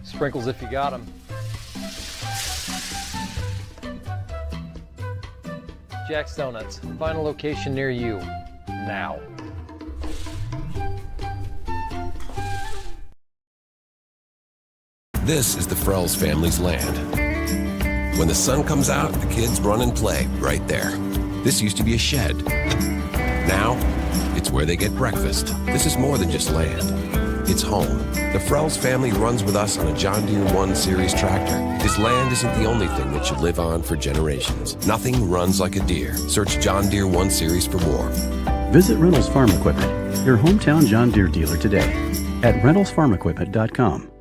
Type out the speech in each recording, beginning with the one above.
Sprinkles if you got them. Jack's Donuts, find a location near you, now. This is the Frells family's land. When the sun comes out, the kids run and play right there. This used to be a shed. Now, it's where they get breakfast. This is more than just land. It's home. The Frells family runs with us on a John Deere 1 Series tractor. This land isn't the only thing that should live on for generations. Nothing runs like a Deere. Search John Deere 1 Series for more. Visit Reynolds Farm Equipment, your hometown John Deere dealer today at reynoldsfarmequipment.com.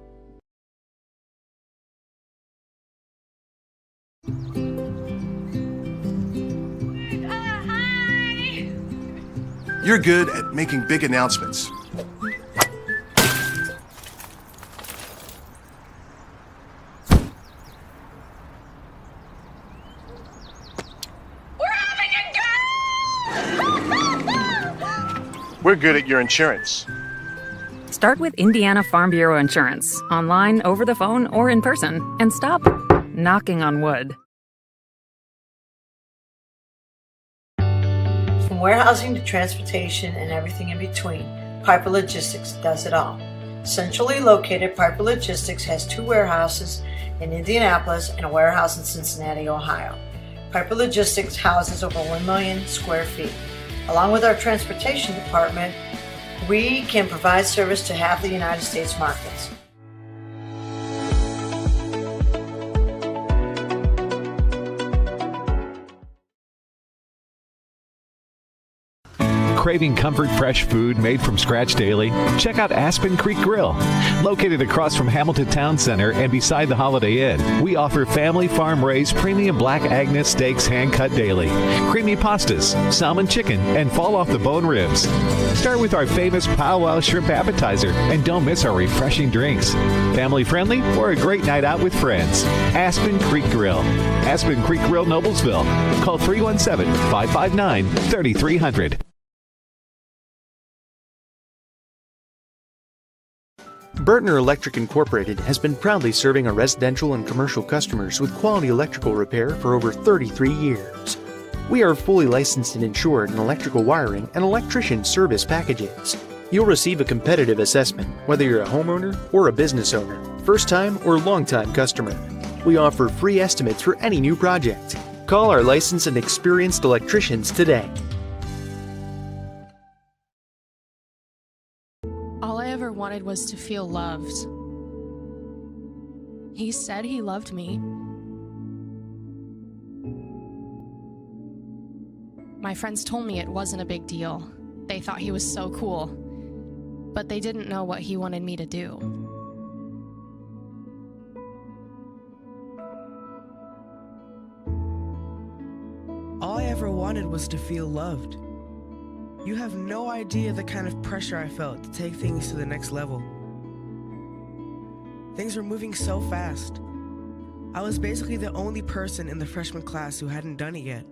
You're good at making big announcements. We're good at your insurance. Start with Indiana Farm Bureau Insurance, online, over the phone, or in person, and stop knocking on wood. From warehousing to transportation and everything in between, Piper Logistics does it all. Centrally located, Piper Logistics has 2 warehouses in Indianapolis and a warehouse in Cincinnati, Ohio. Piper Logistics houses over 1 million square feet. Along with our transportation department, we can provide service to half the United States markets. Craving comfort, fresh food made from scratch daily? Check out Aspen Creek Grill. Located across from Hamilton Town Center and beside the Holiday Inn, we offer family farm-raised premium Black Agnes steaks hand-cut daily, creamy pastas, salmon chicken, and fall-off-the-bone ribs. Start with our famous powwow shrimp appetizer, and don't miss our refreshing drinks. Family-friendly or a great night out with friends. Aspen Creek Grill. Aspen Creek Grill, Noblesville. Call 317-559-3300. Burtner Electric Incorporated has been proudly serving our residential and commercial customers with quality electrical repair for over 33 years. We are fully licensed and insured in electrical wiring and electrician service packages. You'll receive a competitive assessment whether you're a homeowner or a business owner, first-time or long-time customer. We offer free estimates for any new project. Call our licensed and experienced electricians today. All I ever wanted was to feel loved. He said he loved me. My friends told me it wasn't a big deal. They thought he was so cool, but they didn't know what he wanted me to do. All I ever wanted was to feel loved. You have no idea the kind of pressure I felt to take things to the next level. Things were moving so fast. I was basically the only person in the freshman class who hadn't done it yet.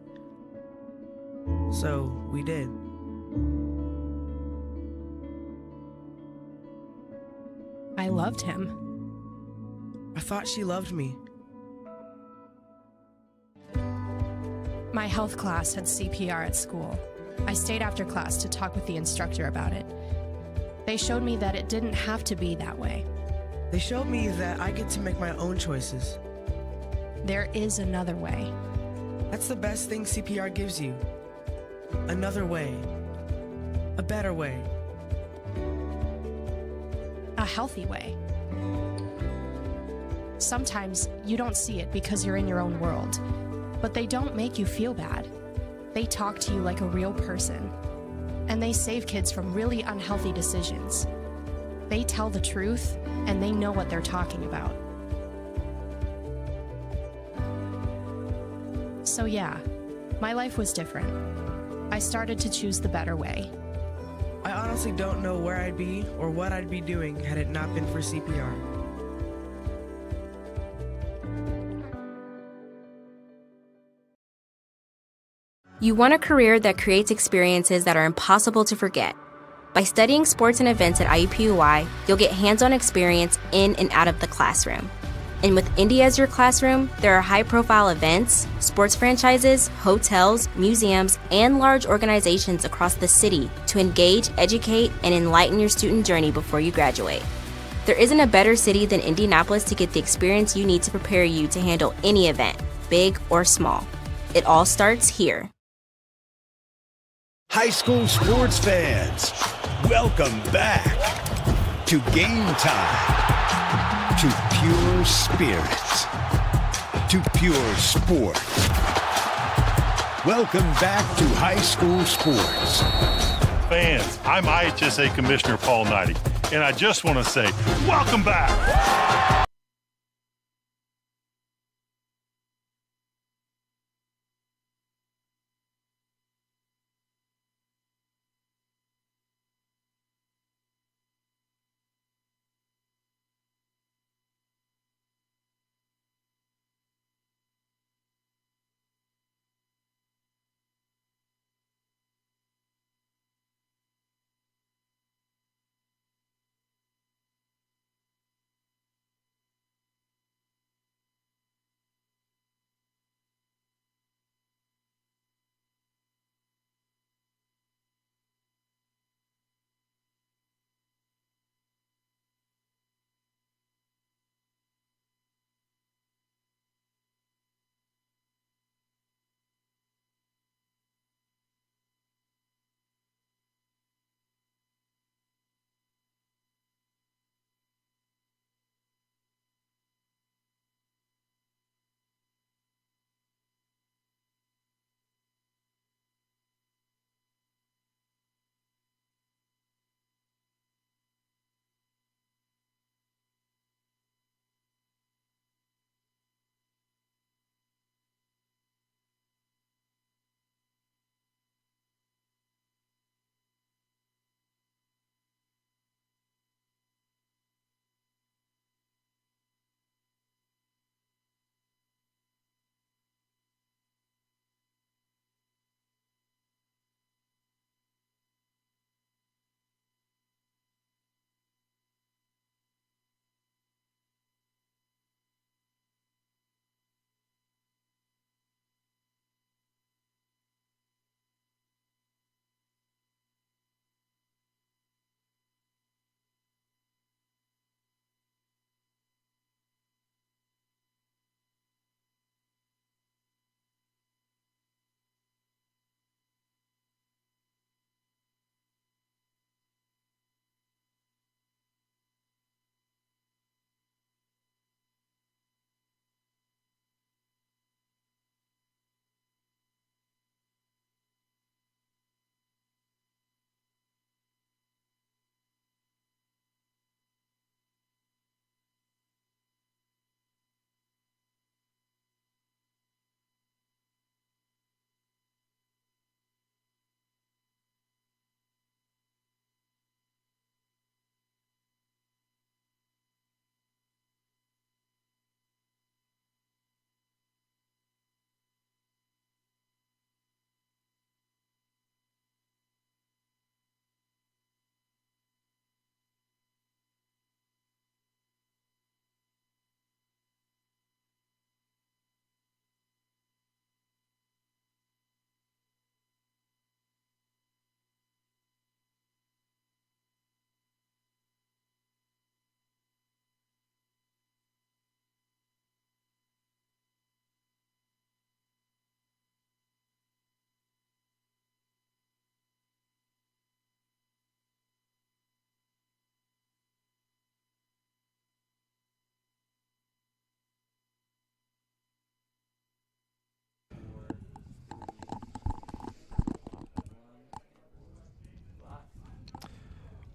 So, we did. I loved him. I thought she loved me. My health class had CPR at school. I stayed after class to talk with the instructor about it. They showed me that it didn't have to be that way. They showed me that I get to make my own choices. There is another way. That's the best thing CPR gives you. Another way. A better way. healthy way. Sometimes you don't see it because you're in your own world, but they don't make you feel bad. They talk to you like a real person, and they save kids from really unhealthy decisions. They tell the truth, and they know what they're talking about. So yeah, my life was different. I started to choose the better way. I honestly don't know where I'd be or what I'd be doing had it not been for CPR. You want a career that creates experiences that are impossible to forget. By studying sports and events at IUPUI, you'll get hands-on experience in and out of the classroom. And with Indy as your classroom, there are high-profile events, sports franchises, hotels, museums, and large organizations across the city to engage, educate, and enlighten your student journey before you graduate. There isn't a better city than Indianapolis to get the experience you need to prepare you to handle any event, big or small. It all starts here. High school sports fans, welcome back to Game Time, to pure spirits, to pure sport. Welcome back to high school sports. Fans, I'm IHSAA Commissioner Paul Knighty, and I just want to say, welcome back!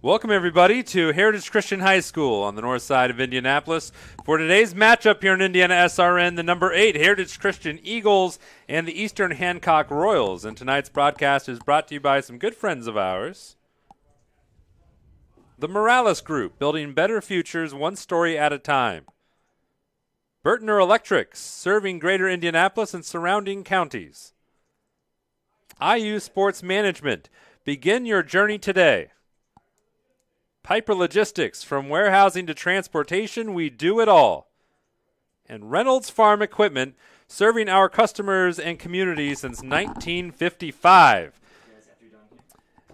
Welcome, everybody, to Heritage Christian High School on the north side of Indianapolis. For today's matchup here in IndianaSRN, the number 8 Heritage Christian Eagles and the Eastern Hancock Royals. And tonight's broadcast is brought to you by some good friends of ours. The Morales Group, building better futures one story at a time. Burtner Electric, serving greater Indianapolis and surrounding counties. IU Sports Management, begin your journey today. Piper Logistics, from warehousing to transportation, we do it all. And Reynolds Farm Equipment, serving our customers and community since 1955.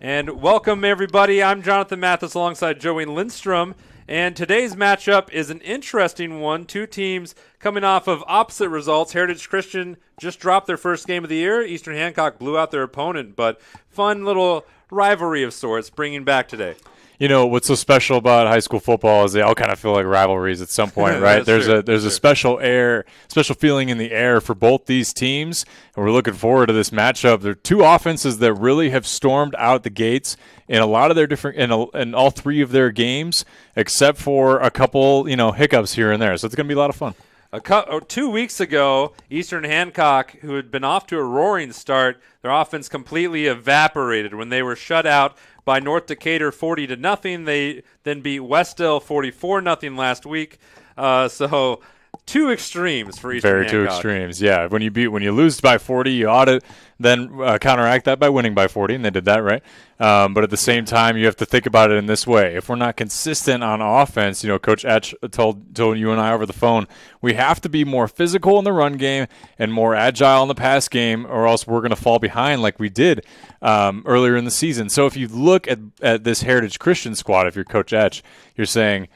And welcome, everybody. I'm Jonathan Mathis alongside Joey Lindstrom. And today's matchup is an interesting one. Two teams coming off of opposite results. Heritage Christian just dropped their first game of the year. Eastern Hancock blew out their opponent, but fun little rivalry of sorts bringing back today. You know, what's so special about high school football is they all kind of feel like rivalries at some point, right? There's a special feeling in the air for both these teams, and we're looking forward to this matchup. There are two offenses that really have stormed out the gates in a lot of their different in all three of their games, except for a couple, hiccups here and there. So it's going to be a lot of fun. 2 weeks ago, Eastern Hancock, who had been off to a roaring start, their offense completely evaporated when they were shut out by North Decatur 40-0. They then beat Westdale 44-0 last week. So two extremes for Eastern Hancock. Very two extremes, yeah. When you lose by 40, you ought to then counteract that by winning by 40, and they did that, right? But at the same time, you have to think about it in this way. If we're not consistent on offense, Coach Etch told you and I over the phone, we have to be more physical in the run game and more agile in the pass game, or else we're going to fall behind like we did earlier in the season. So if you look at this Heritage Christian squad, if you're Coach Etch, you're saying,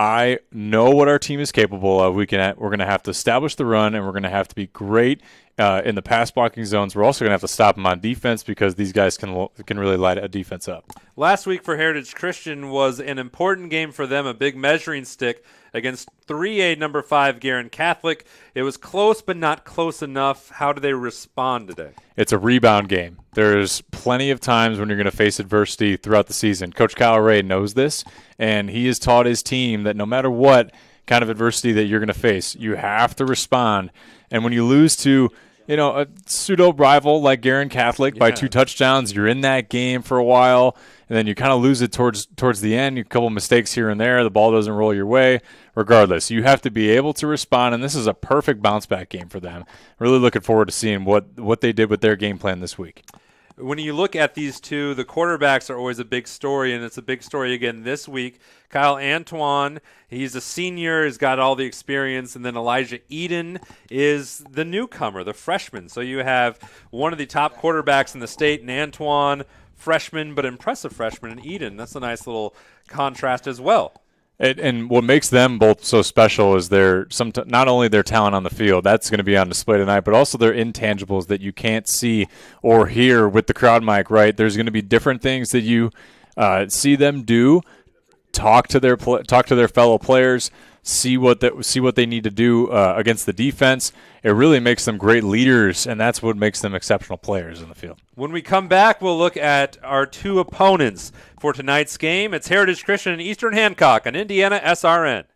I know what our team is capable of. We're going to have to establish the run, and we're going to have to be great in the pass blocking zones. We're also going to have to stop them on defense because these guys can really light a defense up. Last week for Heritage Christian was an important game for them, a big measuring stick against 3A number 5 Guerin Catholic. It was close but not close enough. How do they respond today? It's a rebound game. There's plenty of times when you're going to face adversity throughout the season. Coach Kyle Ray knows this, and he has taught his team that no matter what kind of adversity that you're going to face, you have to respond. And when you lose to a pseudo rival like Guerin Catholic by 2 touchdowns, you're in that game for a while, and then you kind of lose it towards the end. A couple mistakes here and there, the ball doesn't roll your way. Regardless, you have to be able to respond, and this is a perfect bounce-back game for them. Really looking forward to seeing what they did with their game plan this week. When you look at these two, the quarterbacks are always a big story, and it's a big story again this week. Kyle Antoine, he's a senior, he's got all the experience, and then Elijah Eden is the newcomer, the freshman. So you have one of the top quarterbacks in the state, and Antoine, freshman, but impressive freshman, and Eden. That's a nice little contrast as well. And what makes them both so special is not only their talent on the field, that's going to be on display tonight, but also their intangibles that you can't see or hear with the crowd mic, right? There's going to be different things that you see them do, talk to their fellow players, see what they need to do against the defense. It really makes them great leaders, and that's what makes them exceptional players in the field. When we come back, we'll look at our two opponents for tonight's game. It's Heritage Christian and Eastern Hancock on IndianaSRN.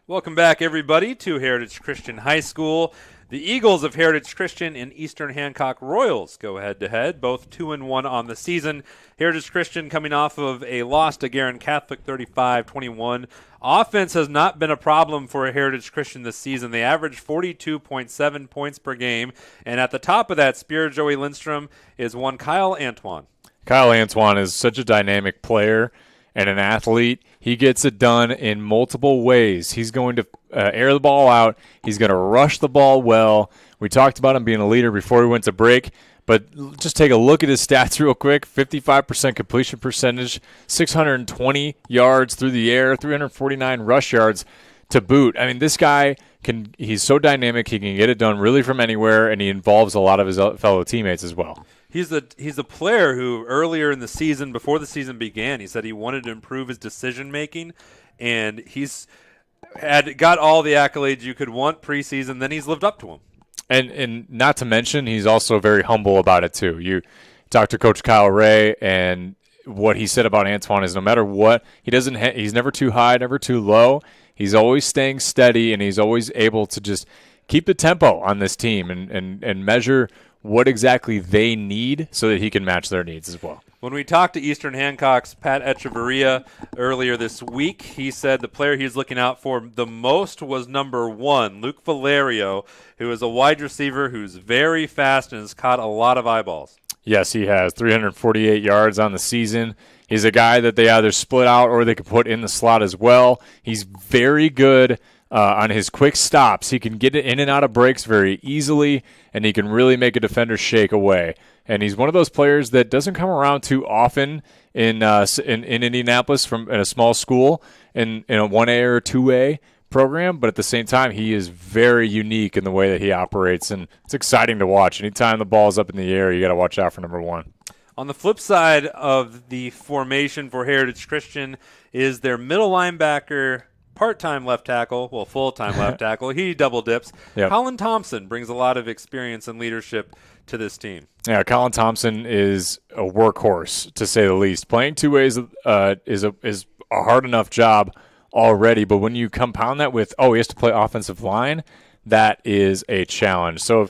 Welcome back, everybody, to Heritage Christian High School. The Eagles of Heritage Christian and Eastern Hancock Royals go head-to-head, both 2-1 on the season. Heritage Christian coming off of a loss to Garin Catholic 35-21. Offense has not been a problem for Heritage Christian this season. They average 42.7 points per game. And at the top of that spear, Joey Lindstrom, is one Kyle Antoine. Kyle Antoine is such a dynamic player and an athlete. He gets it done in multiple ways. He's going to air the ball out. He's going to rush the ball well. We talked about him being a leader before we went to break, but just take a look at his stats real quick. 55% completion percentage, 620 yards through the air, 349 rush yards to boot. I mean, this guy he's so dynamic. He can get it done really from anywhere, and he involves a lot of his fellow teammates as well. He's a player who earlier in the season, before the season began, he said he wanted to improve his decision-making, and he's got all the accolades you could want preseason, then he's lived up to them. And not to mention, he's also very humble about it too. You talk to Coach Kyle Ray, and what he said about Antoine is no matter what, he's never too high, never too low. He's always staying steady, and he's always able to just keep the tempo on this team and measure what exactly they need so that he can match their needs as well. When we talked to Eastern Hancock's Pat Echeverria earlier this week, he said the player he's looking out for the most was number 1, Luke Valerio, who is a wide receiver who's very fast and has caught a lot of eyeballs. Yes, he has 348 yards on the season. He's a guy that they either split out or they could put in the slot as well. He's very good on his quick stops. He can get it in and out of breaks very easily, and he can really make a defender shake away. And he's one of those players that doesn't come around too often in Indianapolis in a small school in a 1A or 2A program, but at the same time, he is very unique in the way that he operates, and it's exciting to watch. Anytime the ball's up in the air, you got to watch out for number 1. On the flip side of the formation for Heritage Christian is their middle linebacker, part-time left tackle, well, full-time left tackle. He double dips. Yep. Colin Thompson brings a lot of experience and leadership to this team. Yeah, Colin Thompson is a workhorse, to say the least. Playing 2 ways is a hard enough job already, but when you compound that with, he has to play offensive line, that is a challenge. So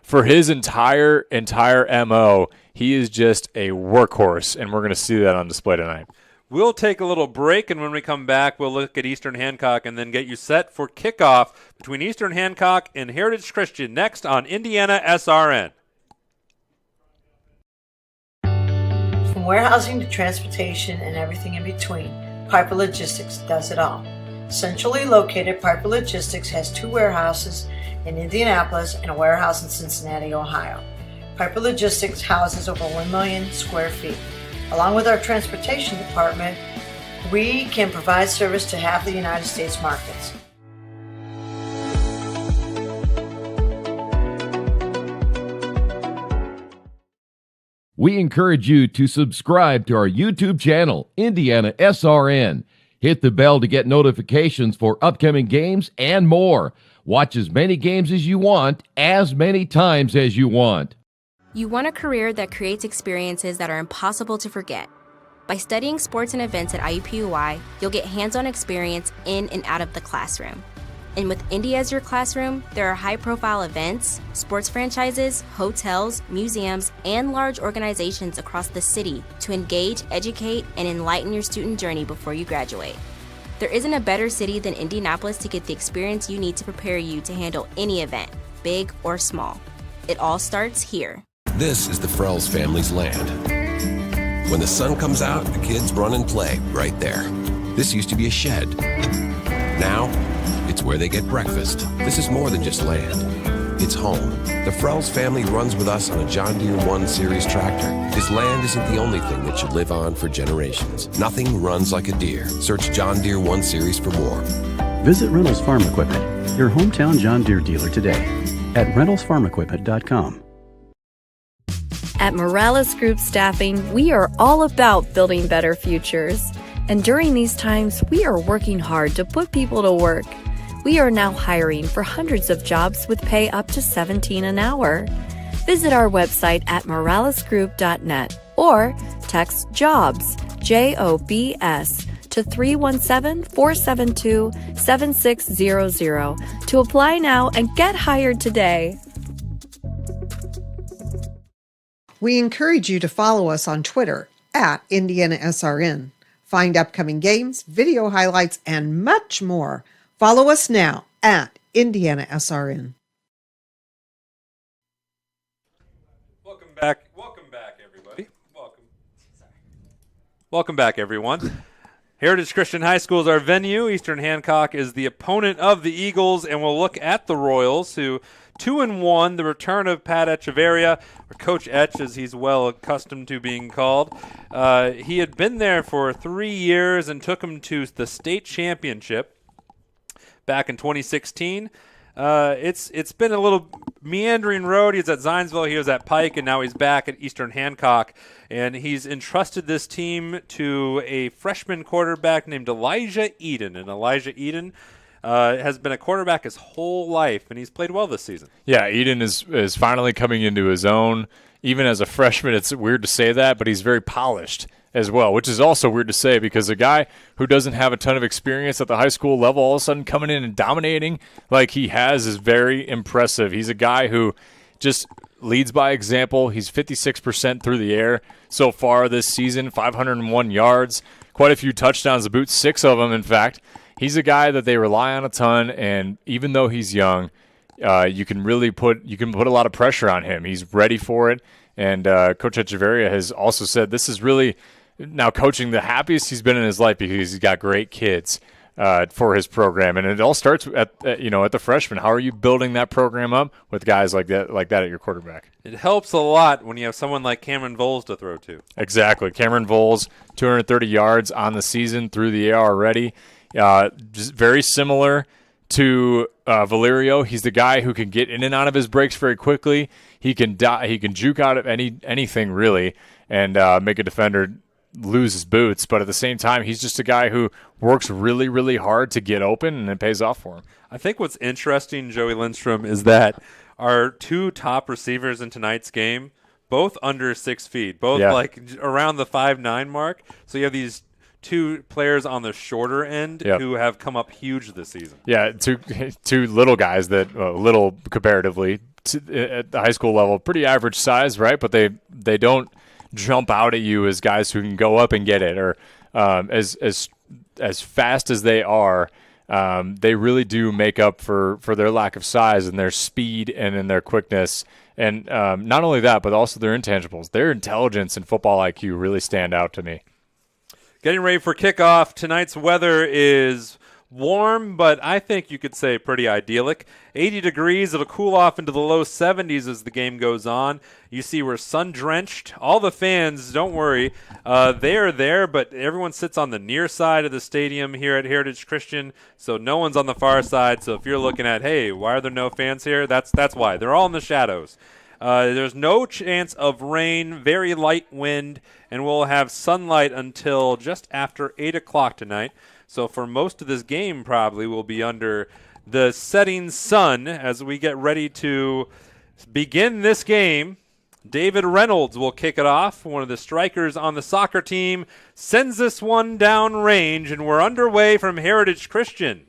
for his entire MO, he is just a workhorse, and we're going to see that on display tonight. We'll take a little break, and when we come back, we'll look at Eastern Hancock and then get you set for kickoff between Eastern Hancock and Heritage Christian next on IndianaSRN. From warehousing to transportation and everything in between, Piper Logistics does it all. Centrally located, Piper Logistics has 2 warehouses in Indianapolis and a warehouse in Cincinnati, Ohio. Piper Logistics houses over 1 million square feet. Along with our transportation department, we can provide service to half the United States markets. We encourage you to subscribe to our YouTube channel, IndianaSRN. Hit the bell to get notifications for upcoming games and more. Watch as many games as you want, as many times as you want. You want a career that creates experiences that are impossible to forget. By studying sports and events at IUPUI, you'll get hands-on experience in and out of the classroom. And with Indy as your classroom, there are high-profile events, sports franchises, hotels, museums, and large organizations across the city to engage, educate, and enlighten your student journey before you graduate. There isn't a better city than Indianapolis to get the experience you need to prepare you to handle any event, big or small. It all starts here. This is the Frells family's land. When the sun comes out, the kids run and play right there. This used to be a shed. Now, it's where they get breakfast. This is more than just land. It's home. The Frells family runs with us on a John Deere 1 Series tractor. This land isn't the only thing that should live on for generations. Nothing runs like a Deere. Search John Deere 1 Series for more. Visit Reynolds Farm Equipment, your hometown John Deere dealer today at reynoldsfarmequipment.com. At Morales Group Staffing, we are all about building better futures. And during these times, we are working hard to put people to work. We are now hiring for hundreds of jobs with pay up to $17 an hour. Visit our website at moralesgroup.net or text JOBS, JOBS, to 317-472-7600 to apply now and get hired today. We encourage you to follow us on Twitter at IndianaSRN. Find upcoming games, video highlights, and much more. Follow us now at IndianaSRN. Welcome back, everybody. Welcome back, everyone. Heritage Christian High School is our venue. Eastern Hancock is the opponent of the Eagles, and we'll look at the Royals, who 2-1, the return of Pat Echeverria, or Coach Etch, as he's well accustomed to being called. He had been there for 3 years and took him to the state championship back in 2016. It's been a little meandering road. He was at Zionsville, he was at Pike, and now he's back at Eastern Hancock. And he's entrusted this team to a freshman quarterback named Elijah Eden. And Elijah Eden has been a quarterback his whole life, and he's played well this season. Yeah, Eden is finally coming into his own. Even as a freshman, it's weird to say that, but he's very polished as well, which is also weird to say because a guy who doesn't have a ton of experience at the high school level all of a sudden coming in and dominating like he has is very impressive. He's a guy who just leads by example. He's 56% through the air so far this season, 501 yards, quite a few touchdowns, to boot 6 of them, in fact. He's a guy that they rely on a ton, and even though he's young, you can put a lot of pressure on him. He's ready for it, and Coach Echeverria has also said this is really now coaching the happiest he's been in his life because he's got great kids for his program, and it all starts at the freshman. How are you building that program up with guys like that at your quarterback? It helps a lot when you have someone like Cameron Voles to throw to. Exactly, Cameron Voles, 230 yards on the season through the air already. Just very similar to Valerio. He's the guy who can get in and out of his breaks very quickly. He can juke out of anything really and make a defender lose his boots. But at the same time, he's just a guy who works really, really hard to get open, and it pays off for him. I think what's interesting, Joey Lindstrom, is that our 2 top receivers in tonight's game, both under 6 feet, both like around the 5'9" mark. So you have these 2 players on the shorter end who have come up huge this season. Yeah, two little guys that little comparatively at the high school level, pretty average size, right? But they don't jump out at you as guys who can go up and get it, or as fast as they are. They really do make up for their lack of size and their speed and in their quickness. And not only that, but also their intangibles. Their intelligence and football IQ really stand out to me. Getting ready for kickoff. Tonight's weather is warm, but I think you could say pretty idyllic. 80 degrees. It'll cool off into the low 70s as the game goes on. You see we're sun-drenched. All the fans, don't worry, they are there, but everyone sits on the near side of the stadium here at Heritage Christian, so no one's on the far side. So if you're looking at, hey, why are there no fans here? That's why. They're all in the shadows. There's no chance of rain, very light wind, and we'll have sunlight until just after 8 o'clock tonight. So for most of this game, probably we'll be under the setting sun as we get ready to begin this game. David Reynolds will kick it off. One of the strikers on the soccer team sends this one down range, and we're underway from Heritage Christian.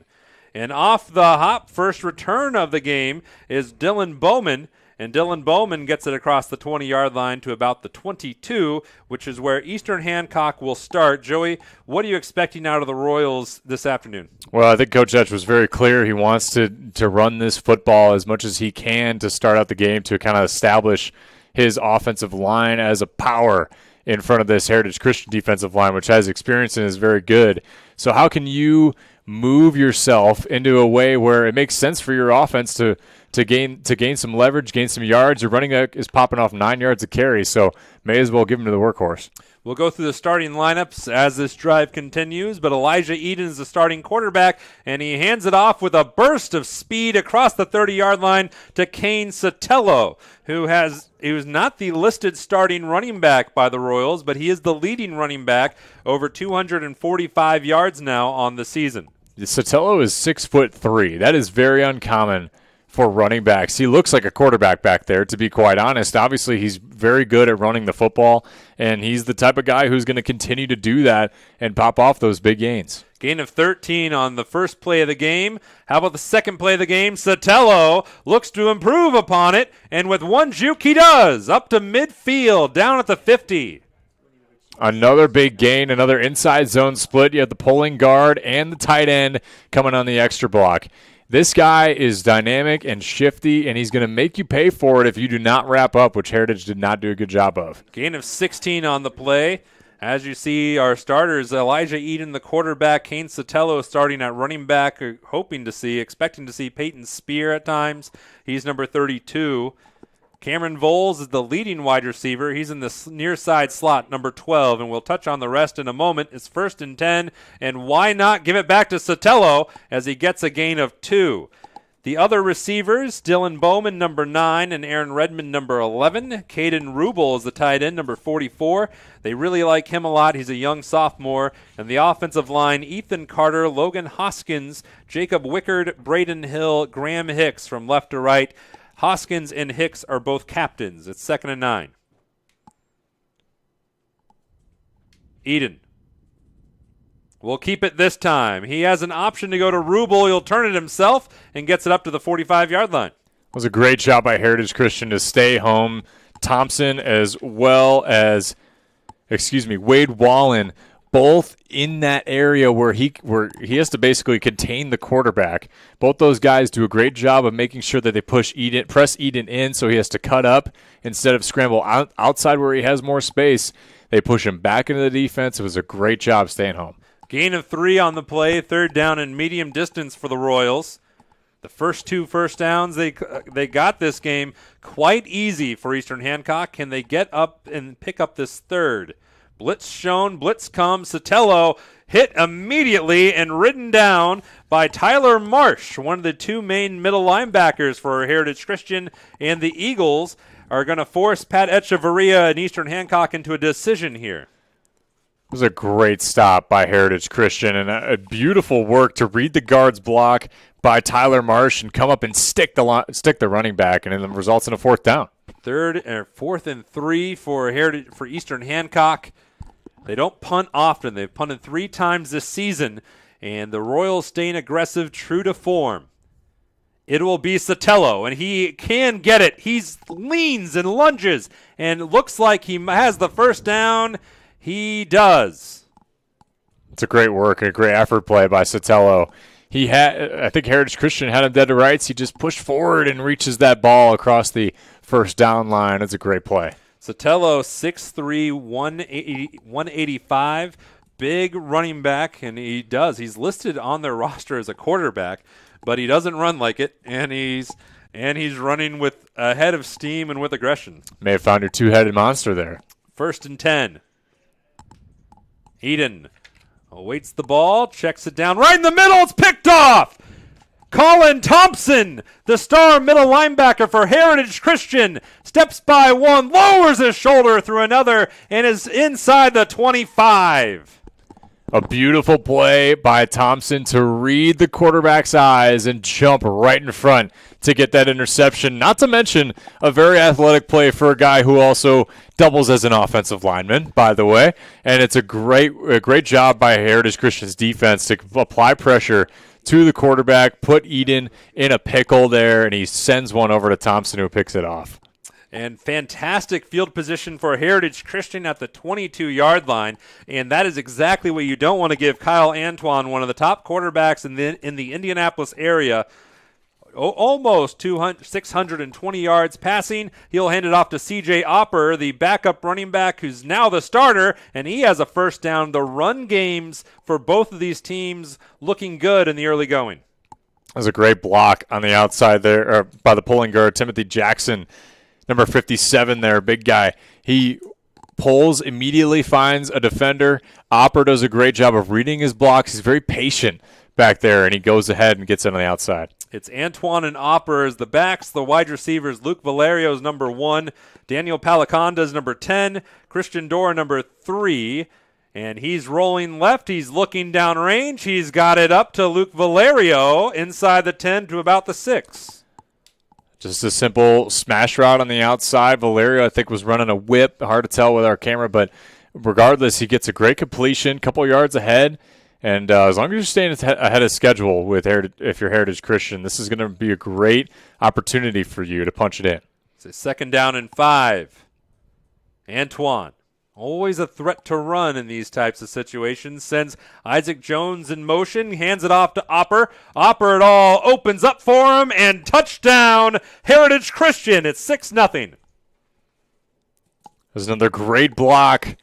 And off the hop, first return of the game is Dylan Bowman. And Dylan Bowman gets it across the 20-yard line to about the 22, which is where Eastern Hancock will start. Joey, what are you expecting out of the Royals this afternoon? Well, I think Coach Etch was very clear. He wants to run this football as much as he can to start out the game to kind of establish his offensive line as a power in front of this Heritage Christian defensive line, which has experience and is very good. So how can you move yourself into a way where it makes sense for your offense to gain some leverage, gain some yards? Your running back is popping off 9 yards a carry, so may as well give him to the workhorse. We'll go through the starting lineups as this drive continues, but Elijah Eden is the starting quarterback, and he hands it off with a burst of speed across the 30-yard line to Kane Sotelo, he was not the listed starting running back by the Royals, but he is the leading running back, over 245 yards now on the season. Sotelo is 6'3". That is very uncommon for running backs. He looks like a quarterback back there, to be quite honest. Obviously, he's very good at running the football, and he's the type of guy who's going to continue to do that and pop off those big gains. Gain of 13 on the first play of the game. How about the second play of the game? Sotelo looks to improve upon it, and with one juke, he does. Up to midfield, down at the 50. Another big gain, another inside zone split. You have the pulling guard and the tight end coming on the extra block. This guy is dynamic and shifty, and he's going to make you pay for it if you do not wrap up, which Heritage did not do a good job of. Gain of 16 on the play. As you see, our starters, Elijah Eden, the quarterback, Kane Sotelo starting at running back, expecting to see Peyton Spear at times. He's number 32. Cameron Voles is the leading wide receiver. He's in the near side slot, number 12, and we'll touch on the rest in a moment. It's 1st and 10, and why not give it back to Sotelo as he gets a gain of 2. The other receivers, Dylan Bowman, number 9, and Aaron Redmond, number 11. Caden Rubel is the tight end, number 44. They really like him a lot. He's a young sophomore. And the offensive line, Ethan Carter, Logan Hoskins, Jacob Wickard, Braden Hill, Graham Hicks from left to right. Hoskins and Hicks are both captains. It's 2nd and 9. Eden will keep it this time. He has an option to go to Rubel. He'll turn it himself and gets it up to the 45-yard line. It was a great job by Heritage Christian to stay home. Thompson as well as, Wade Wallen, both in that area where he has to basically contain the quarterback. Both those guys do a great job of making sure that they press Eden in, so he has to cut up instead of scramble outside where he has more space. They push him back into the defense. It was a great job staying home. Gain of 3 on the play, 3rd down and medium distance for the Royals. The first 2 first downs, they got this game quite easy for Eastern Hancock. Can they get up and pick up this 3rd? Blitz shown, blitz comes. Sotelo hit immediately and ridden down by Tyler Marsh, one of the 2 main middle linebackers for Heritage Christian, and the Eagles are going to force Pat Echeverria and Eastern Hancock into a decision here. It was a great stop by Heritage Christian and a beautiful work to read the guard's block by Tyler Marsh and come up and stick the running back, and it results in a 4th down. 4th and 3 for Eastern Hancock. They don't punt often. They've punted 3 times this season, and the Royals staying aggressive, true to form. It will be Sotelo, and he can get it. He leans and lunges and looks like he has the 1st down. He does. It's a great work and a great effort play by Sotelo. I think Heritage Christian had him dead to rights. He just pushed forward and reaches that ball across the 1st down line. It's a great play. Sotelo, 6'3", 185, big running back, and he's listed on their roster as a quarterback, but he doesn't run like it, and he's running with a head of steam and with aggression. May have found your 2-headed monster there. 1st and 10. Eden awaits the ball, checks it down right in the middle. It's picked off. Colin Thompson, the star middle linebacker for Heritage Christian, steps by one, lowers his shoulder through another, and is inside the 25. A beautiful play by Thompson to read the quarterback's eyes and jump right in front to get that interception. Not to mention a very athletic play for a guy who also doubles as an offensive lineman, by the way. And it's a great job by Heritage Christian's defense to apply pressure to the quarterback, put Eden in a pickle there, and he sends one over to Thompson, who picks it off. And fantastic field position for Heritage Christian at the 22-yard line. And that is exactly what you don't want to give Kyle Antoine, one of the top quarterbacks in the Indianapolis area. Almost 620 yards passing. He'll hand it off to C.J. Opper, the backup running back, who's now the starter, and he has a 1st down. The run games for both of these teams looking good in the early going. There's a great block on the outside there by the pulling guard, Timothy Jackson. Number 57 there, big guy. He pulls, immediately finds a defender. Opper does a great job of reading his blocks. He's very patient back there, and he goes ahead and gets it on the outside. It's Antoine and Opper as the backs. The wide receivers, Luke Valerio is number 1. Daniel Palaconda is number 10. Christian Dora number 3. And he's rolling left. He's looking downrange. He's got it up to Luke Valerio inside the 10 to about the 6. Just a simple smash route on the outside. Valerio, I think, was running a whip. Hard to tell with our camera, but regardless, he gets a great completion, couple yards ahead. And as long as you're staying ahead of schedule with if you're Heritage Christian, this is going to be a great opportunity for you to punch it in. It's a 2nd down and 5. Antoine, always a threat to run in these types of situations, sends Isaac Jones in motion, hands it off to Opper. Opper it all opens up for him, and touchdown, Heritage Christian. It's 6-0. There's another great block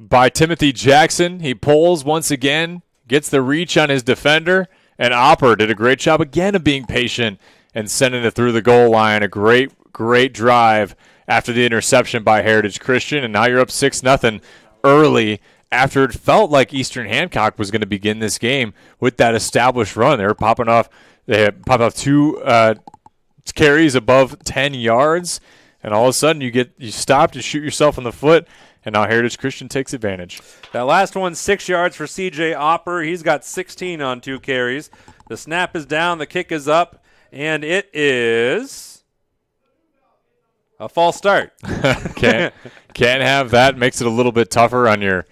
by Timothy Jackson. He pulls once again, gets the reach on his defender, and Opper did a great job again of being patient and sending it through the goal line. A great drive after the interception by Heritage Christian, and now you're up 6-0 early after it felt like Eastern Hancock was going to begin this game with that established run. They popped off 2 carries above 10 yards, and all of a sudden you stop to shoot yourself in the foot. And now Heritage Christian takes advantage. That last one, 6 yards for C.J. Opper. He's got 16 on 2 carries. The snap is down, the kick is up, and it is a false start. Can't have that. Makes it a little bit tougher on your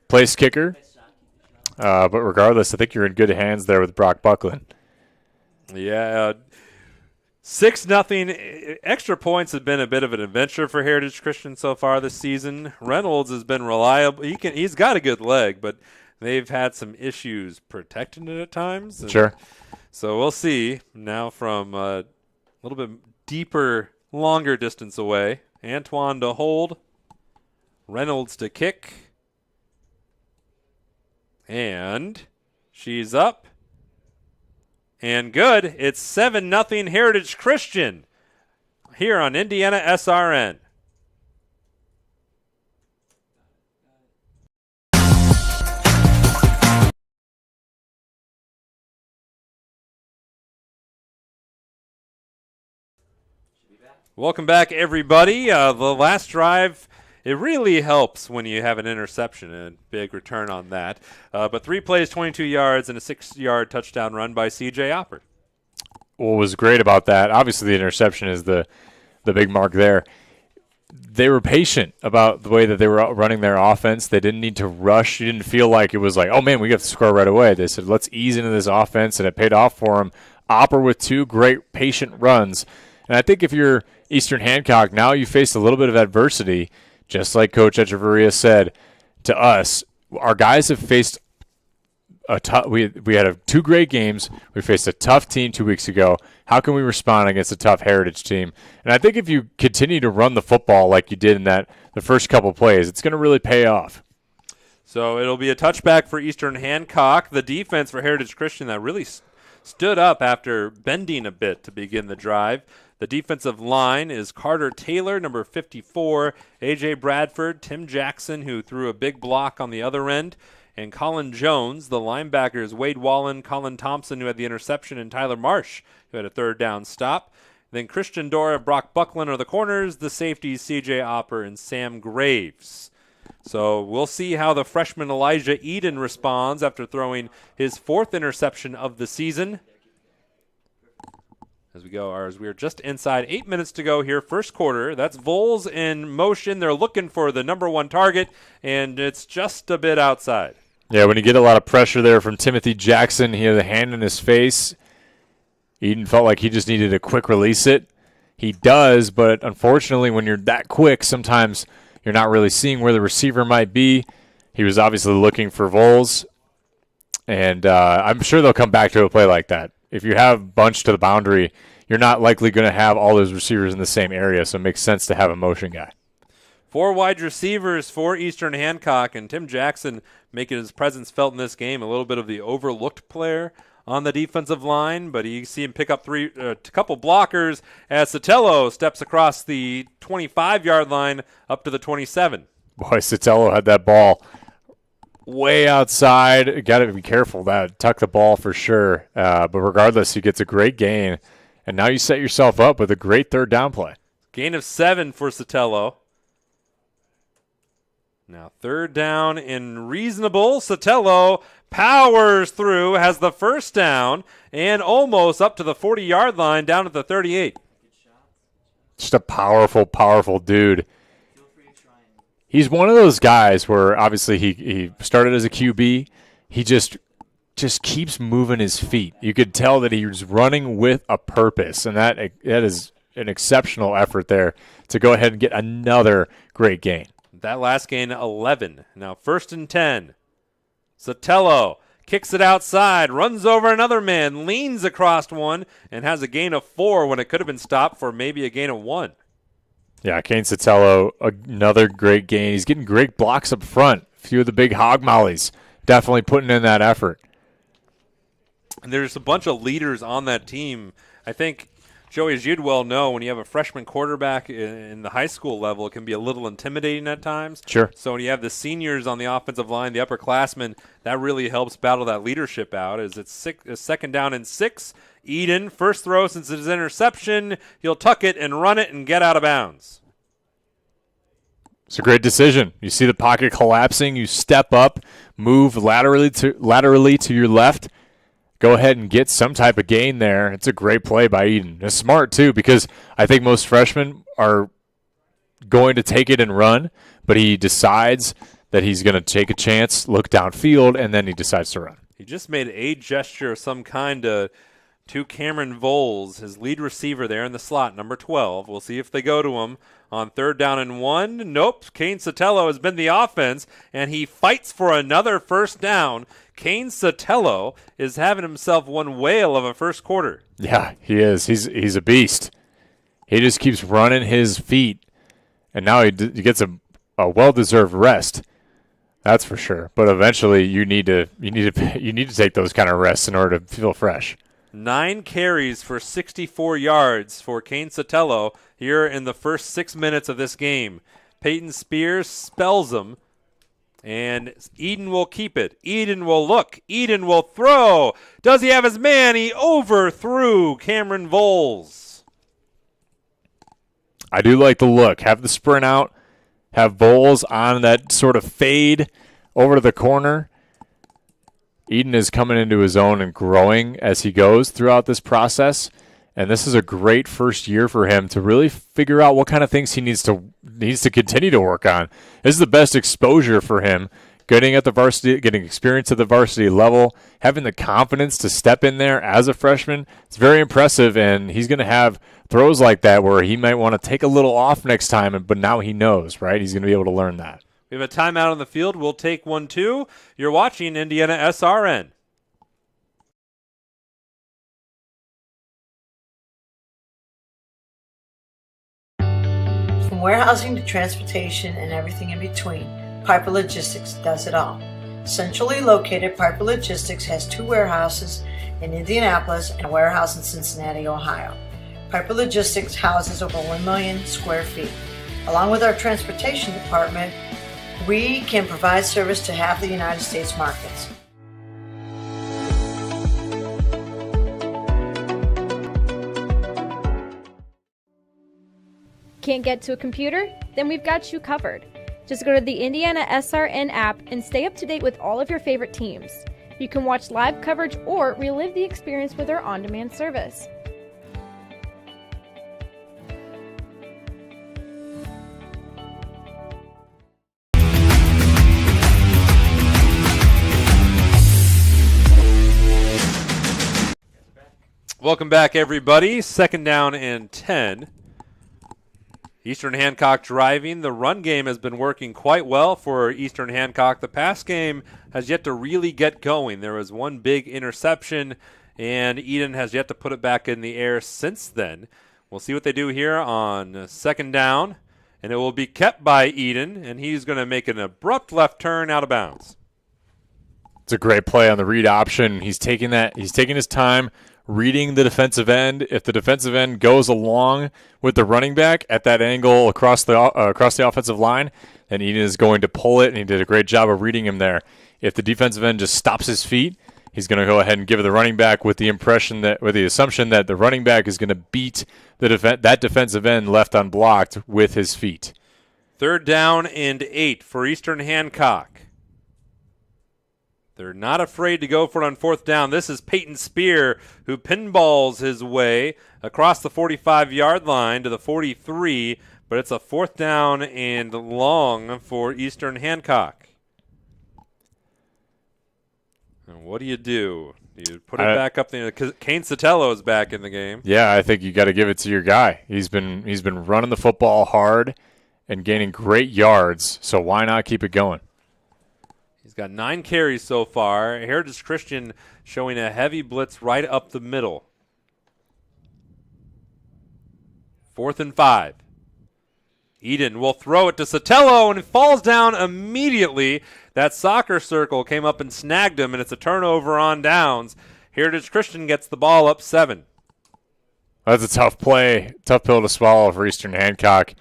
place kicker. But regardless, I think you're in good hands there with Brock Buckland. Yeah, 6-0. Extra points have been a bit of an adventure for Heritage Christian so far this season. Reynolds has been reliable. He's got a good leg, but they've had some issues protecting it at times. Sure. So we'll see now from a little bit deeper, longer distance away. Antoine to hold. Reynolds to kick. And she's up. And good. It's 7-0 Heritage Christian here on IndianaSRN. Welcome back, everybody. The last drive, it really helps when you have an interception and a big return on that. But 3 plays, 22 yards, and a 6-yard touchdown run by C.J. Opper. What was great about that, obviously the interception is the big mark there. They were patient about the way that they were running their offense. They didn't need to rush. You didn't feel like it was like, oh, man, we got to score right away. They said, let's ease into this offense, and it paid off for them. Opper with 2 great patient runs. And I think if you're Eastern Hancock, now you faced a little bit of adversity. Just like Coach Echeverria said to us, our guys have faced we had 2 great games. We faced a tough team 2 weeks ago. How can we respond against a tough Heritage team? And I think if you continue to run the football like you did in the first couple plays, it's going to really pay off. So it'll be a touchback for Eastern Hancock. The defense for Heritage Christian that really stood up after bending a bit to begin the drive. The defensive line is Carter Taylor, number 54, A.J. Bradford, Tim Jackson, who threw a big block on the other end, and Colin Jones. The linebackers, Wade Wallen, Colin Thompson, who had the interception, and Tyler Marsh, who had a 3rd down stop. Then Christian Dora, Brock Buckland are the corners, the safeties, C.J. Opper, and Sam Graves. So we'll see how the freshman Elijah Eden responds after throwing his 4th interception of the season. As we are just inside 8 minutes to go here, first quarter. That's Vols in motion. They're looking for the number 1 target, and it's just a bit outside. Yeah, when you get a lot of pressure there from Timothy Jackson, he had a hand in his face. Eden felt like he just needed to quick release it. He does, but unfortunately when you're that quick, sometimes you're not really seeing where the receiver might be. He was obviously looking for Vols, and I'm sure they'll come back to a play like that. If you have bunch to the boundary, you're not likely going to have all those receivers in the same area, so it makes sense to have a motion guy. 4 wide receivers for Eastern Hancock, and Tim Jackson making his presence felt in this game. A little bit of the overlooked player on the defensive line, but you see him pick up a couple blockers as Sotelo steps across the 25-yard line up to the 27. Boy, Sotelo had that ball way outside. Got to be careful that tuck the ball for sure. But regardless, he gets a great gain, and now you set yourself up with a great 3rd down play. Gain of 7 for Sotelo. Now third down and reasonable. Sotelo powers through, has the first down, and almost up to the 40-yard line, down at the 38. Just a powerful, powerful dude. He's one of those guys where obviously he started as a QB. He just keeps moving his feet. You could tell that he's running with a purpose, and that is an exceptional effort there to go ahead and get another great gain. That last gain, 11. Now first and 10. Sotelo kicks it outside, runs over another man, leans across one, and has a gain of 4 when it could have been stopped for maybe a gain of 1. Yeah, Kane Sotelo, another great gain. He's getting great blocks up front. A few of the big hog mollies, definitely putting in that effort. And there's a bunch of leaders on that team. I think, Joey, as you'd well know, when you have a freshman quarterback in the high school level, it can be a little intimidating at times. Sure. So when you have the seniors on the offensive line, the upperclassmen, that really helps battle that leadership out. As it's second down and 6. Eden, first throw since his interception. He'll tuck it and run it and get out of bounds. It's a great decision. You see the pocket collapsing. You step up, move laterally to your left. Go ahead and get some type of gain there. It's a great play by Eden. It's smart, too, because I think most freshmen are going to take it and run, but he decides that he's going to take a chance, look downfield, and then he decides to run. He just made a gesture of some kind to Cameron Voles, his lead receiver there in the slot, number 12. We'll see if they go to him on third down and 1. Nope. Kane Sotelo has been the offense, and he fights for another first down. Kane Sotelo is having himself one whale of a first quarter. Yeah, he is. He's a beast. He just keeps running his feet, and now he gets a well-deserved rest. That's for sure. But eventually, you need to take those kind of rests in order to feel fresh. 9 carries for 64 yards for Kane Sotelo here in the first 6 minutes of this game. Peyton Spears spells him. And Eden will keep it. Eden will look. Eden will throw. Does he have his man? He overthrew Cameron Voles. I do like the look. Have the sprint out. Have Voles on that sort of fade over to the corner. Eden is coming into his own and growing as he goes throughout this process. And this is a great first year for him to really figure out what kind of things he needs to continue to work on. This is the best exposure for him, getting at the varsity, getting experience at the varsity level, having the confidence to step in there as a freshman. It's very impressive, and he's going to have throws like that where he might want to take a little off next time, but now he knows, right? He's going to be able to learn that. We have a timeout on the field. We'll take one, too. You're watching IndianaSRN. From warehousing to transportation and everything in between, Piper Logistics does it all. Centrally located, Piper Logistics has 2 warehouses in Indianapolis and a warehouse in Cincinnati, Ohio. Piper Logistics houses over 1 million square feet. Along with our transportation department, we can provide service to half the United States markets. Can't get to a computer? Then we've got you covered. Just go to the IndianaSRN app and stay up to date with all of your favorite teams. You can watch live coverage or relive the experience with our on-demand service. Welcome back, everybody. Second down and 10. Eastern Hancock driving. The run game has been working quite well for Eastern Hancock. The pass game has yet to really get going. There was one big interception, and Eden has yet to put it back in the air since then. We'll see what they do here on second down, and it will be kept by Eden, and he's going to make an abrupt left turn out of bounds. It's a great play on the read option. He's taking his time, reading the defensive end. If the defensive end goes along with the running back at that angle across the offensive line, then Eden is going to pull it, and he did a great job of reading him there. If the defensive end just stops his feet, he's going to go ahead and give it the running back with the assumption that the running back is going to beat that defensive end left unblocked with his feet. 3rd down and 8 for Eastern Hancock. They're not afraid to go for it on 4th down. This is Peyton Spear, who pinballs his way across the 45-yard line to the 43, but it's a 4th down and long for Eastern Hancock. And what do? Do you put it back up there? Because Kane Sotelo is back in the game. Yeah, I think you got to give it to your guy. He's been running the football hard and gaining great yards, so why not keep it going? He's got 9 carries so far. Heritage Christian showing a heavy blitz right up the middle. 4th and 5. Eden will throw it to Sotelo, and it falls down immediately. That soccer circle came up and snagged him, and it's a turnover on downs. Heritage Christian gets the ball up 7. That's a tough play, tough pill to swallow for Eastern Hancock.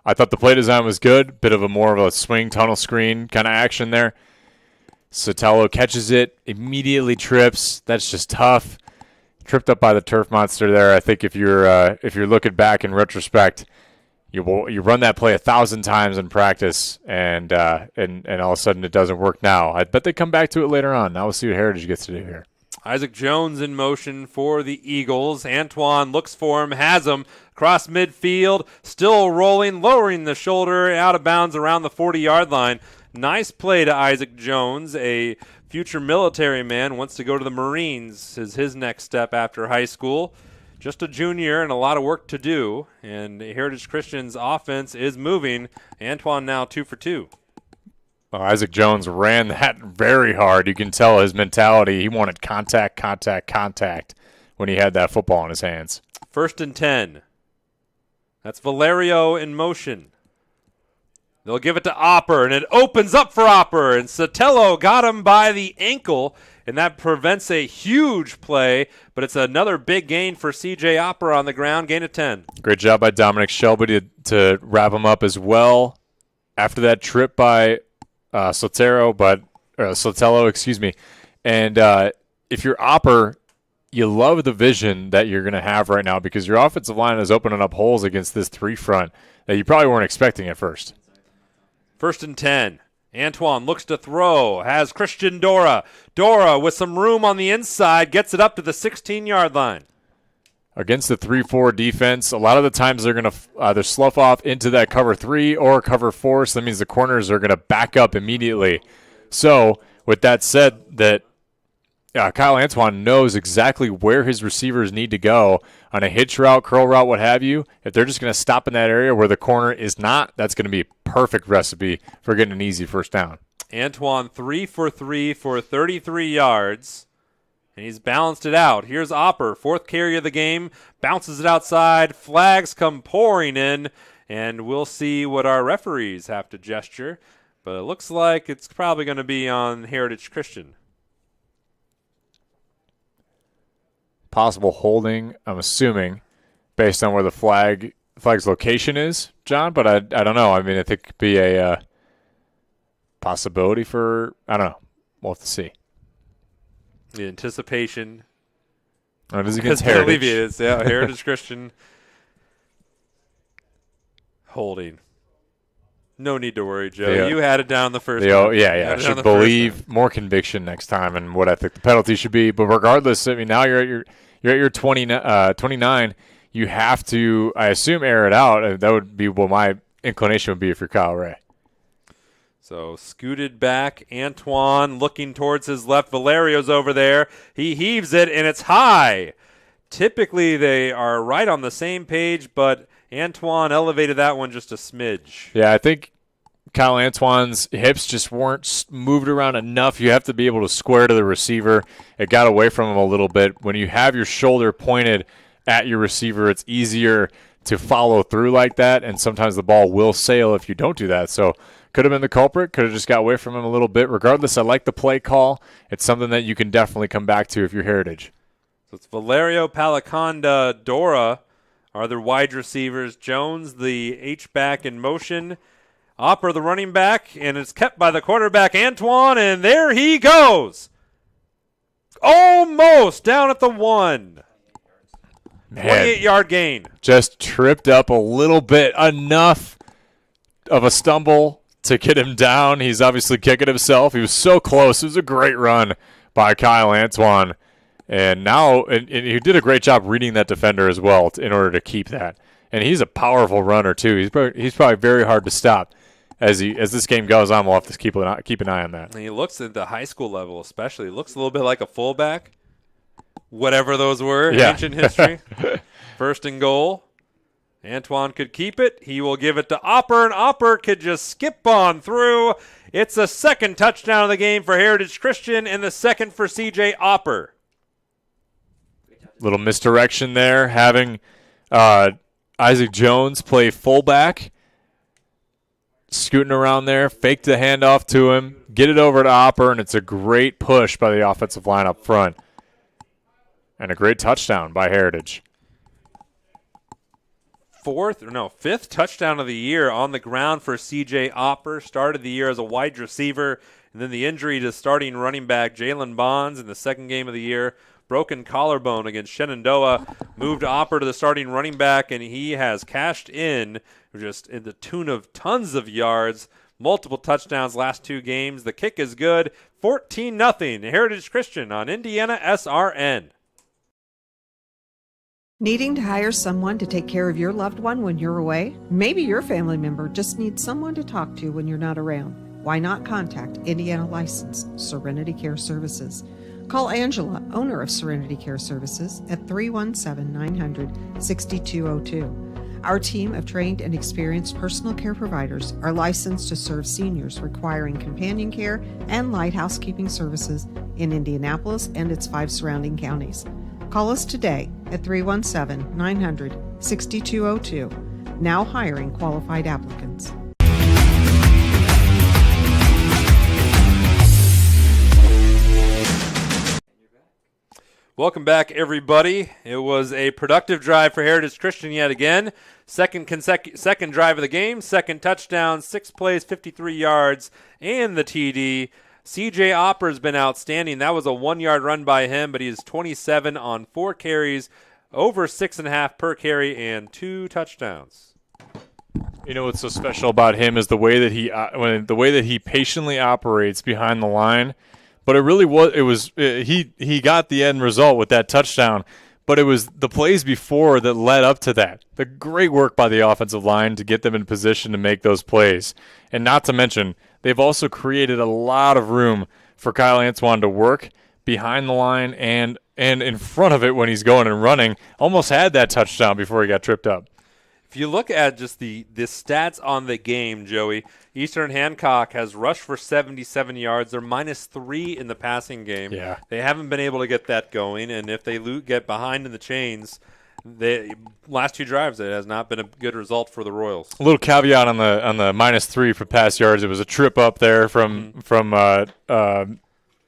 I thought the play design was good, bit of a more of a swing tunnel screen kind of action there. Sotelo catches it, immediately trips. That's just tough. Tripped up by the turf monster there. I think if you're looking back in retrospect, you run that play 1,000 times in practice, and all of a sudden it doesn't work now. I bet they come back to it later on. Now we'll see what Heritage gets to do here. Isaac Jones in motion for the Eagles. Antoine looks for him, has him across midfield, still rolling, lowering the shoulder, out of bounds around the 40-yard line. Nice play to Isaac Jones, a future military man, wants to go to the Marines is his next step after high school. Just a junior and a lot of work to do, and Heritage Christian's offense is moving. Antoine now 2 for 2. Well, Isaac Jones ran that very hard. You can tell his mentality. He wanted contact when he had that football in his hands. 1st and 10. That's Valerio in motion. They'll give it to Opper, and it opens up for Opper, and Sotelo got him by the ankle, and that prevents a huge play, but it's another big gain for C.J. Opper on the ground, gain of 10. Great job by Dominic Shelby to wrap him up as well after that trip by Sotelo, excuse me. And if you're Opper, you love the vision that you're going to have right now because your offensive line is opening up holes against this 3 front that you probably weren't expecting at first. 1st and 10. Antoine looks to throw, has Christian Dora. Dora with some room on the inside, gets it up to the 16-yard line. Against the 3-4 defense, a lot of the times they're going to either slough off into that cover 3 or cover 4, so that means the corners are going to back up immediately. So, with that said, that Kyle Antoine knows exactly where his receivers need to go on a hitch route, curl route, what have you. If they're just going to stop in that area where the corner is not, that's going to be a perfect recipe for getting an easy 1st down. Antoine 3 for 3 for 33 yards, and he's balanced it out. Here's Opper, 4th carry of the game, bounces it outside. Flags come pouring in, and we'll see what our referees have to gesture. But it looks like it's probably going to be on Heritage Christian. Possible holding, I'm assuming, based on where the flag's location is, John, but I don't know. I mean, I think it could be a possibility for, I don't know. We'll have to see. The anticipation. Oh, it is against Heritage. Yeah, Heritage Christian holding. No need to worry, Joe. You had it down the first time. Yeah. I should believe more conviction next time and what I think the penalty should be. But regardless, I mean, now you're at your 29. You have to, I assume, air it out. That would be what my inclination would be if you're Kyle Ray. So scooted back, Antoine looking towards his left. Valerio's over there. He heaves it, and it's high. Typically, they are right on the same page, but Antoine elevated that one just a smidge. Yeah, I think Kyle Antoine's hips just weren't moved around enough. You have to be able to square to the receiver. It got away from him a little bit. When you have your shoulder pointed at your receiver, it's easier to follow through like that, and sometimes the ball will sail if you don't do that. So could have been the culprit, could have just got away from him a little bit. Regardless, I like the play call. It's something that you can definitely come back to if you're Heritage. So it's Valerio, Palaconda, Dora are the wide receivers. Jones, the H-back in motion. Opper, the running back, and it's kept by the quarterback, Antoine, and there he goes. Almost down at the 1. 28-yard gain. Just tripped up a little bit, enough of a stumble to get him down. He's obviously kicking himself. He was so close. It was a great run by Kyle Antoine. And now and he did a great job reading that defender as well in order to keep that. And he's a powerful runner, too. He's probably very hard to stop. As this game goes on, we'll have to keep an eye on that. And he looks at the high school level especially. He looks a little bit like a fullback, whatever those were in ancient history. First and goal. Antoine could keep it. He will give it to Opper, and Opper could just skip on through. It's a second touchdown of the game for Heritage Christian and the second for C.J. Opper. Little misdirection there, having Isaac Jones play fullback. Scooting around there, fake the handoff to him, get it over to Opper, and it's a great push by the offensive line up front. And a great touchdown by Heritage. Fifth touchdown of the year on the ground for C.J. Opper. Started the year as a wide receiver, and then the injury to starting running back Jalen Bonds in the second game of the year. Broken collarbone against Shenandoah. Moved Opper to the starting running back, and he has cashed in just in the tune of tons of yards. Multiple touchdowns last two games. The kick is good. 14-0. Heritage Christian on IndianaSRN. Needing to hire someone to take care of your loved one when you're away? Maybe your family member just needs someone to talk to when you're not around. Why not contact Indiana licensed Serenity Care Services? Call Angela, owner of Serenity Care Services, at 317-900-6202. Our team of trained and experienced personal care providers are licensed to serve seniors requiring companion care and light housekeeping services in Indianapolis and its 5 surrounding counties. Call us today at 317-900-6202. Now hiring qualified applicants. Welcome back, everybody. It was a productive drive for Heritage Christian yet again. Second drive of the game, second touchdown, 6 plays, 53 yards, and the TD. C.J. Opper has been outstanding. That was a 1-yard run by him, but he is 27 on 4 carries, over 6.5 per carry, and 2 touchdowns. You know what's so special about him is the way that he patiently operates behind the line. But he got the end result with that touchdown, but it was the plays before that led up to that. The great work by the offensive line to get them in position to make those plays. And not to mention, they've also created a lot of room for Kyle Antoine to work behind the line and in front of it when he's going and running. Almost had that touchdown before he got tripped up. If you look at just the stats on the game, Joey, Eastern Hancock has rushed for 77 yards. They're -3 in the passing game. Yeah. They haven't been able to get that going, and if they get behind in the chains, last 2 drives, it has not been a good result for the Royals. A little caveat on the -3 for pass yards. It was a trip up there from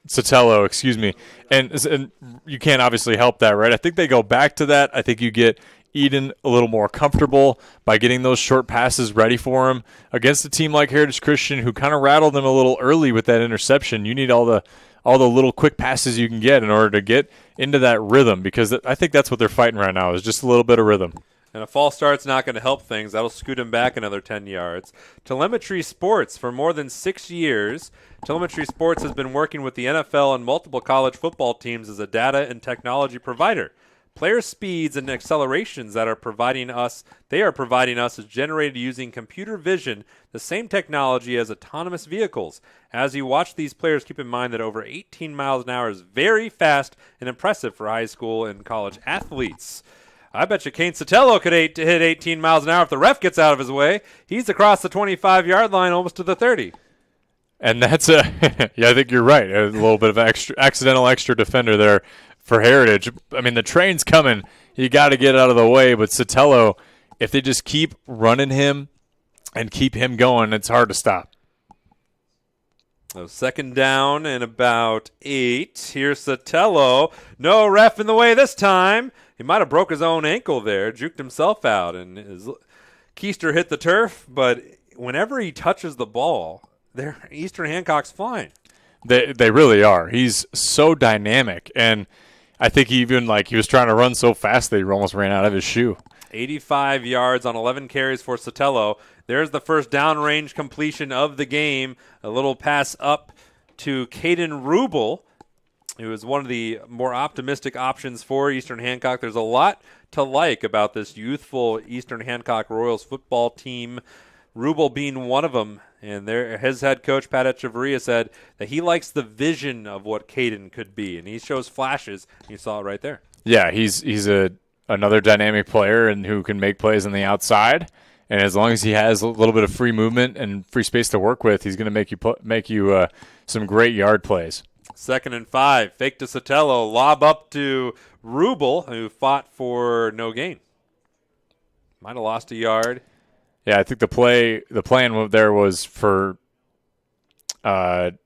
Sotelo, excuse me, and you can't obviously help that, right? I think they go back to that. I think you get Eden a little more comfortable by getting those short passes ready for him against a team like Heritage Christian, who kind of rattled them a little early with that interception. You need all the little quick passes you can get in order to get into that rhythm, because I think that's what they're fighting right now, is just a little bit of rhythm. And a false start's not going to help things. That'll scoot him back another 10 yards. Telemetry Sports, for more than 6 years, Telemetry Sports has been working with the NFL and multiple college football teams as a data and technology provider. Player speeds and accelerations they are providing us is generated using computer vision, the same technology as autonomous vehicles. As you watch these players, keep in mind that over 18 miles an hour is very fast and impressive for high school and college athletes. I bet you Kane Sotelo could hit 18 miles an hour if the ref gets out of his way. He's across the 25-yard line almost to the 30. And that's yeah, I think you're right. A little bit of accidental extra defender there for Heritage. I mean, the train's coming. You got to get out of the way. But Sotelo, if they just keep running him and keep him going, it's hard to stop. So second down and about 8. Here's Sotelo. No ref in the way this time. He might have broke his own ankle there, juked himself out, and his keister hit the turf. But whenever he touches the ball, Eastern Hancock's fine. They really are. He's so dynamic, and I think he was trying to run so fast that he almost ran out of his shoe. 85 yards on 11 carries for Sotelo. There's the first downrange completion of the game. A little pass up to Caden Rubel, who is one of the more optimistic options for Eastern Hancock. There's a lot to like about this youthful Eastern Hancock Royals football team, Rubel being one of them. And his head coach, Pat Echeverria, said that he likes the vision of what Caden could be, and he shows flashes. You saw it right there. Yeah, he's another dynamic player and who can make plays on the outside. And as long as he has a little bit of free movement and free space to work with, he's going to make you some great yard plays. 2nd and 5, fake to Sotelo, lob up to Rubel, who fought for no gain. Might have lost a yard. Yeah, I think the plan there was for Eden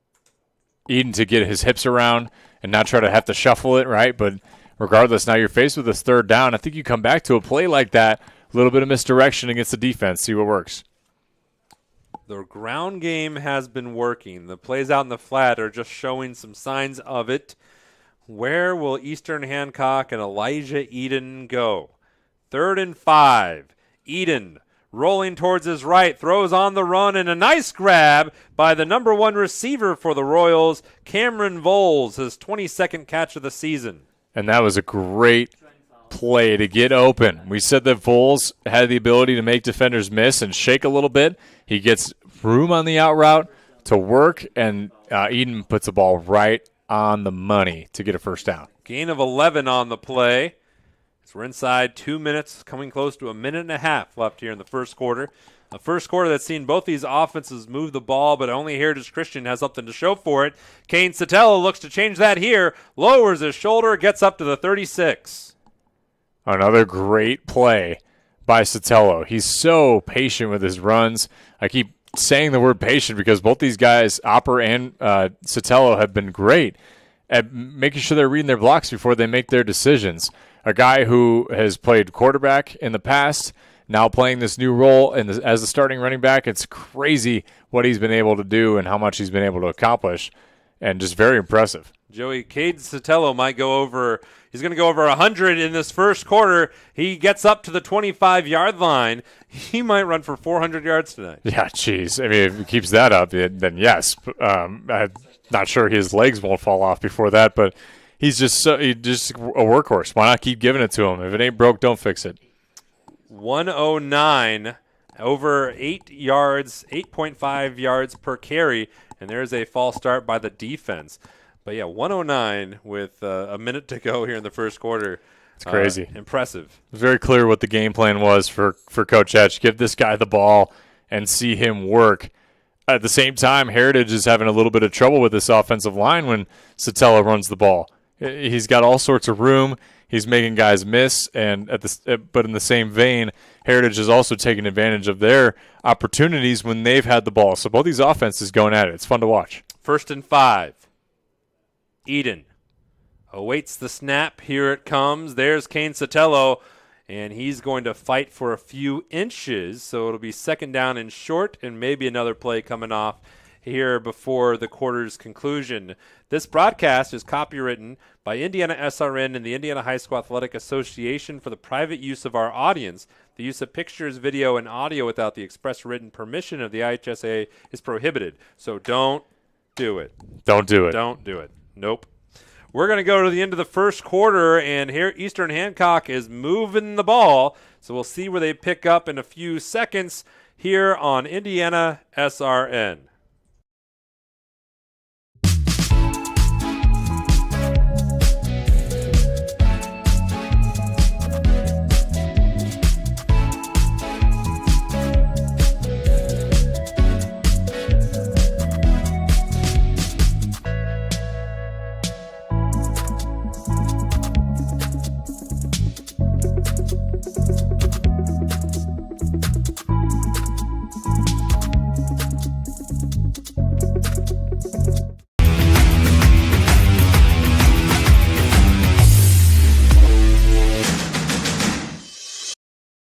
to get his hips around and not try to have to shuffle it, right? But regardless, now you're faced with this 3rd down. I think you come back to a play like that, a little bit of misdirection against the defense, see what works. The ground game has been working. The plays out in the flat are just showing some signs of it. Where will Eastern Hancock and Elijah Eden go? 3rd and 5. Eden rolling towards his right, throws on the run, and a nice grab by the number 1 receiver for the Royals, Cameron Voles, his 22nd catch of the season. And that was a great play to get open. We said that Voles had the ability to make defenders miss and shake a little bit. He gets room on the out route to work, and Eden puts the ball right on the money to get a first down. Gain of 11 on the play. So we're inside 2 minutes, coming close to a minute and a half left here in the first quarter. A first quarter that's seen both these offenses move the ball, but only Heritage Christian has something to show for it. Kane Sotelo looks to change that here, lowers his shoulder, gets up to the 36. Another great play by Sotelo. He's so patient with his runs. I keep saying the word patient because both these guys, Opper and Sotelo, have been great at making sure they're reading their blocks before they make their decisions. A guy who has played quarterback in the past, now playing this new role as a starting running back. It's crazy what he's been able to do and how much he's been able to accomplish, and just very impressive. Joey, Cade Sotelo might go over. He's going to go over 100 in this first quarter. He gets up to the 25-yard line. He might run for 400 yards tonight. Yeah, geez. I mean, if he keeps that up, then yes. I'm not sure his legs won't fall off before that, but he's just a workhorse. Why not keep giving it to him? If it ain't broke, don't fix it. 109, over 8 yards, 8.5 yards per carry, and there's a false start by the defense. But, yeah, 109 with a minute to go here in the first quarter. It's crazy. Impressive. It's very clear what the game plan was for Coach Etch. Give this guy the ball and see him work. At the same time, Heritage is having a little bit of trouble with this offensive line when Sotelo runs the ball. He's got all sorts of room. He's making guys miss, but in the same vein, Heritage is also taking advantage of their opportunities when they've had the ball. So both these offenses going at it. It's fun to watch. 1st and 5. Eden awaits the snap. Here it comes. There's Kane Sotelo, and he's going to fight for a few inches. So it'll be 2nd down and short, and maybe another play coming off here before the quarter's conclusion. This broadcast is copywritten by IndianaSRN and the Indiana High School Athletic Association for the private use of our audience. The use of pictures, video, and audio without the express written permission of the IHSAA is prohibited. So don't do it. Don't do it. Don't do it. Nope. We're going to go to the end of the first quarter, and here Eastern Hancock is moving the ball. So we'll see where they pick up in a few seconds here on IndianaSRN.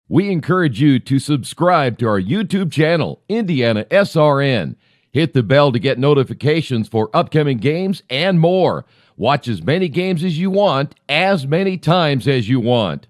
We encourage you to subscribe to our YouTube channel, IndianaSRN. Hit the bell to get notifications for upcoming games and more. Watch as many games as you want, as many times as you want.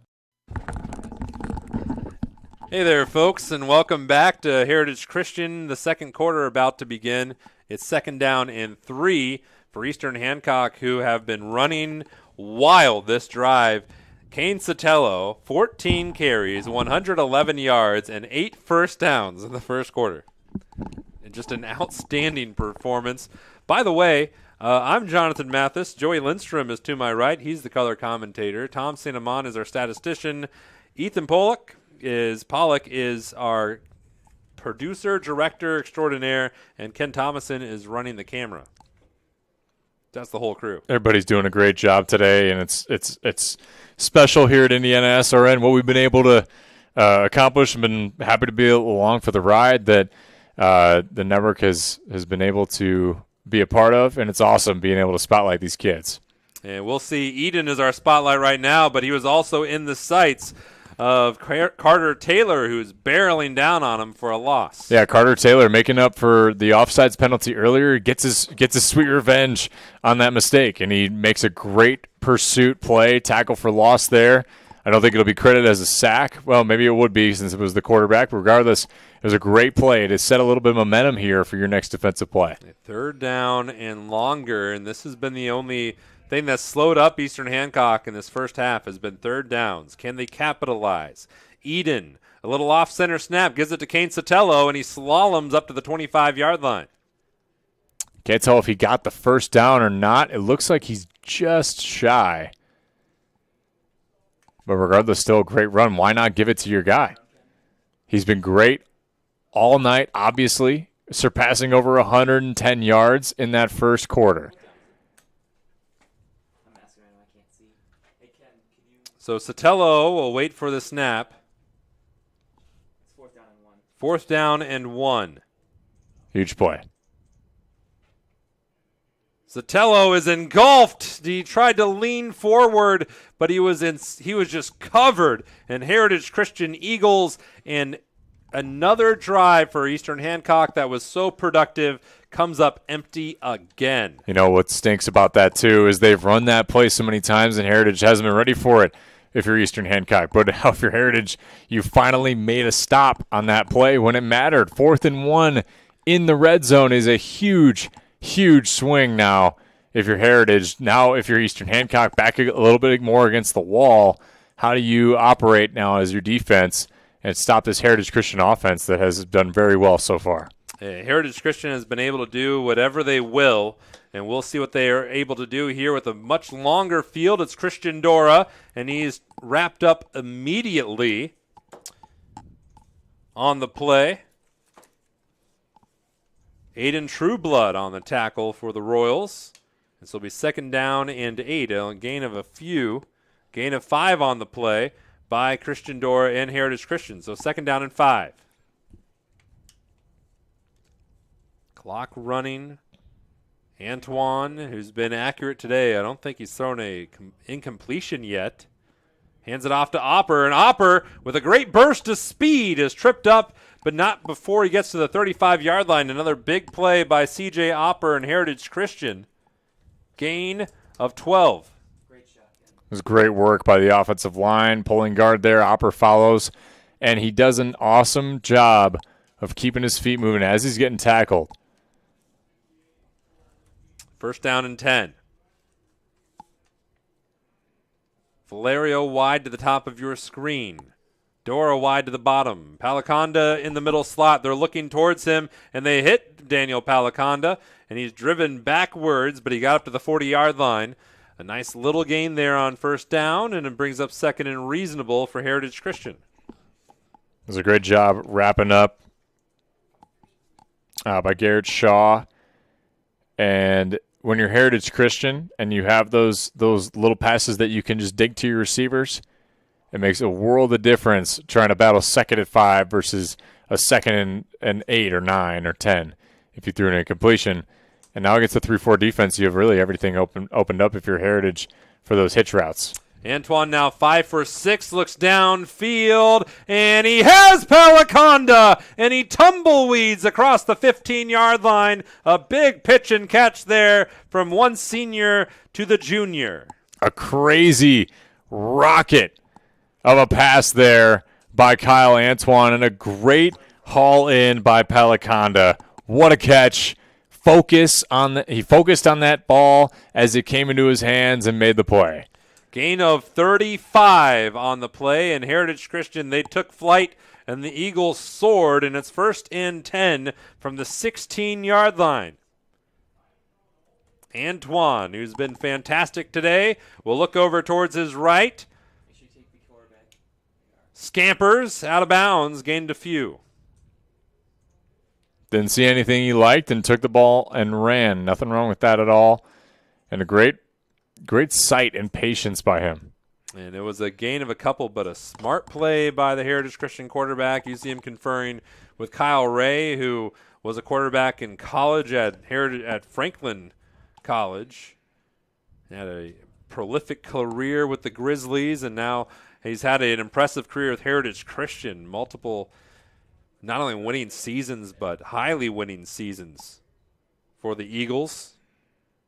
Hey there, folks, and welcome back to Heritage Christian. The second quarter about to begin. It's 2nd down and 3 for Eastern Hancock, who have been running wild this drive. Kane Sotelo, 14 carries, 111 yards, and 8 first downs in the first quarter. Just an outstanding performance. By the way, I'm Jonathan Mathis. Joey Lindstrom is to my right. He's the color commentator. Tom St. Amant is our statistician. Ethan Pollock is our producer, director extraordinaire, and Ken Thomason is running the camera. That's the whole crew. Everybody's doing a great job today, and it's special here at IndianaSRN. What we've been able to accomplish, and been happy to be along for the ride that the network has been able to be a part of, and it's awesome being able to spotlight these kids. And we'll see. Eden is our spotlight right now, but he was also in the sights of Carter Taylor, who's barreling down on him for a loss. Yeah, Carter Taylor making up for the offsides penalty earlier, gets his sweet revenge on that mistake, and he makes a great pursuit play, tackle for loss there. I don't think it'll be credited as a sack. Well, maybe it would be since it was the quarterback. Regardless, it was a great play to set a little bit of momentum here for your next defensive play. 3rd down and longer, and this has been the only thing that's slowed up Eastern Hancock in this first half has been 3rd downs. Can they capitalize? Eden, a little off-center snap, gives it to Kane Sotelo, and he slaloms up to the 25-yard line. Can't tell if he got the first down or not. It looks like he's just shy. But regardless, still a great run. Why not give it to your guy? He's been great all night, obviously, surpassing over 110 yards in that first quarter. So Sotelo will wait for the snap. 4th down and 1. Huge play. Sotelo is engulfed. He tried to lean forward, but he was just covered. And Heritage Christian Eagles, and another drive for Eastern Hancock that was so productive comes up empty again. You know what stinks about that too is they've run that play so many times and Heritage hasn't been ready for it. If you're Eastern Hancock, but if you're Heritage, you finally made a stop on that play when it mattered. 4th and 1 in the red zone is a huge swing now. If you're Heritage, now if you're Eastern Hancock, back a little bit more against the wall, how do you operate now as your defense and stop this Heritage Christian offense that has done very well so far? Heritage Christian has been able to do whatever they will, and we'll see what they are able to do here with a much longer field. It's Christian Dora, and he's wrapped up immediately on the play. Aiden Trueblood on the tackle for the Royals. This will be 2nd down and 8, a gain of 5 on the play by Christian Dora and Heritage Christian. So 2nd down and 5. Clock running. Antoine, who's been accurate today. I don't think he's thrown a incompletion yet. Hands it off to Opper, and Opper, with a great burst of speed, is tripped up, but not before he gets to the 35-yard line. Another big play by C.J. Opper and Heritage Christian. Gain of 12. It was great work by the offensive line, pulling guard there. Opper follows, and he does an awesome job of keeping his feet moving as he's getting tackled. 1st down and 10. Valerio wide to the top of your screen. Dora wide to the bottom. Palaconda in the middle slot. They're looking towards him, and they hit Daniel Palaconda, and he's driven backwards, but he got up to the 40-yard line. A nice little gain there on 1st down, and it brings up 2nd and reasonable for Heritage Christian. It was a great job wrapping up by Garrett Shaw. And when you're Heritage Christian and you have those little passes that you can just dig to your receivers, it makes a world of difference trying to battle 2nd and 5 versus a 2nd and 8 or 9 or 10 if you threw an incompletion. And now against the 3-4 defense, you have really everything opened up if you're Heritage for those hitch routes. Antoine now 5 for 6, looks downfield, and he has Palaconda, and he tumbleweeds across the 15-yard line. A big pitch and catch there from one senior to the junior. A crazy rocket of a pass there by Kyle Antoine and a great haul in by Peliconda. What a catch. He focused on that ball as it came into his hands and made the play. Gain of 35 on the play, and Heritage Christian, they took flight, and the Eagles soared, and it's 1st and 10 from the 16-yard line. Antoine, who's been fantastic today, will look over towards his right. Scampers out of bounds, gained a few. Didn't see anything he liked and took the ball and ran. Nothing wrong with that at all. And a great sight and patience by him. And it was a gain of a couple, but a smart play by the Heritage Christian quarterback. You see him conferring with Kyle Ray, who was a quarterback in college at Franklin College. He had a prolific career with the Grizzlies, and now he's had an impressive career with Heritage Christian. Multiple, not only winning seasons, but highly winning seasons for the Eagles.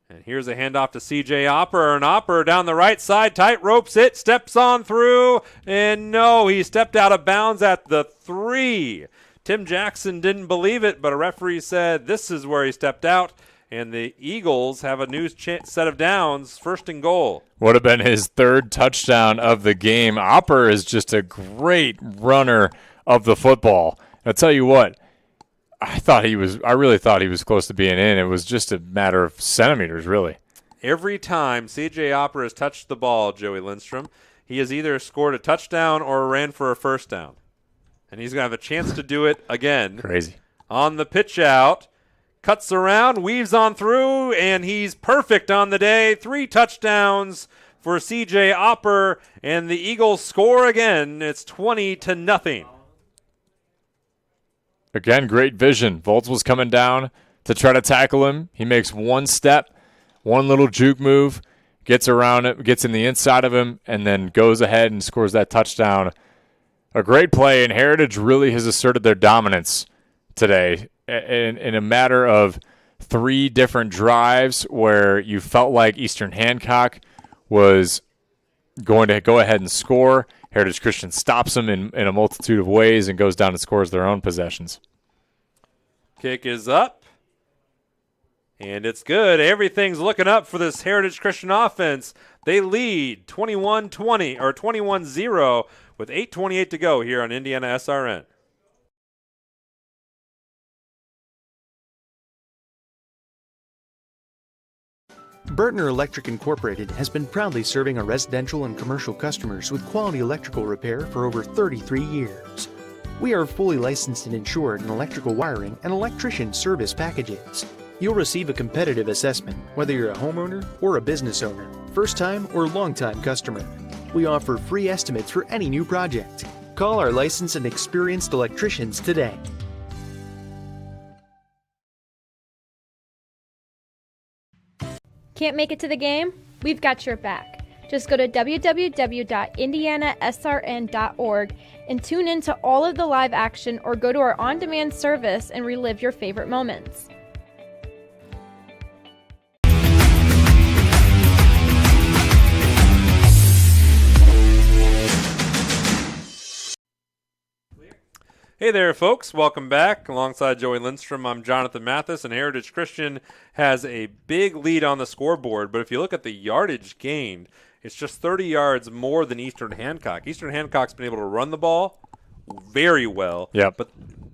And here's a handoff to C.J. Opper, and Opper down the right side, tight ropes it, steps on through, and no, he stepped out of bounds at the 3. Tim Jackson didn't believe it, but a referee said this is where he stepped out, and the Eagles have a new set of downs, 1st and goal. Would have been his 3rd touchdown of the game. Opper is just a great runner of the football. I'll tell you what, I really thought he was close to being in. It was just a matter of centimeters, really. Every time C.J. Opper has touched the ball, Joey Lindstrom, he has either scored a touchdown or ran for a 1st down. And he's going to have a chance to do it again. Crazy. On the pitch out, cuts around, weaves on through, and he's perfect on the day. 3 touchdowns for C.J. Opper, and the Eagles score again. It's 20-0. Again, great vision. Volz was coming down to try to tackle him. He makes one step, one little juke move, gets around it, gets in the inside of him, and then goes ahead and scores that touchdown. A great play, and Heritage really has asserted their dominance today in a matter of 3 different drives where you felt like Eastern Hancock was going to go ahead and score. Heritage Christian stops them in a multitude of ways and goes down and scores their own possessions. Kick is up, and it's good. Everything's looking up for this Heritage Christian offense. They lead 21-20 or 21-0 with 8:28 to go here on IndianaSRN. Burtner Electric Incorporated has been proudly serving our residential and commercial customers with quality electrical repair for over 33 years. We are fully licensed and insured in electrical wiring and electrician service packages. You'll receive a competitive assessment whether you're a homeowner or a business owner, first-time or long-time customer. We offer free estimates for any new project. Call our licensed and experienced electricians today. Can't make it to the game? We've got your back. Just go to www.IndianaSRN.org and tune in to all of the live action, or go to our on-demand service and relive your favorite moments. Hey there, folks. Welcome back. Alongside Joey Lindstrom, I'm Jonathan Mathis, and Heritage Christian has a big lead on the scoreboard. But if you look at the yardage gained, it's just 30 yards more than Eastern Hancock. Eastern Hancock's been able to run the ball very well, but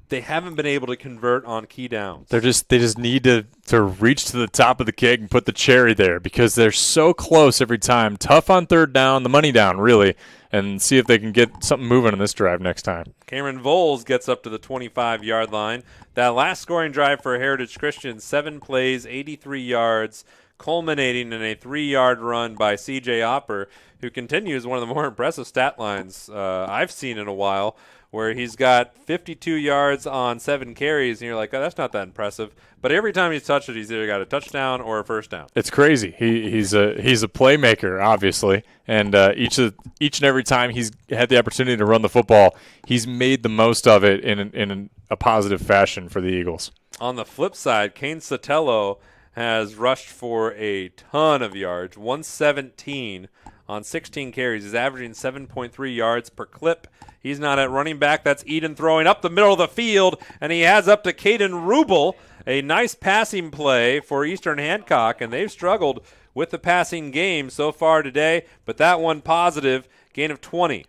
they haven't been able to convert on key downs. They just need to reach to the top of the cake and put the cherry there, because they're so close every time. Tough on 3rd down, the money down, really, and see if they can get something moving in this drive next time. Cameron Voles gets up to the 25-yard line. That last scoring drive for Heritage Christian, 7 plays, 83 yards, culminating in a 3-yard run by C.J. Opper, who continues one of the more impressive stat lines I've seen in a while, where he's got 52 yards on 7 carries, and you're like, oh, that's not that impressive. But every time he's touched it, he's either got a touchdown or a 1st down. It's crazy. He's a playmaker, obviously, and each and every time he's had the opportunity to run the football, he's made the most of it in a positive fashion for the Eagles. On the flip side, Kane Sotelo has rushed for a ton of yards, 117 on 16 carries. He's averaging 7.3 yards per clip. He's not at running back. That's Eden throwing up the middle of the field, and he has up to Caden Rubel. A nice passing play for Eastern Hancock, and they've struggled with the passing game so far today, but that one positive, gain of 20.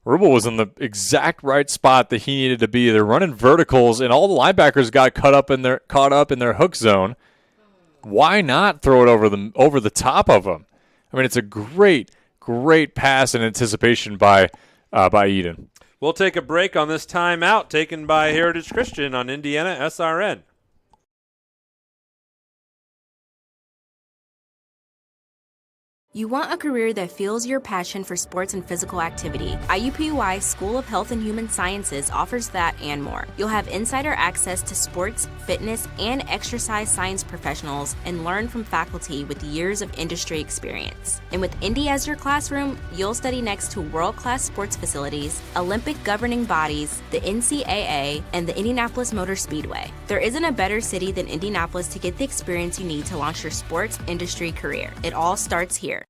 Rubel was in the exact right spot that he needed to be. They're running verticals, and all the linebackers got caught up in their hook zone. Why not throw it over the top of them? I mean, it's a great pass in anticipation by Eden. We'll take a break on this timeout taken by Heritage Christian on IndianaSRN. You want a career that fuels your passion for sports and physical activity. IUPUI School of Health and Human Sciences offers that and more. You'll have insider access to sports, fitness, and exercise science professionals and learn from faculty with years of industry experience. And with Indy as your classroom, you'll study next to world-class sports facilities, Olympic governing bodies, the NCAA, and the Indianapolis Motor Speedway. There isn't a better city than Indianapolis to get the experience you need to launch your sports industry career. It all starts here.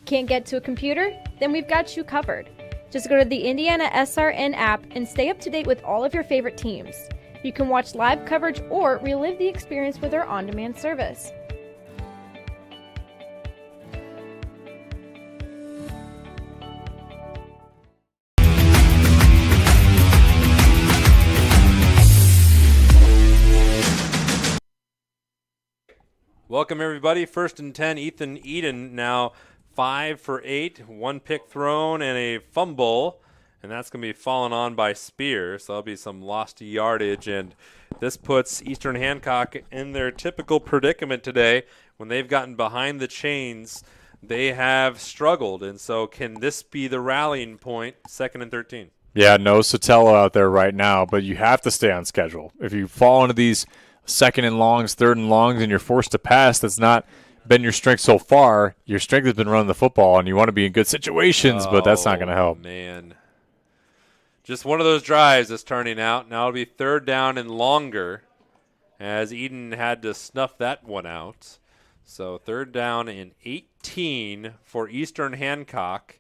Can't get to a computer? Then we've got you covered. Just go to the IndianaSRN app and stay up to date with all of your favorite teams. You can watch live coverage or relive the experience with our on-demand service. Welcome, everybody. 1st and 10, Ethan Eden now 5 for 8, 1 pick thrown and a fumble, and that's going to be fallen on by Spear, so that'll be some lost yardage, and this puts Eastern Hancock in their typical predicament today. When they've gotten behind the chains, they have struggled, and so can this be the rallying point, 2nd and 13? Yeah, no Sotelo out there right now, but you have to stay on schedule. If you fall into these 2nd and longs, 3rd and longs, and you're forced to pass, that's not been your strength so far. Your strength has been running the football, and you want to be in good situations, but that's not going to help. Man. Just one of those drives that's turning out. Now it'll be 3rd down and longer as Eden had to snuff that one out. So 3rd down and 18 for Eastern Hancock.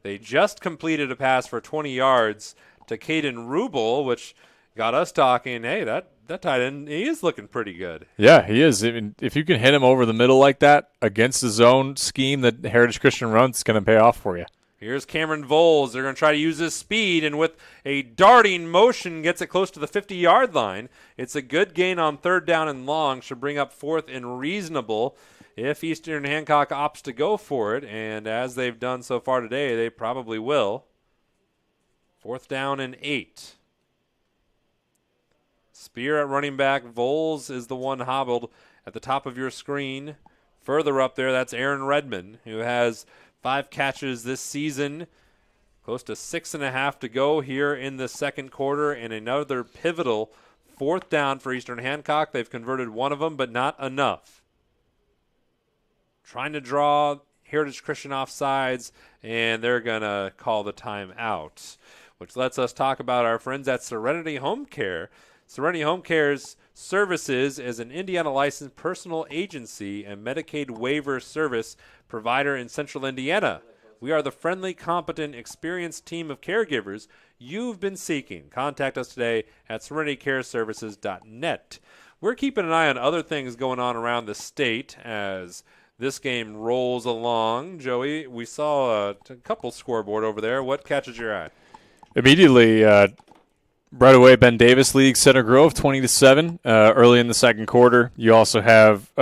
They just completed a pass for 20 yards to Caden Rubel, which got us talking, hey, that tight end, he is looking pretty good. Yeah, he is. If you can hit him over the middle like that against the zone scheme that Heritage Christian runs, it's going to pay off for you. Here's Cameron Voles. They're going to try to use his speed, and with a darting motion, gets it close to the 50-yard line. It's a good gain on 3rd down and long. Should bring up 4th and reasonable if Eastern Hancock opts to go for it, and as they've done so far today, they probably will. 4th down and 8. Spear at running back. Voles is the one hobbled at the top of your screen. Further up there, that's Aaron Redmond, who has 5 catches this season. Close to 6.5 to go here in the 2nd quarter, and another pivotal 4th down for Eastern Hancock. They've converted one of them, but not enough. Trying to draw Heritage Christian off sides, and they're going to call the timeout, which lets us talk about our friends at Serenity Home Care. Serenity Home Care's services is an Indiana licensed personal agency and Medicaid waiver service provider in Central Indiana. We are the friendly, competent, experienced team of caregivers you've been seeking. Contact us today at serenitycareservices.net. We're keeping an eye on other things going on around the state as this game rolls along. Joey, we saw a couple scoreboard over there. What catches your eye? Immediately, right away, Ben Davis leads Center Grove 20-7 early in the 2nd quarter. You also have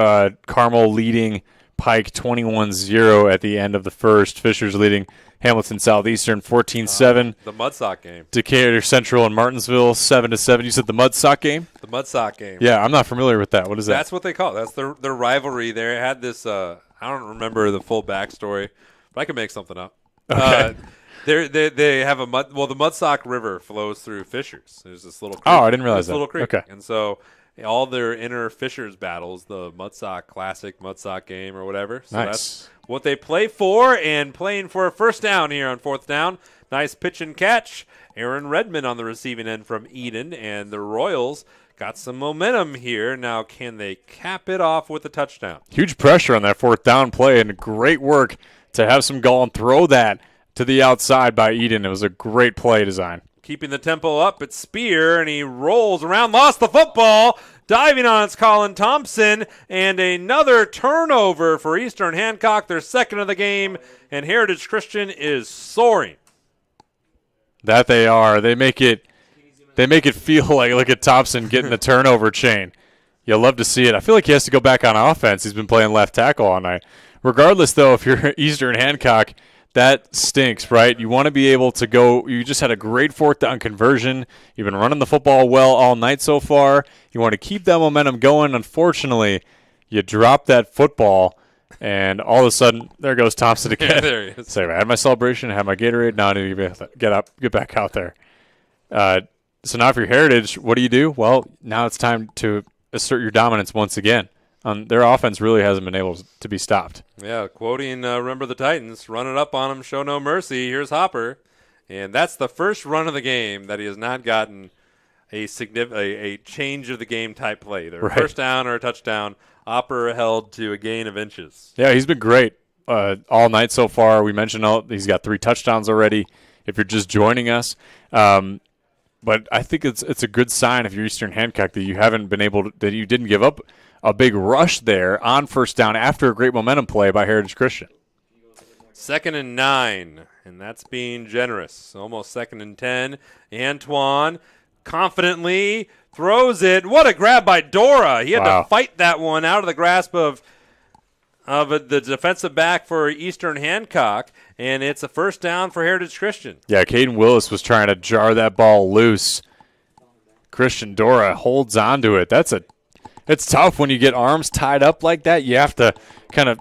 Carmel leading Pike 21-0 at the end of the 1st. Fishers leading Hamilton Southeastern 14-7. The Mudsock game. Decatur Central and Martinsville 7-7. You said the Mudsock game? The Mudsock game. Yeah, I'm not familiar with that. What is that? That's what they call it. That's their rivalry there. It had this, I don't remember the full backstory, but I can make something up. Okay. They have the Mudsock River flows through Fishers. There's this little creek. Oh, I didn't realize that. Little creek. Okay. And so all their inner Fishers battles, the Mudsock Classic, Mudsock game or whatever. So nice. That's what they play for, and playing for a 1st down here on 4th down. Nice pitch and catch. Aaron Redmond on the receiving end from Eden, and the Royals got some momentum here. Now, can they cap it off with a touchdown? Huge pressure on that fourth down play, and great work to have some goal and throw that to the outside by Eden. It was a great play design. Keeping the tempo up, it's Spear, and he rolls around, lost the football. Diving on it's Colin Thompson, and another turnover for Eastern Hancock, their second of the game, and Heritage Christian is soaring. That they are. They make it feel like, look at Thompson getting the turnover chain. You'll love to see it. I feel like he has to go back on offense. He's been playing left tackle all night. Regardless, though, if you're Eastern Hancock, that stinks, right? You want to be able to go. You just had a great fourth down conversion. You've been running the football well all night so far. You want to keep that momentum going. Unfortunately, you drop that football, and all of a sudden, there goes Thompson again. There he is. Say, I had my celebration, I had my Gatorade. Now I need to get back out there. So now for your Heritage, what do? Well, now it's time to assert your dominance once again. Their offense really hasn't been able to be stopped. Yeah, quoting Remember the Titans, run it up on them, show no mercy. Here's Hopper. And that's the first run of the game that he has not gotten a change of the game type play. Either a first down or a touchdown. Hopper held to a gain of inches. Yeah, he's been great all night so far. We mentioned he's got 3 touchdowns already if you're just joining us. But I think it's a good sign if you're Eastern Hancock that you haven't been that you didn't give up a big rush there on first down after a great momentum play by Heritage Christian. 2nd and 9, and that's being generous. Almost 2nd and 10. Antoine confidently throws it. What a grab by Dora. He had to fight that one out of the grasp of the defensive back for Eastern Hancock, and it's a first down for Heritage Christian. Yeah, Caden Willis was trying to jar that ball loose. Christian Dora holds on to it. It's tough when you get arms tied up like that. You have to kind of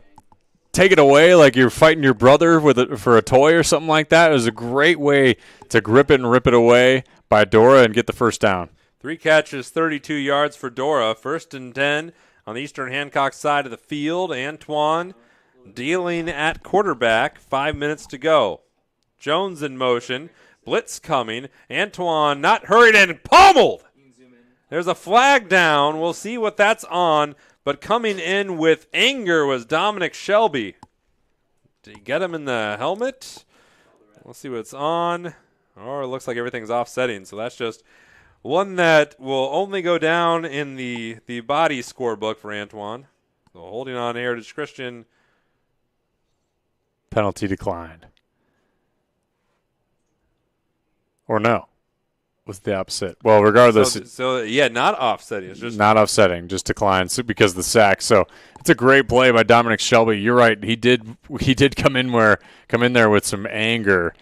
take it away like you're fighting your brother for a toy or something like that. It was a great way to grip it and rip it away by Dora and get the first down. 3 catches, 32 yards for Dora. 1st and 10 on the Eastern Hancock side of the field. Antoine dealing at quarterback. 5 minutes to go. Jones in motion. Blitz coming. Antoine not hurried and pummeled. There's a flag down. We'll see what that's on. But coming in with anger was Dominic Shelby. Did he get him in the helmet? We'll see what's on. Or it looks like everything's offsetting. So that's just one that will only go down in the body scorebook for Antoine. So holding on Heritage Christian. Penalty declined. Or no. Was the opposite. Well, regardless. So not offsetting. It's just not offsetting, just declined because of the sack. So it's a great play by Dominic Shelby. You're right. He did come in there with some anger.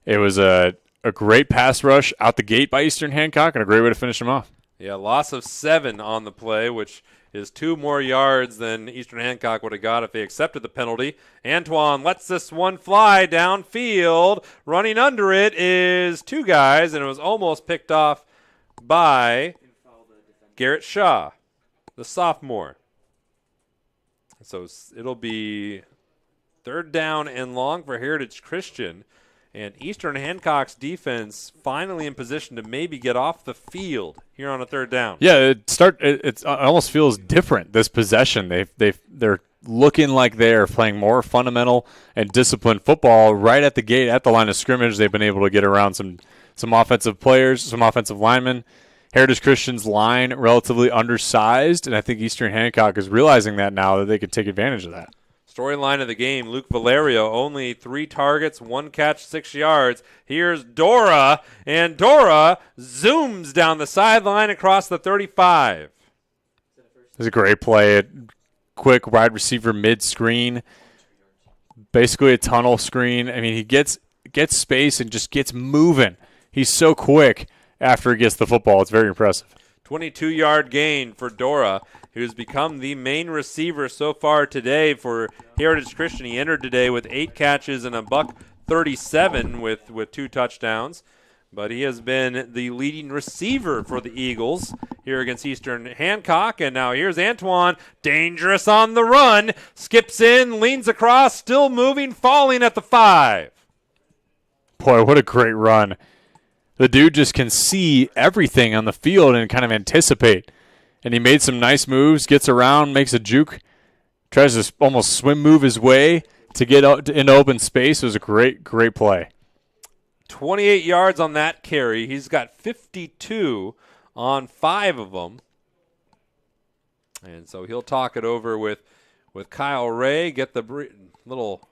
It was a great pass rush out the gate by Eastern Hancock and a great way to finish him off. Yeah, loss of 7 on the play, which is 2 more yards than Eastern Hancock would have got if they accepted the penalty. Antoine lets this one fly downfield. Running under it is 2 guys, and it was almost picked off by Garrett Shaw, the sophomore. So it'll be 3rd down and long for Heritage Christian. And Eastern Hancock's defense finally in position to maybe get off the field here on a 3rd down. Yeah, it almost feels different, this possession. They're looking like they're playing more fundamental and disciplined football right at the gate, at the line of scrimmage. They've been able to get around some offensive players, some offensive linemen. Heritage Christian's line relatively undersized, and I think Eastern Hancock is realizing that now that they can take advantage of that. Storyline of the game, Luke Valerio, only 3 targets, 1 catch, 6 yards. Here's Dora, and Dora zooms down the sideline across the 35. It's a great play. Quick wide receiver mid-screen, basically a tunnel screen. I mean, he gets space and just gets moving. He's so quick after he gets the football. It's very impressive. 22-yard gain for Dora, who's become the main receiver so far today for Heritage Christian. He entered today with 8 catches and a $137 with 2 touchdowns. But he has been the leading receiver for the Eagles here against Eastern Hancock. And now here's Antoine, dangerous on the run, skips in, leans across, still moving, falling at the 5. Boy, what a great run. The dude just can see everything on the field and kind of anticipate. And he made some nice moves, gets around, makes a juke, tries to almost swim move his way to get into open space. It was a great, great play. 28 yards on that carry. He's got 52 on 5 of them. And so he'll talk it over with Kyle Ray, get the little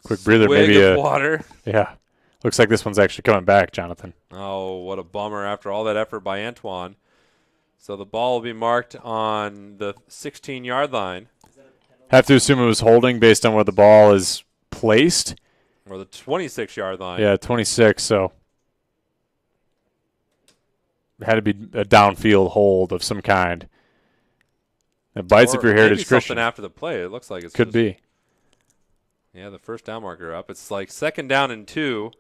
quick breather, swig maybe of water. Yeah. Looks like this one's actually coming back, Jonathan. Oh, what a bummer after all that effort by Antoine. So the ball will be marked on the 16-yard line. Have to assume it was holding based on where the ball is placed. Or the 26-yard line. Yeah, 26, so it had to be a downfield hold of some kind. It bites if you're Heritage Christian. Something after the play. It looks like it's could be. Yeah, the first down marker up. It's like 2nd down and 2.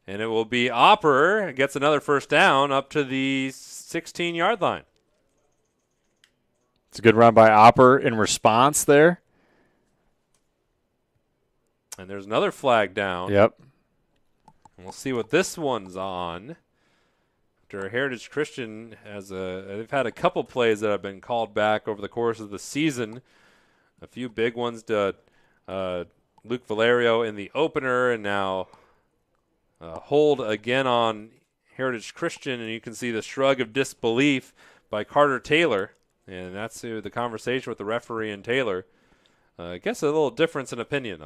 And it will be Opper gets another first down up to the 16-yard line. It's a good run by Opper in response there. And there's another flag down. Yep. And we'll see what this one's on. After Heritage Christian they've had a couple plays that have been called back over the course of the season. A few big ones to Luke Valerio in the opener, and now hold again on Heritage Christian, and you can see the shrug of disbelief by Carter Taylor, and that's the conversation with the referee and Taylor. I guess a little difference in opinion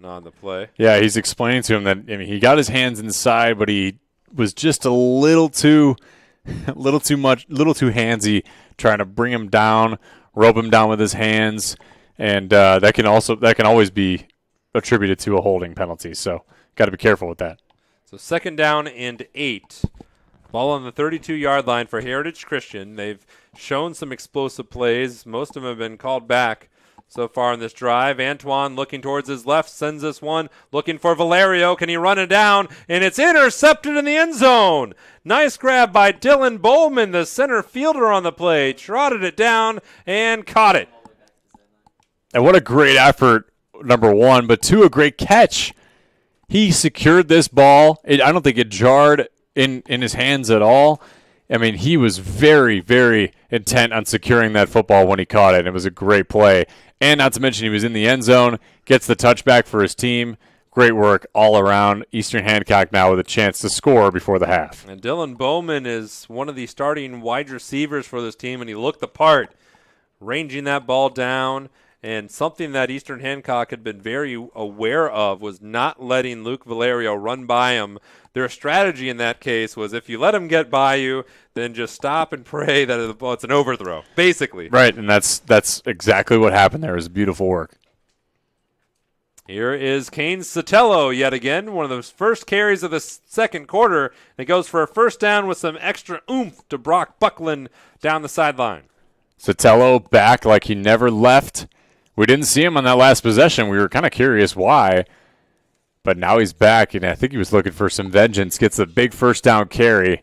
on the play. Yeah, he's explaining to him that he got his hands inside, but he was just a little too handsy, trying to bring him down, rope him down with his hands, and that can always be attributed to a holding penalty. So got to be careful with that. So 2nd down and 8. Ball on the 32-yard line for Heritage Christian. They've shown some explosive plays. Most of them have been called back so far in this drive. Antoine looking towards his left, sends this one, looking for Valerio. Can he run it down? And it's intercepted in the end zone. Nice grab by Dylan Bowman, the center fielder on the play. Trotted it down and caught it. And what a great effort, number one, but two, a great catch. He secured this ball. I don't think it jarred in his hands at all. I mean, he was very, very intent on securing that football when he caught it. It was a great play. And not to mention he was in the end zone, gets the touchback for his team. Great work all around. Eastern Hancock now with a chance to score before the half. And Dylan Bowman is one of the starting wide receivers for this team, and he looked the part, ranging that ball down. And something that Eastern Hancock had been very aware of was not letting Luke Valerio run by him. Their strategy in that case was if you let him get by you, then just stop and pray that it's an overthrow, basically. Right, and that's exactly what happened there. It was beautiful work. Here is Kane Sotelo yet again, one of those first carries of the second quarter. And it goes for a first down with some extra oomph to Brock Buckland down the sideline. Sotelo back like he never left. We didn't see him on that last possession. We were kind of curious why. But now he's back, and I think he was looking for some vengeance. Gets a big first down carry.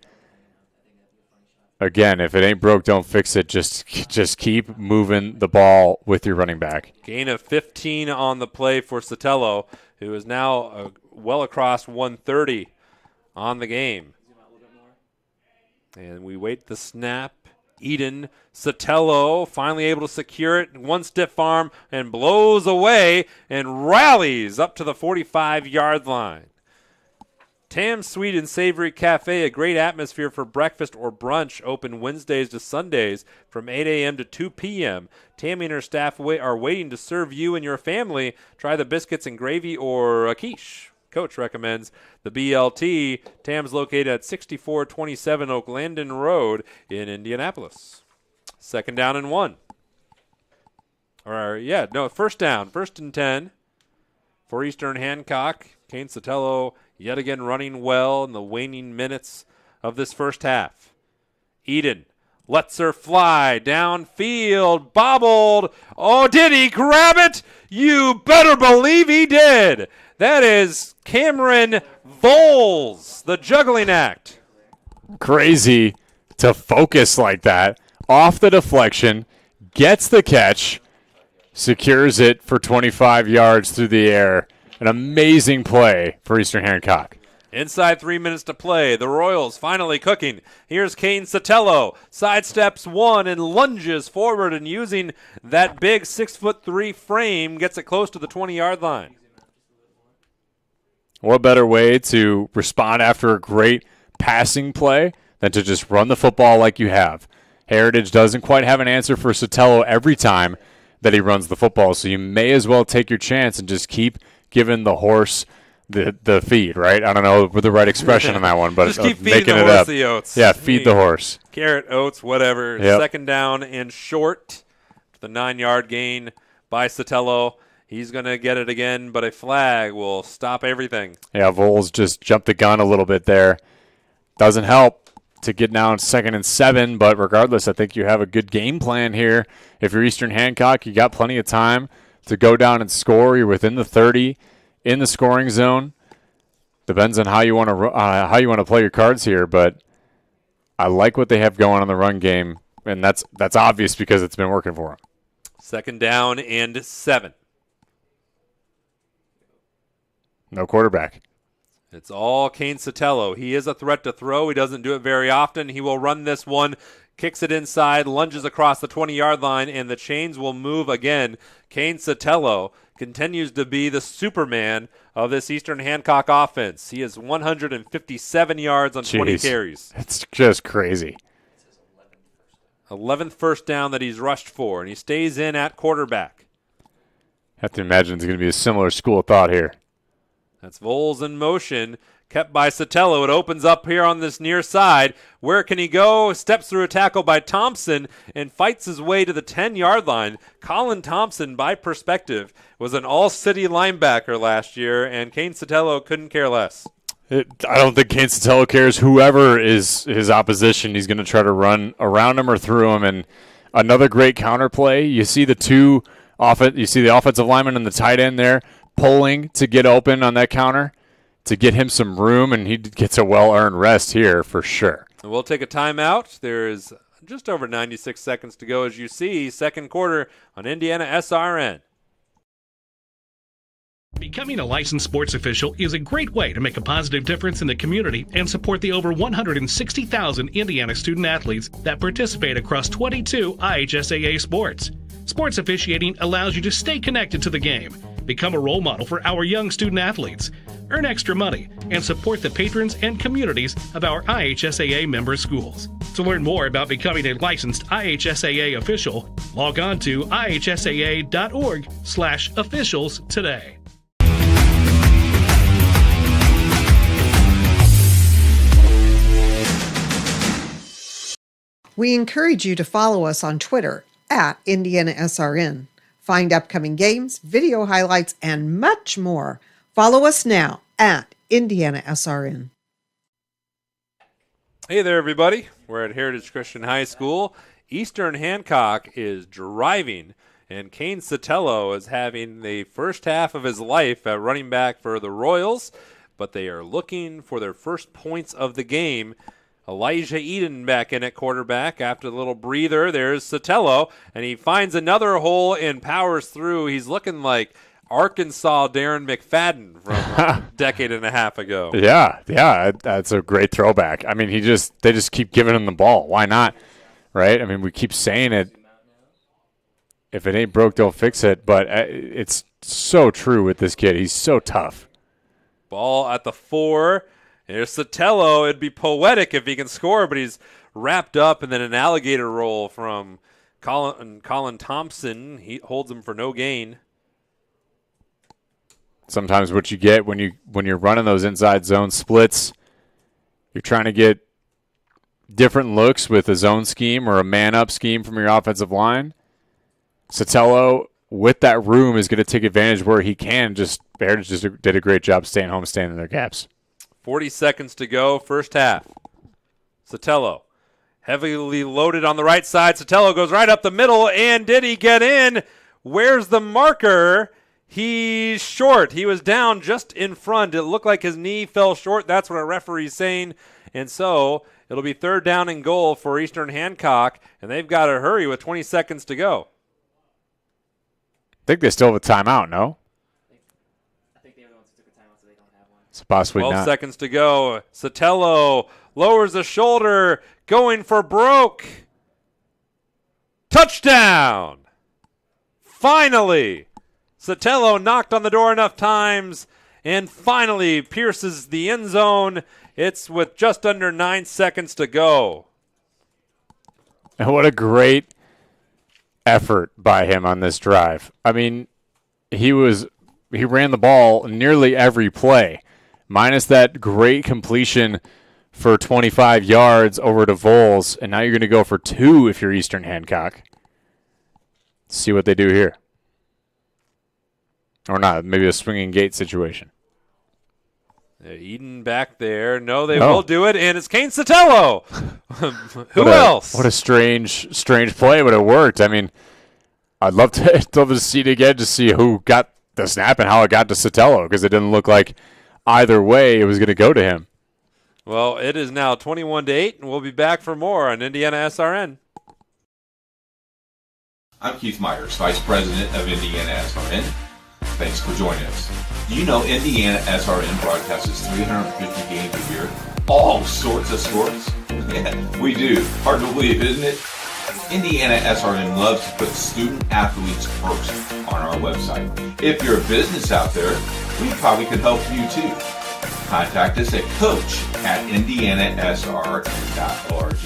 Again, if it ain't broke, don't fix it. Just keep moving the ball with your running back. Gain of 15 on the play for Sotelo, who is now well across 130 on the game. And we wait the snap. Eden Sotelo finally able to secure it. One stiff arm and blows away and rallies up to the 45-yard line. Tam's Sweet and Savory Cafe, a great atmosphere for breakfast or brunch, open Wednesdays to Sundays from 8 a.m. to 2 p.m. Tammy and her staff are waiting to serve you and your family. Try the biscuits and gravy or a quiche. Coach recommends the BLT. Tam's located at 6427 Oaklandon Road in Indianapolis. 2nd down and 1. First down. 1st and 10 for Eastern Hancock. Kane Sotelo yet again running well in the waning minutes of this first half. Eden lets her fly downfield, bobbled. Oh, did he grab it? You better believe he did. That is Cameron Voles, the juggling act. Crazy to focus like that. Off the deflection, gets the catch, secures it for 25 yards through the air. An amazing play for Eastern Hancock. Inside 3 minutes to play. The Royals finally cooking. Here's Kane Sotelo. Sidesteps one and lunges forward, and using that big 6'3" frame, gets it close to the 20-yard line. What better way to respond after a great passing play than to just run the football like you have? Heritage doesn't quite have an answer for Sotelo every time that he runs the football, so you may as well take your chance and just keep giving the horse the feed, right? I don't know the right expression on that one, but just keep making feeding the it horse up. the oats. Yeah, feed the horse. Carrot, oats, whatever. Yep. Second down and short. The 9-yard gain by Sotelo. He's going to get it again, but a flag will stop everything. Yeah, Voles just jumped the gun a little bit there. Doesn't help to get down 2nd and 7, but regardless, I think you have a good game plan here. If you're Eastern Hancock, you got plenty of time to go down and score. You're within the 30 in the scoring zone. Depends on how you want to play your cards here, but I like what they have going on the run game, and that's obvious because it's been working for them. 2nd down and 7. No quarterback. It's all Kane Sotelo. He is a threat to throw. He doesn't do it very often. He will run this one, kicks it inside, lunges across the 20-yard line, and the chains will move again. Kane Sotelo continues to be the Superman of this Eastern Hancock offense. He has 157 yards on 20 carries. It's just crazy. 11th first down that he's rushed for, and he stays in at quarterback. Have to imagine it's going to be a similar school of thought here. That's Voles in motion, kept by Sotelo. It opens up here on this near side. Where can he go? Steps through a tackle by Thompson and fights his way to the 10-yard line. Colin Thompson, by perspective, was an all-city linebacker last year, and Kane Sotelo couldn't care less. I don't think Kane Sotelo cares. Whoever is his opposition, he's going to try to run around him or through him. And another great counter play. You see the offensive lineman and the tight end there pulling to get open on that counter to get him some room, and he gets a well-earned rest here for sure. We'll take a timeout. There is just over 96 seconds to go, as you see, second quarter on IndianaSRN. Becoming a licensed sports official is a great way to make a positive difference in the community and support the over 160,000 Indiana student athletes that participate across 22 IHSAA sports. Sports officiating allows you to stay connected to the game, become a role model for our young student athletes, earn extra money, and support the patrons and communities of our IHSAA member schools. To learn more about becoming a licensed IHSAA official, log on to ihsaa.org/officials today. We encourage you to follow us on Twitter at IndianaSRN. Find upcoming games, video highlights, and much more. Follow us now at IndianaSRN. Hey there, everybody. We're at Heritage Christian High School. Eastern Hancock is driving, and Kane Sotelo is having the first half of his life at running back for the Royals, but they are looking for their first points of the game. Elijah Eden back in at quarterback after the little breather. There's Sotelo, and he finds another hole and powers through. He's looking like Arkansas Darren McFadden from a decade and a half ago. Yeah, that's a great throwback. I mean, they just keep giving him the ball. Why not, right? I mean, we keep saying it. If it ain't broke, don't fix it. But it's so true with this kid. He's so tough. Ball at the 4. There's Sotelo. It'd be poetic if he can score, but he's wrapped up, and then an alligator roll from Colin Thompson. He holds him for no gain. Sometimes what you get when you're running those inside zone splits, you're trying to get different looks with a zone scheme or a man-up scheme from your offensive line. Sotelo, with that room, is going to take advantage where he can. Heritage just did a great job staying home, staying in their gaps. 40 seconds to go, first half. Sotelo, heavily loaded on the right side. Sotelo goes right up the middle, and did he get in? Where's the marker? He's short. He was down just in front. It looked like his knee fell short. That's what a referee's saying. And so it'll be 3rd down and goal for Eastern Hancock, and they've got to hurry with 20 seconds to go. I think they still have a timeout, no? So possibly 12 not. seconds to go. Sotelo lowers the shoulder, going for broke. Touchdown! Finally! Sotelo knocked on the door enough times and finally pierces the end zone. It's with just under 9 seconds to go. And what a great effort by him on this drive. I mean, he ran the ball nearly every play, minus that great completion for 25 yards over to Voles, and now you're going to go for 2 if you're Eastern Hancock. Let's see what they do here. Or not, maybe a swinging gate situation. Eden back there. No, they will do it, and it's Kane Sotelo. Who else? What a strange play, but it worked. I mean, I'd love to see it again to see who got the snap and how it got to Sotelo, because it didn't look like either way it was going to go to him. Well, it is now 21-8, and we'll be back for more on IndianaSRN. I'm Keith Myers, Vice President of IndianaSRN. Thanks for joining us. Do you know IndianaSRN broadcasts 350 games a year? All sorts of sports? Yeah, we do. Hard to believe, isn't it? IndianaSRN loves to put student athletes first on our website. If you're a business out there, we probably could help you too. Contact us at coach@indianasrn.org.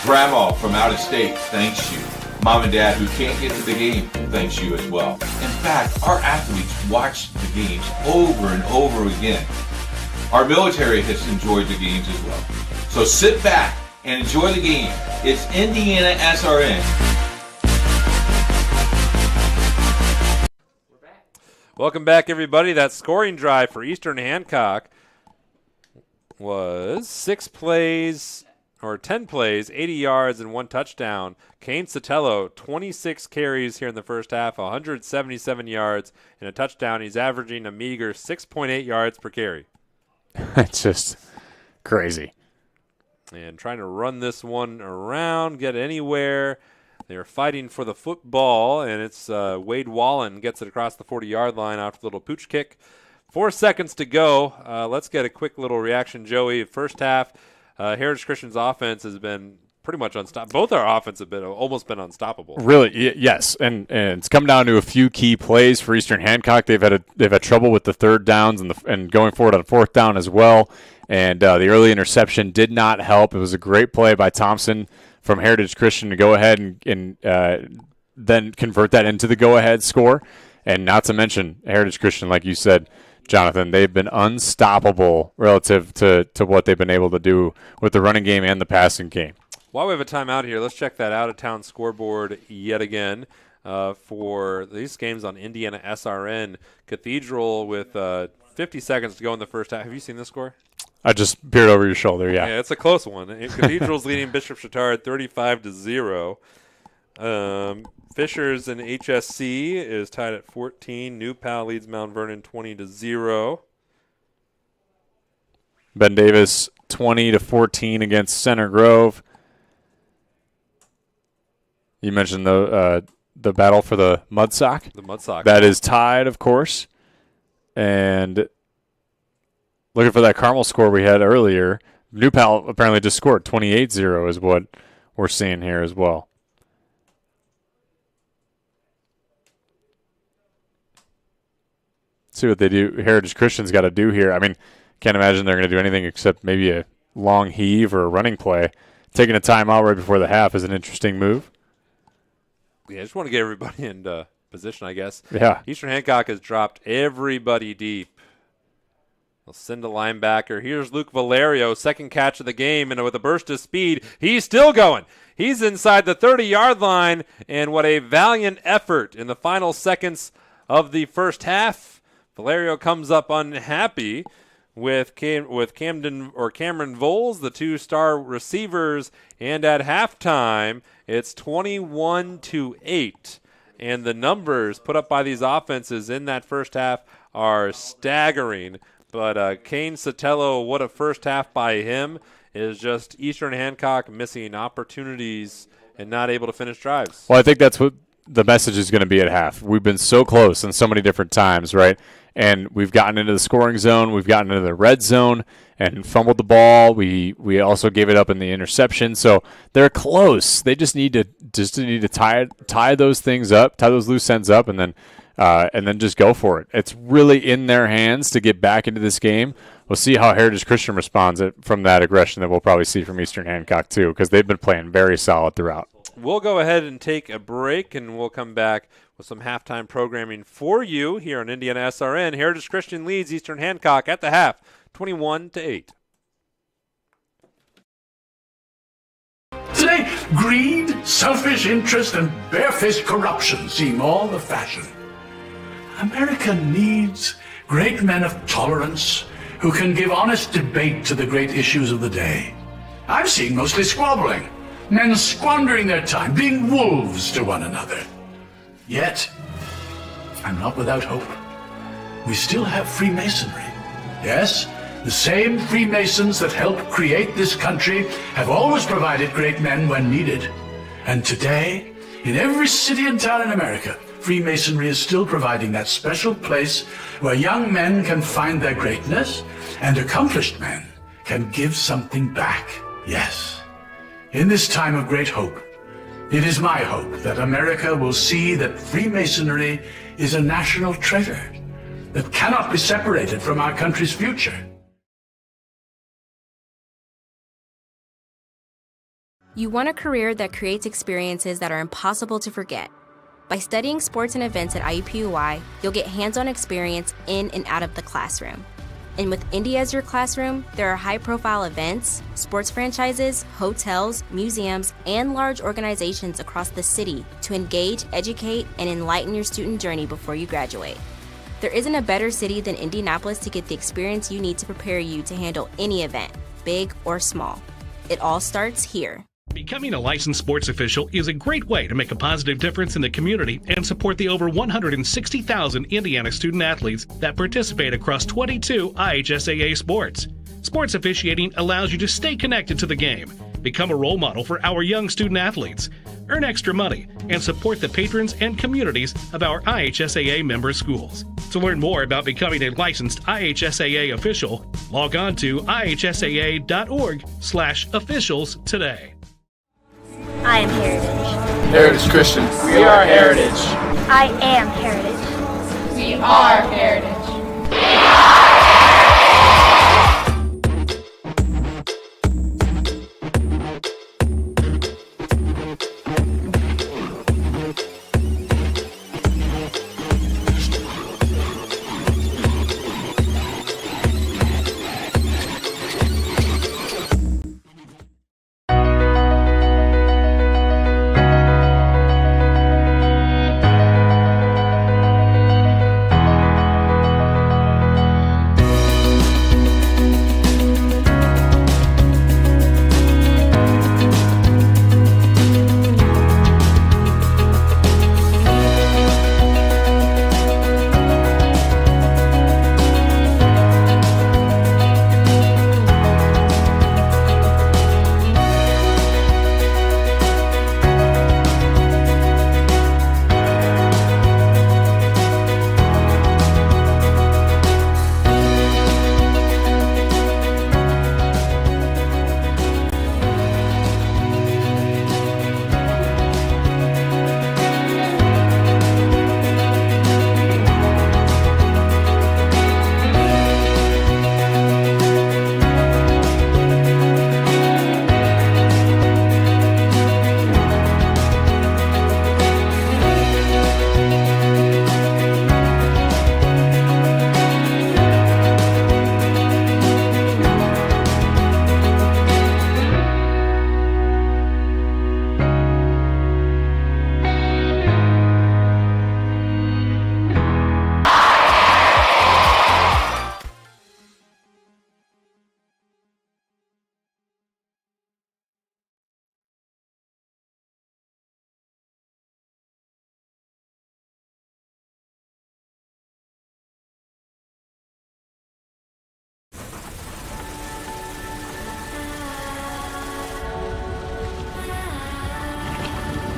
Grandma from out of state thanks you. Mom and Dad who can't get to the game thanks you as well. In fact, our athletes watch the games over and over again. Our military has enjoyed the games as well. So sit back and enjoy the game. It's IndianaSRN. Welcome back, everybody. That scoring drive for Eastern Hancock was 10 plays, 80 yards, and 1 touchdown. Kane Sotelo, 26 carries here in the first half, 177 yards, and a touchdown. He's averaging a meager 6.8 yards per carry. It's just crazy. And trying to run this one around, get anywhere. They're fighting for the football, and it's Wade Wallen gets it across the 40-yard line after the little pooch kick. 4 seconds to go. Let's get a quick little reaction, Joey. First half, Heritage Christian's offense has been pretty much unstoppable. Both our offense have almost been unstoppable. Really, yes, and it's come down to a few key plays for Eastern Hancock. They've had trouble with the third downs and going forward on fourth down as well. And the early interception did not help. It was a great play by Thompson from Heritage Christian to go ahead and then convert that into the go-ahead score. And not to mention Heritage Christian, like you said, Jonathan, they've been unstoppable relative to what they've been able to do with the running game and the passing game. While we have a timeout here, let's check that out-of-town scoreboard yet again for these games on IndianaSRN. Cathedral with 50 seconds to go in the first half. Have you seen this score? I just peered over your shoulder, yeah. Yeah, it's a close one. Cathedral's leading Bishop Chatard 35-0. Fishers and HSC is tied at 14. New Pal leads Mount Vernon 20-0. Ben Davis 20-14 against Center Grove. You mentioned the battle for the Mud Sock. The Mud Sock. That is tied, of course. And looking for that Carmel score we had earlier. New Pal apparently just scored 28-0 is what we're seeing here as well. See what they do. Heritage Christian's got to do here. I mean, can't imagine they're going to do anything except maybe a long heave or a running play. Taking a timeout right before the half is an interesting move. Yeah, I just want to get everybody in position, I guess. Yeah. Eastern Hancock has dropped everybody deep. They'll send a linebacker. Here's Luke Valerio, second catch of the game, and with a burst of speed, he's still going. He's inside the 30-yard line, and what a valiant effort in the final seconds of the first half. Valerio comes up unhappy with Cameron Voles, the two-star receivers, and at halftime, it's 21-8. And the numbers put up by these offenses in that first half are staggering. But Kane Sotelo, what a first half by him, is just Eastern Hancock missing opportunities and not able to finish drives. Well, I think that's what the message is going to be at half. We've been so close in so many different times, right? and we've gotten into the scoring zone. We've gotten into the red zone and fumbled the ball. We also gave it up in the interception. So they're close. They just need to tie those things up, tie those loose ends up, and then just go for it. It's really in their hands to get back into this game. We'll see how Heritage Christian responds from that aggression that we'll probably see from Eastern Hancock too, because they've been playing very solid throughout. We'll go ahead and take a break, and we'll come back with some halftime programming for you here on Indiana SRN. Heritage Christian leads Eastern Hancock at the half, 21-8. Today, greed, selfish interest, and barefaced corruption seem all the fashion. America needs great men of tolerance who can give honest debate to the great issues of the day. I'm seeing mostly squabbling, men squandering their time, being wolves to one another. Yet, I'm not without hope. We still have Freemasonry. Yes, the same Freemasons that helped create this country have always provided great men when needed. And today, in every city and town in America, Freemasonry is still providing that special place where young men can find their greatness and accomplished men can give something back. Yes, in this time of great hope, it is my hope that America will see that Freemasonry is a national treasure that cannot be separated from our country's future. You want a career that creates experiences that are impossible to forget. By studying sports and events at IUPUI, you'll get hands-on experience in and out of the classroom. And with Indy as your classroom, there are high-profile events, sports franchises, hotels, museums, and large organizations across the city to engage, educate, and enlighten your student journey before you graduate. There isn't a better city than Indianapolis to get the experience you need to prepare you to handle any event, big or small. It all starts here. Becoming a licensed sports official is a great way to make a positive difference in the community and support the over 160,000 Indiana student athletes that participate across 22 IHSAA sports. Sports officiating allows you to stay connected to the game, become a role model for our young student athletes, earn extra money, and support the patrons and communities of our IHSAA member schools. To learn more about becoming a licensed IHSAA official, log on to ihsaa.org/officials today. I am Heritage. Heritage Christian. We are Heritage. I am Heritage. We are Heritage.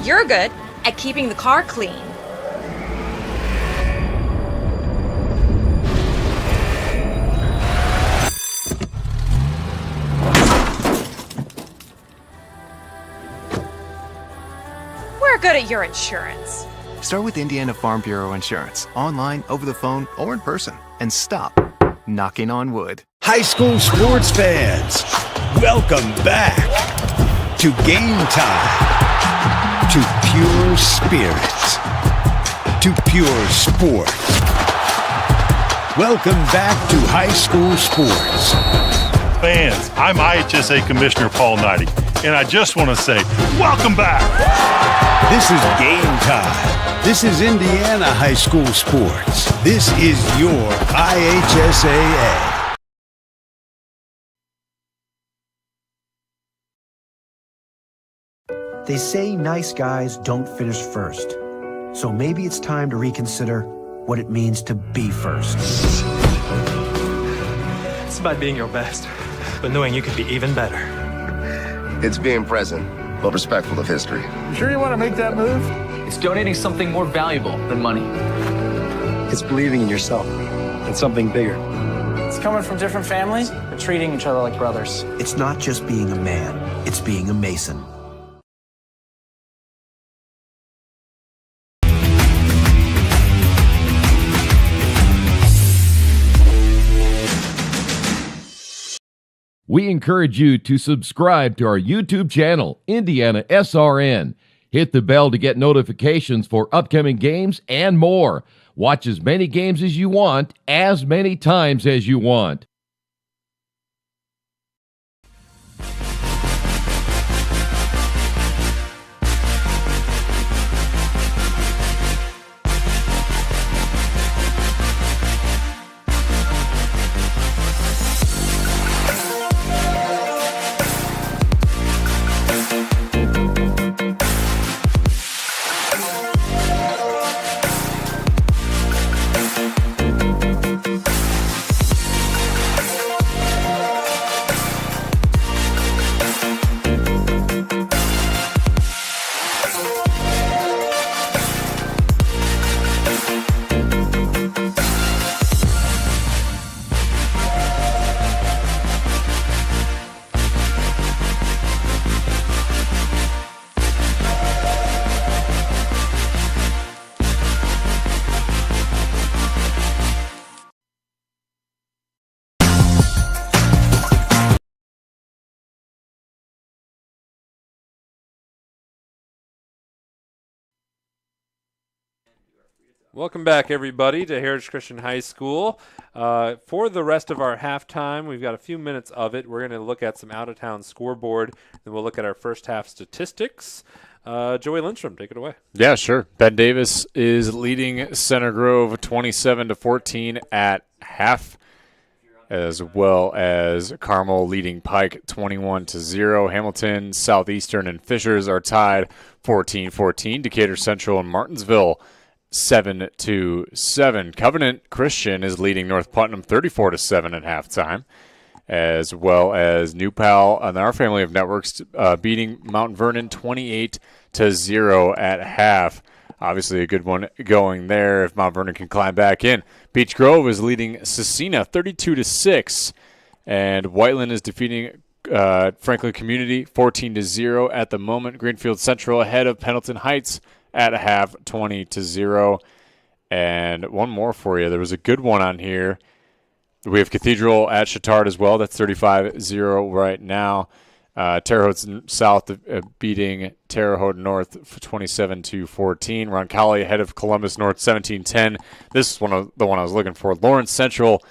You're good at keeping the car clean. your insurance. Start with Indiana Farm Bureau Insurance, online, over the phone, or in person, and stop knocking on wood. High school sports fans, welcome back to Game Time, to pure spirits, to pure sports. Welcome back to high school sports. Fans, I'm IHSAA Commissioner Paul Knighty, and I just want to say, welcome back. This is Game Time. This is Indiana high school sports. This is your IHSAA. They say nice guys don't finish first. So maybe it's time to reconsider what it means to be first. It's about being your best, but knowing you can be even better. It's being present, but respectful of history. You sure you want to make that move? It's donating something more valuable than money. It's believing in yourself and something bigger. It's coming from different families, but treating each other like brothers. It's not just being a man, it's being a Mason. We encourage you to subscribe to our YouTube channel, IndianaSRN. Hit the bell to get notifications for upcoming games and more. Watch as many games as you want, as many times as you want. Welcome back, everybody, to Heritage Christian High School. For the rest of our halftime, we've got a few minutes of it. We're going to look at some out-of-town scoreboard, and we'll look at our first half statistics. Joey Lindstrom, take it away. Yeah, sure. Ben Davis is leading Center Grove 27-14 at half, as well as Carmel leading Pike 21-0. Hamilton, Southeastern, and Fishers are tied 14-14. Decatur Central and Martinsville 7-7. Covenant Christian is leading North Putnam 34-7 at halftime, as well as New Pal and our family of networks beating Mount Vernon 28-0 at half. Obviously a good one going there if Mount Vernon can climb back in. Beech Grove is leading Cecina 32-6, and Whiteland is defeating Franklin Community 14-0 at the moment. Greenfield Central ahead of Pendleton Heights at half, 20-0. And one more for you. There was a good one on here. We have Cathedral at Chittard as well. That's 35-0 right now. Terre Haute South beating Terre Haute North for 27-14. Roncalli ahead of Columbus North 17-10. This is the one I was looking for. Lawrence Central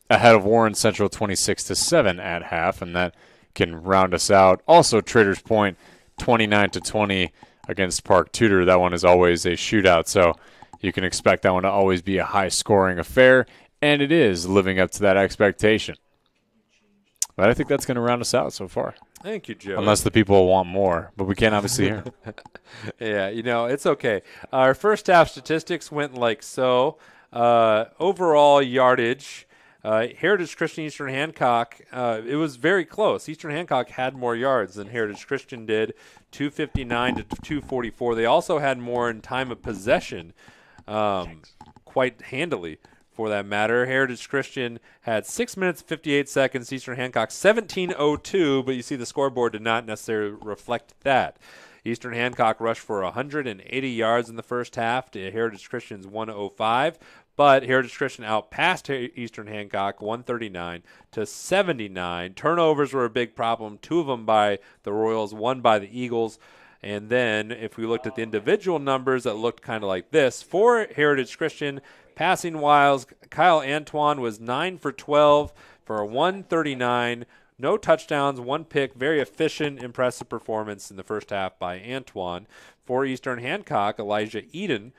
ahead of Warren Central 26-7 at half, and that can round us out. Also, Traders Point 29-20 against Park Tudor. That one is always a shootout, so you can expect that one to always be a high-scoring affair, and it is living up to that expectation. But I think that's going to round us out so far. Thank you, Joe. Unless the people want more, but we can't obviously hear. Yeah, it's okay. Our first half statistics went like so. Overall yardage, Heritage Christian Eastern Hancock, it was very close. Eastern Hancock had more yards than Heritage Christian did, 259 to 244. They also had more in time of possession, quite handily for that matter. Heritage Christian had 6 minutes 58 seconds. Eastern Hancock 17:02, but you see the scoreboard did not necessarily reflect that. Eastern Hancock rushed for 180 yards in the first half to Heritage Christian's 105. But Heritage Christian outpassed Eastern Hancock 139 to 79. Turnovers were a big problem, 2 of them by the Royals, 1 by the Eagles. And then if we looked at the individual numbers, that looked kind of like this. For Heritage Christian, passing wise, Kyle Antoine was 9 for 12 for a 139. No touchdowns, 1 pick. Very efficient, impressive performance in the first half by Antoine. For Eastern Hancock, Elijah Eden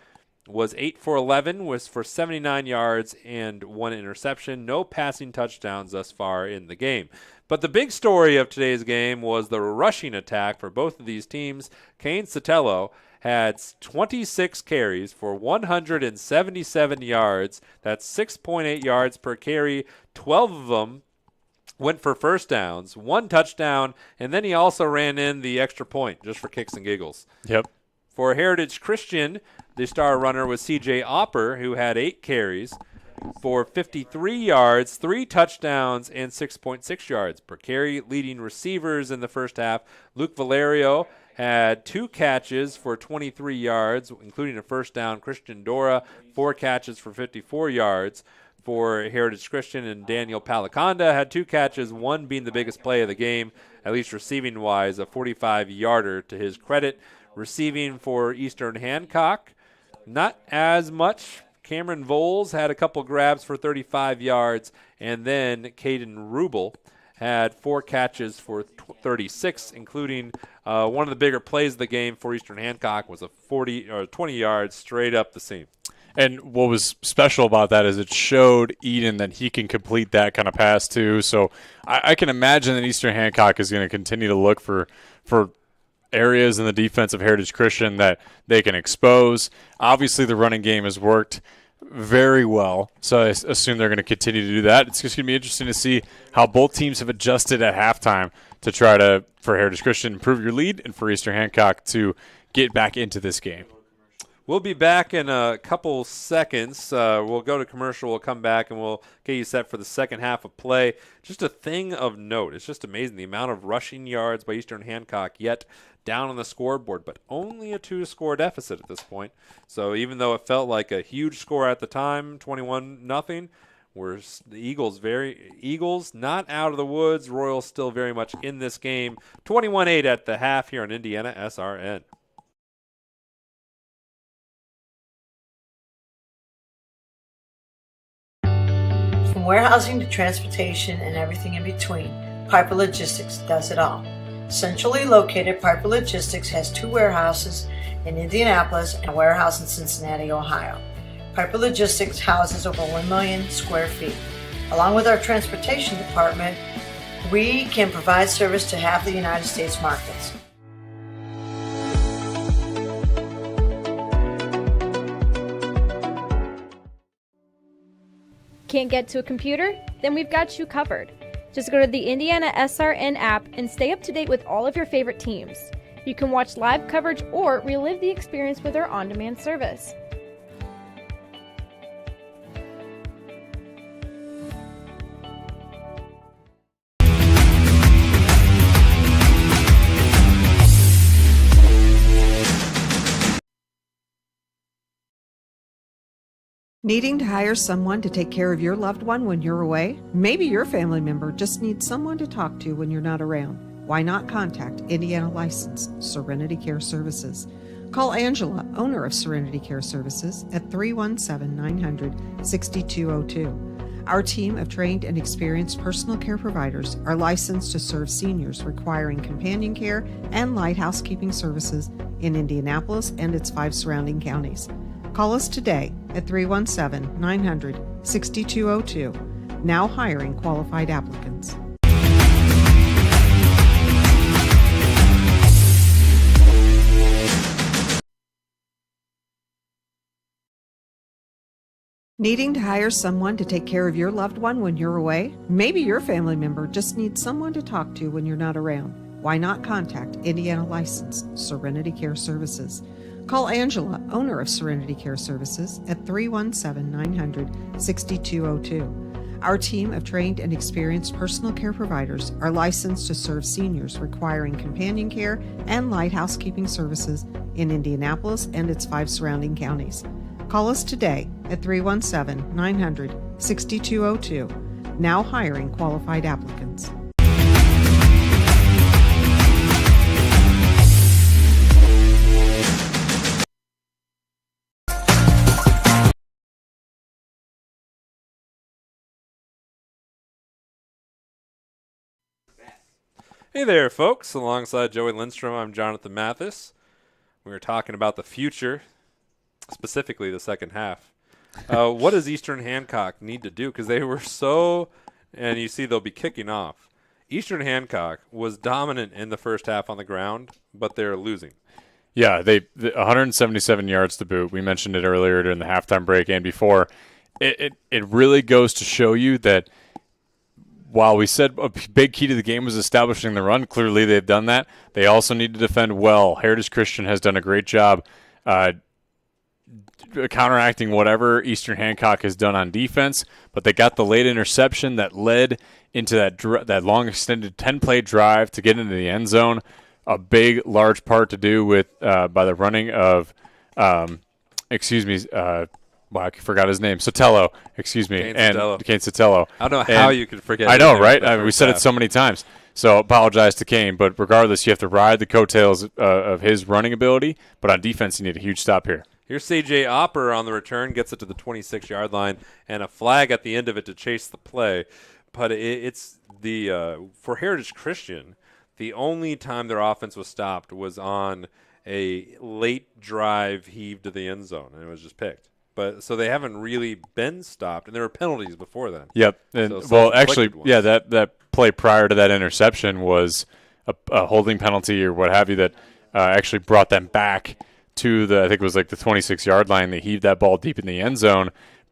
was 8 for 11, was for 79 yards and 1 interception. No passing touchdowns thus far in the game. But the big story of today's game was the rushing attack for both of these teams. Kane Sotelo had 26 carries for 177 yards. That's 6.8 yards per carry. 12 of them went for first downs, 1 touchdown, and then he also ran in the extra point just for kicks and giggles. Yep. For Heritage Christian, the star runner was C.J. Opper, who had 8 carries for 53 yards, 3 touchdowns, and 6.6 yards per carry. Leading receivers in the first half, Luke Valerio had 2 catches for 23 yards, including a first down. Christian Dora, 4 catches for 54 yards for Heritage Christian, and Daniel Palaconda had 2 catches, 1 being the biggest play of the game, at least receiving-wise, a 45-yarder to his credit. Receiving for Eastern Hancock, not as much. Cameron Voles had a couple grabs for 35 yards, and then Caden Rubel had 4 catches for 36, including one of the bigger plays of the game for Eastern Hancock was a 20 yards straight up the seam. And what was special about that is it showed Eden that he can complete that kind of pass too. So I can imagine that Eastern Hancock is going to continue to look for areas in the defense of Heritage Christian that they can expose. Obviously, the running game has worked very well, so I assume they're going to continue to do that. It's just going to be interesting to see how both teams have adjusted at halftime to try to, for Heritage Christian, improve your lead, and for Eastern Hancock to get back into this game. We'll be back in a couple seconds. We'll go to commercial. We'll come back, and we'll get you set for the second half of play. Just a thing of note. It's just amazing the amount of rushing yards by Eastern Hancock, yet down on the scoreboard, but only a 2-score deficit at this point. So even though it felt like a huge score at the time, 21-0, we're the Eagles not out of the woods. Royals still very much in this game. 21-8 at the half here on IndianaSRN. From warehousing to transportation and everything in between, Piper Logistics does it all. Centrally located, Piper Logistics has 2 warehouses in Indianapolis and a warehouse in Cincinnati, Ohio. Piper Logistics houses over 1 million square feet. Along with our transportation department, we can provide service to half the United States markets. Can't get to a computer? Then we've got you covered. Just go to the IndianaSRN app and stay up to date with all of your favorite teams. You can watch live coverage or relive the experience with our on-demand service. Needing to hire someone to take care of your loved one when you're away? Maybe your family member just needs someone to talk to when you're not around. Why not contact Indiana licensed Serenity Care Services? Call Angela, owner of Serenity Care Services, at 317-900-6202. Our team of trained and experienced personal care providers are licensed to serve seniors requiring companion care and light housekeeping services in Indianapolis and its 5 surrounding counties. Call us today at 317-900-6202. Now hiring qualified applicants. Needing to hire someone to take care of your loved one when you're away? Maybe your family member just needs someone to talk to when you're not around. Why not contact Indiana licensed Serenity Care Services? Call Angela, owner of Serenity Care Services, at 317-900-6202. Our team of trained and experienced personal care providers are licensed to serve seniors requiring companion care and light housekeeping services in Indianapolis and its 5 surrounding counties. Call us today at 317-900-6202. Now hiring qualified applicants. Hey there, folks. Alongside Joey Lindstrom, I'm Jonathan Mathis. We were talking about the future, specifically the second half. What does Eastern Hancock need to do? Because they were so, and you see they'll be kicking off. Eastern Hancock was dominant in the first half on the ground, but they're losing. Yeah, they 177 yards to boot. We mentioned it earlier during the halftime break and before. It really goes to show you that while we said a big key to the game was establishing the run, clearly they've done that. They also need to defend well. Heritage Christian has done a great job counteracting whatever Eastern Hancock has done on defense, but they got the late interception that led into that long extended 10-play drive to get into the end zone. A big, large part to do with by the running of, I forgot his name. Sotelo, Kane and Sotelo. Kane Sotelo. I don't know how you could forget. I know, his name right? in the We first said it half. so many times. So apologize to Kane, but regardless, you have to ride the coattails of his running ability. But on defense, you need a huge stop here. Here's C.J. Opper on the return, gets it to the 26-yard line, and a flag at the end of it to chase the play. But it's for Heritage Christian, the only time their offense was stopped was on a late drive heave to the end zone, and it was just picked. But so they haven't really been stopped, and there were penalties before then. Yep. And, So well, actually, self-inflicted ones. yeah, that play prior to that interception was a holding penalty or what have you that actually brought them back to I think it was like the 26-yard line. They heaved that ball deep in the end zone.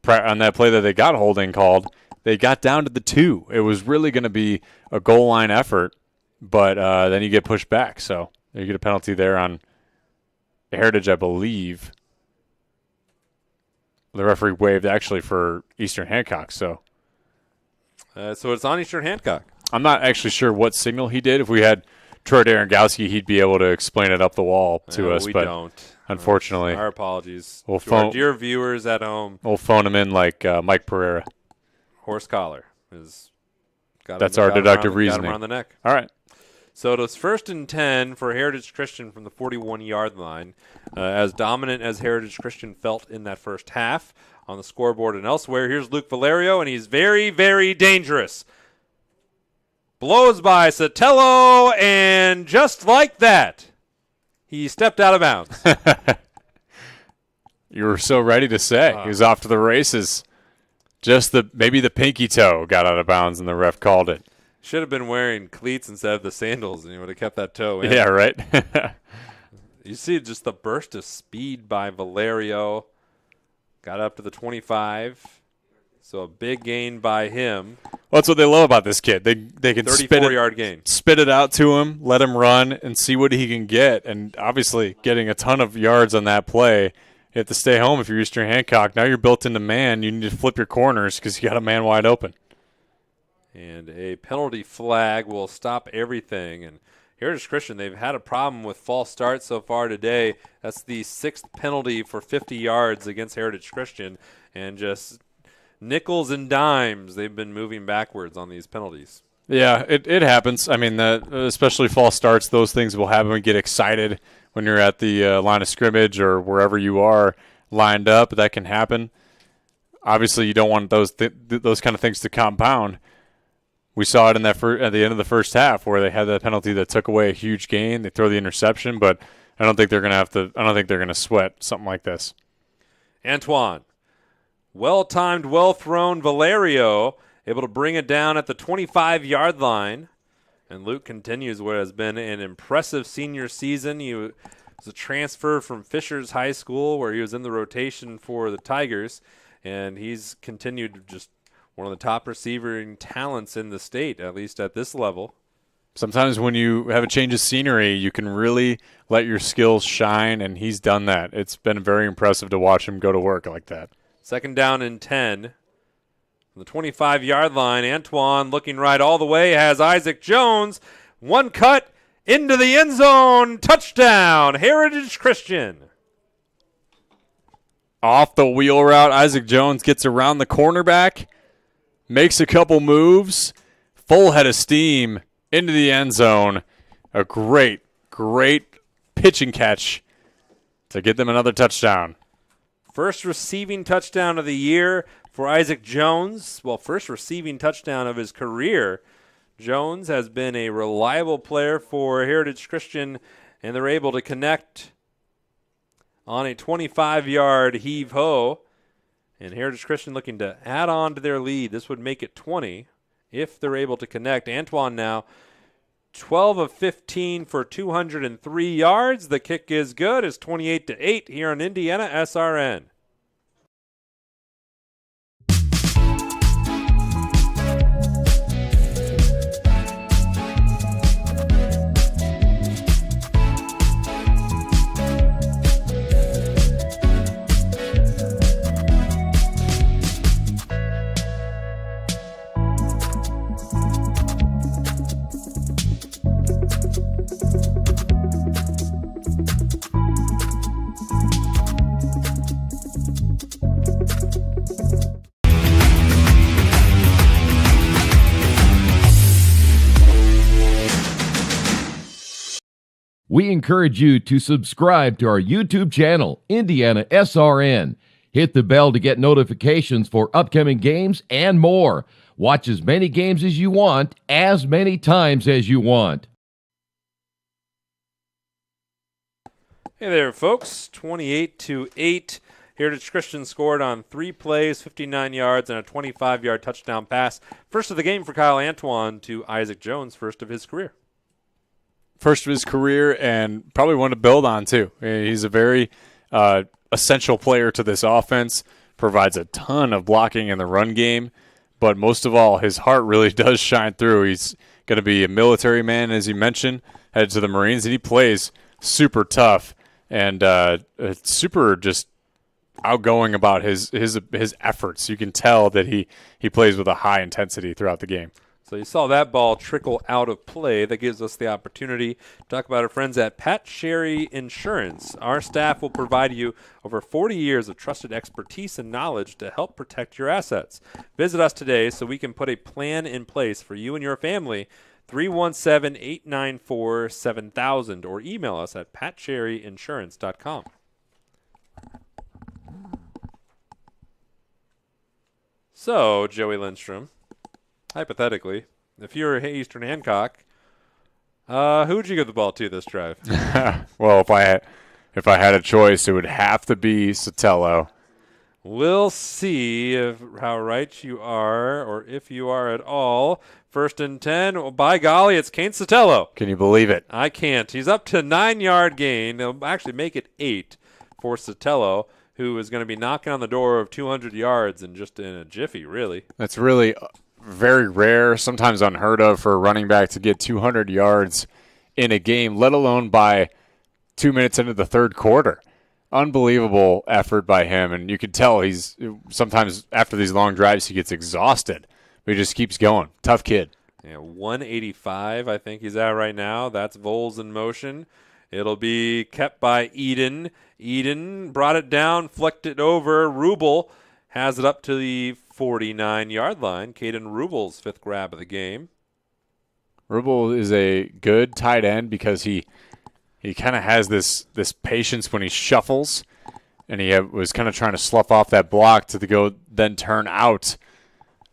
On that play that they got holding called, they got down to the 2. It was really going to be a goal line effort, but then you get pushed back. So you get a penalty there on Heritage, I believe. The referee waved actually for Eastern Hancock. So it's on Eastern Hancock. I'm not actually sure what signal he did. If we had Troy Darengowski, he'd be able to explain it up the wall to us. We but don't. Unfortunately. Our apologies We'll to our phone, dear viewers at home. We'll phone him in like Mike Pereira. Horse collar is got That's him, our got him deductive around, reasoning. Got him around the neck. All right. So it was 1st and 10 for Heritage Christian from the 41-yard line. As dominant as Heritage Christian felt in that first half on the scoreboard and elsewhere, here's Luke Valerio, and he's very, very dangerous. Blows by Sotelo, and just like that, he stepped out of bounds. You were so ready to say. He was off to the races. Just maybe the pinky toe got out of bounds, and the ref called it. Should have been wearing cleats instead of the sandals, and he would have kept that toe in. Yeah, right? You see just the burst of speed by Valerio. Got up to the 25. So a big gain by him. Well, that's what they love about this kid. They can 34-yard gain. Spit it out to him, let him run, and see what he can get. And obviously getting a ton of yards on that play. You have to stay home if you're Eastern Hancock. Now you're built into man. You need to flip your corners because you got a man wide open. And a penalty flag will stop everything. And Heritage Christian, they've had a problem with false starts so far today. That's the 6th penalty for 50 yards against Heritage Christian. And just nickels and dimes, they've been moving backwards on these penalties. Yeah, it happens. I mean, especially false starts, those things will happen. We get excited when you're at the line of scrimmage or wherever you are lined up. That can happen. Obviously, you don't want those kind of things to compound. We saw it in at the end of the first half where they had that penalty that took away a huge gain. They throw the interception, but I don't think they're going to sweat something like this. Antoine, well-timed, well-thrown Valerio, able to bring it down at the 25-yard line. And Luke continues what has been an impressive senior season. He was a transfer from Fishers High School where he was in the rotation for the Tigers, and he's continued to just one of the top receiving talents in the state, at least at this level. Sometimes when you have a change of scenery, you can really let your skills shine, and he's done that. It's been very impressive to watch him go to work like that. 2nd down and 10 From the 25-yard line, Antoine looking right all the way, has Isaac Jones. One cut into the end zone. Touchdown, Heritage Christian. Off the wheel route, Isaac Jones gets around the cornerback, makes a couple moves, full head of steam into the end zone. A great pitch and catch to get them another touchdown. First receiving touchdown of the year for Isaac Jones. Well, first receiving touchdown of his career. Jones has been a reliable player for Heritage Christian, and they're able to connect on a 25-yard heave-ho. And Heritage Christian looking to add on to their lead. This would make it 20 if they're able to connect. Antoine now 12 of 15 for 203 yards. The kick is good. It's 28-8 here on IndianaSRN. We encourage you to subscribe to our YouTube channel, IndianaSRN. Hit the bell to get notifications for upcoming games and more. Watch as many games as you want, as many times as you want. Hey there, folks. 28-8. Heritage Christian scored on 3 plays, 59 yards, and a 25-yard touchdown pass. First of the game for Kyle Antoine to Isaac Jones, first of his career. First of his career, and probably one to build on, too. He's a very essential player to this offense, provides a ton of blocking in the run game, but most of all, his heart really does shine through. He's going to be a military man, as you mentioned, headed to the Marines, and he plays super tough and super just outgoing about his efforts. You can tell that he plays with a high intensity throughout the game. So you saw that ball trickle out of play. That gives us the opportunity to talk about our friends at Pat Sherry Insurance. Our staff will provide you over 40 years of trusted expertise and knowledge to help protect your assets. Visit us today so we can put a plan in place for you and your family. 317-894-7000 or email us at patsherryinsurance.com. So, Joey Lindstrom, hypothetically, if you were Eastern Hancock, who would you give the ball to this drive? Well, if I had a choice, it would have to be Sotelo. We'll see how right you are, or if you are at all. 1st and 10. Well, by golly, it's Kane Sotelo. Can you believe it? I can't. He's up to 9-yard gain. They'll actually make it 8 for Sotelo, who is going to be knocking on the door of 200 yards in a jiffy, really. That's really very rare, sometimes unheard of for a running back to get 200 yards in a game, let alone by 2 minutes into the third quarter. Unbelievable effort by him, and you can tell he's sometimes after these long drives he gets exhausted, but he just keeps going. Tough kid. Yeah, 185 I think he's at right now. That's Vols in motion. It'll be kept by Eden. Eden brought it down, flicked it over. Rubel has it up to the 49-yard line. Caden Rubel's 5th grab of the game. Rubel is a good tight end because he kind of has this patience when he shuffles, and he was kind of trying to slough off that block to then turn out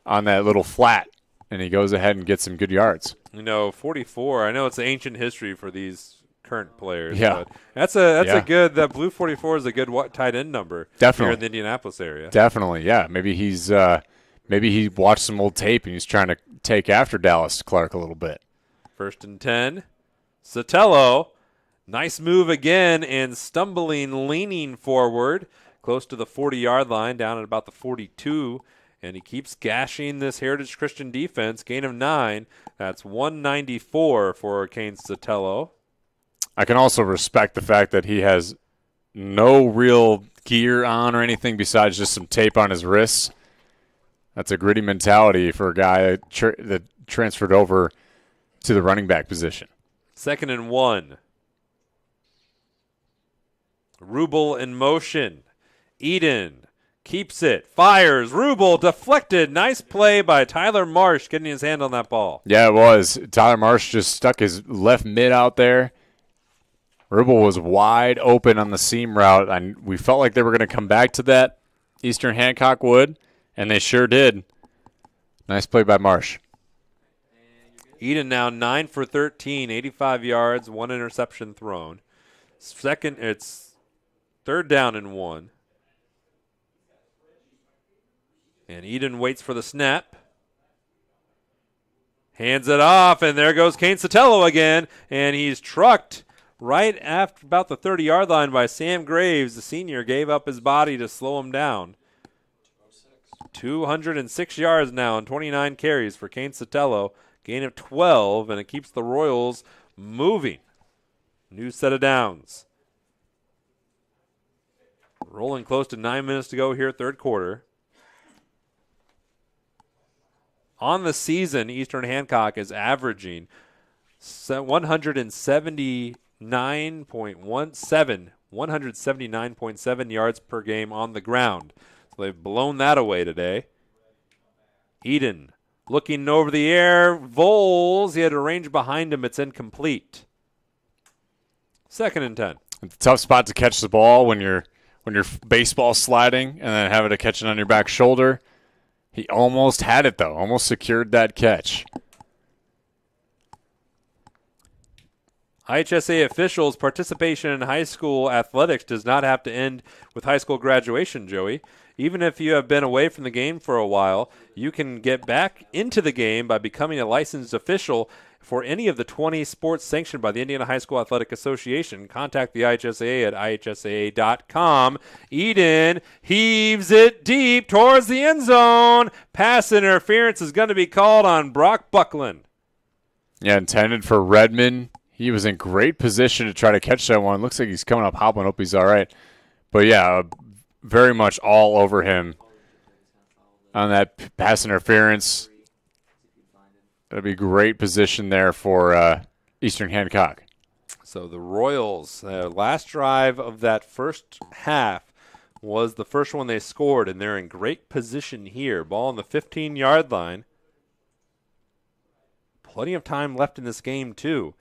on that little flat, and he goes ahead and gets some good yards. 44, I know it's ancient history for these current players. Yeah. But that's a good, that blue 44 is a good tight end number. Definitely. Here in the Indianapolis area. Definitely, yeah. Maybe he watched some old tape and he's trying to take after Dallas Clark a little bit. 1st and 10. Sotelo. Nice move again and stumbling, leaning forward, close to the 40-yard line, down at about the 42. And he keeps gashing this Heritage Christian defense. Gain of 9. That's 194 for Kane Sotelo. I can also respect the fact that he has no real gear on or anything besides just some tape on his wrists. That's a gritty mentality for a guy that transferred over to the running back position. 2nd and 1. Rubel in motion. Eden keeps it, fires. Rubel deflected. Nice play by Tyler Marsh getting his hand on that ball. Yeah, it was. Tyler Marsh just stuck his left mid out there. Rubel was wide open on the seam route, and we felt like they were going to come back to that. Eastern Hancock would, and they sure did. Nice play by Marsh. Eden now 9 for 13, 85 yards, 1 interception thrown. It's 3rd down and 1. And Eden waits for the snap. Hands it off, and there goes Kane Sotelo again, and he's trucked right after about the 30-yard line by Sam Graves. The senior gave up his body to slow him down. 206 yards now and 29 carries for Kane Sotelo. Gain of 12, and it keeps the Royals moving. New set of downs. Rolling close to 9 minutes to go here, 3rd quarter. On the season, Eastern Hancock is averaging 179.7 yards per game on the ground. So they've blown that away today. Eden looking over the air. Voles, he had a range behind him. It's incomplete. 2nd and 10. It's a tough spot to catch the ball when you're baseball sliding and then having to catch it on your back shoulder. He almost had it, though. Almost secured that catch. IHSAA officials' participation in high school athletics does not have to end with high school graduation, Joey. Even if you have been away from the game for a while, you can get back into the game by becoming a licensed official for any of the 20 sports sanctioned by the Indiana High School Athletic Association. Contact the IHSAA at IHSAA.com. Eden heaves it deep towards the end zone. Pass interference is going to be called on Brock Buckland. Yeah, intended for Redmond. He was in great position to try to catch that one. Looks like he's coming up hopping. Hope he's all right. But, yeah, very much all over him on that pass interference. That'd be great position there for Eastern Hancock. So the Royals, last drive of that first half was the first one they scored, and they're in great position here. Ball on the 15-yard line. Plenty of time left in this game, too.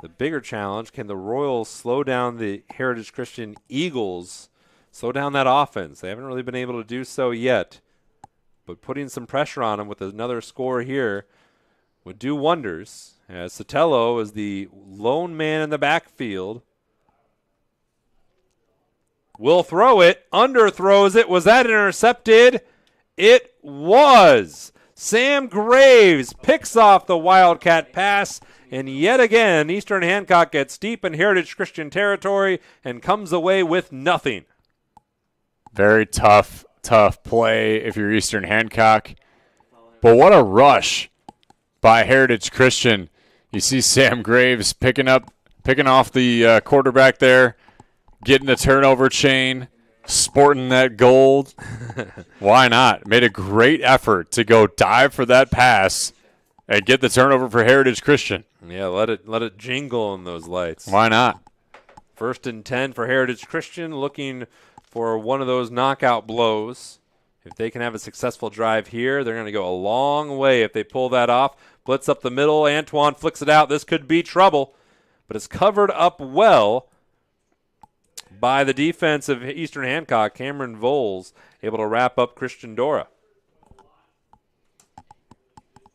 The bigger challenge, can the Royals slow down the Heritage Christian Eagles, slow down that offense? They haven't really been able to do so yet, but putting some pressure on them with another score here would do wonders, as Sotelo is the lone man in the backfield. Will throw it, underthrows it. Was that intercepted? It was. Sam Graves picks off the Wildcat pass, and yet again, Eastern Hancock gets deep in Heritage Christian territory and comes away with nothing. Very tough play if you're Eastern Hancock. But what a rush by Heritage Christian. You see Sam Graves picking off the quarterback there, getting the turnover chain, sporting that gold. Why not? Made a great effort to go dive for that pass and get the turnover for Heritage Christian. Yeah, let it jingle in those lights. Why not? 1st and 10 for Heritage Christian, looking for one of those knockout blows. If they can have a successful drive here, they're going to go a long way if they pull that off. Blitz up the middle. Antoine flicks it out. This could be trouble, but it's covered up well by the defense of Eastern Hancock. Cameron Voles able to wrap up Christian Dora.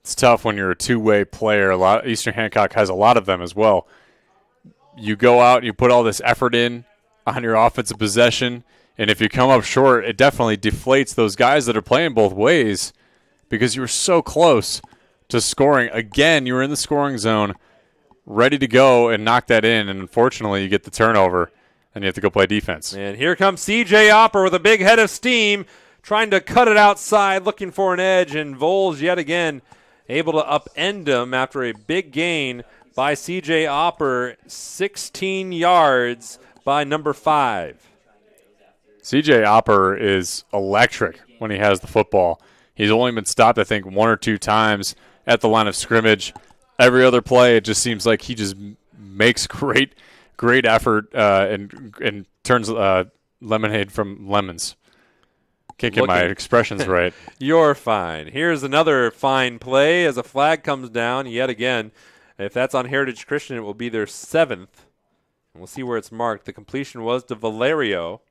It's tough when you're a two-way player. Eastern Hancock has a lot of them as well. You go out, you put all this effort in on your offensive possession, and if you come up short, it definitely deflates those guys that are playing both ways because you were so close to scoring. Again, you were in the scoring zone, ready to go and knock that in, and unfortunately you get the turnover, and you have to go play defense. And here comes C.J. Opper with a big head of steam, trying to cut it outside, looking for an edge, and Voles yet again able to upend him after a big gain by C.J. Opper, 16 yards by number 5. C.J. Opper is electric when he has the football. He's only been stopped, I think, 1 or 2 times at the line of scrimmage. Every other play, it just seems like he just makes great effort and turns lemonade from lemons. Can't get my expressions right. You're fine. Here's another fine play as a flag comes down yet again. If that's on Heritage Christian, it will be their 7th. And we'll see where it's marked. The completion was to Valerio.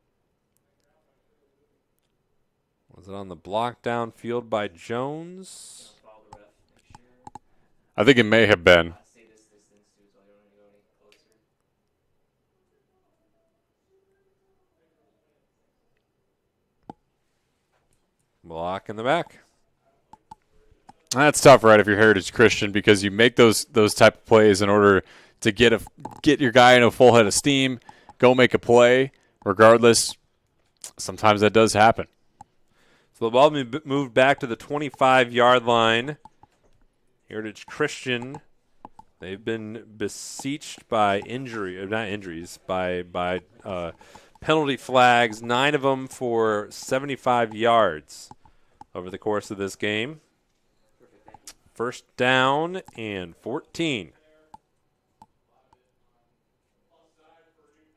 Was it on the block downfield by Jones? I think it may have been. Block in the back. That's tough, right, if you're Heritage Christian, because you make those type of plays in order to get your guy in a full head of steam, go make a play. Regardless, sometimes that does happen. So the ball moved back to the 25-yard line. Heritage Christian, they've been besieged by by penalty flags, 9 of them for 75 yards over the course of this game. First down and 14.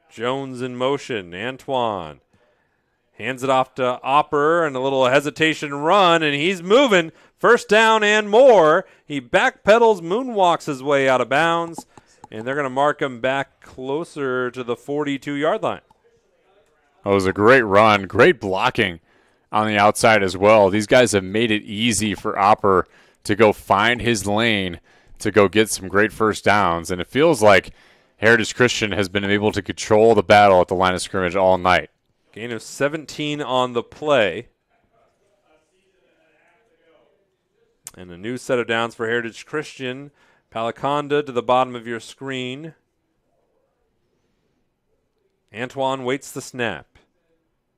Jones in motion. Antoine hands it off to Opper and a little hesitation run, and he's moving. First down and more. He backpedals, moonwalks his way out of bounds, and they're going to mark him back closer to the 42-yard line. It was a great run, great blocking on the outside as well. These guys have made it easy for Opper to go find his lane, to go get some great first downs, and it feels like Heritage Christian has been able to control the battle at the line of scrimmage all night. Gain of 17 on the play. And a new set of downs for Heritage Christian. Palaconda to the bottom of your screen. Antoine waits the snap.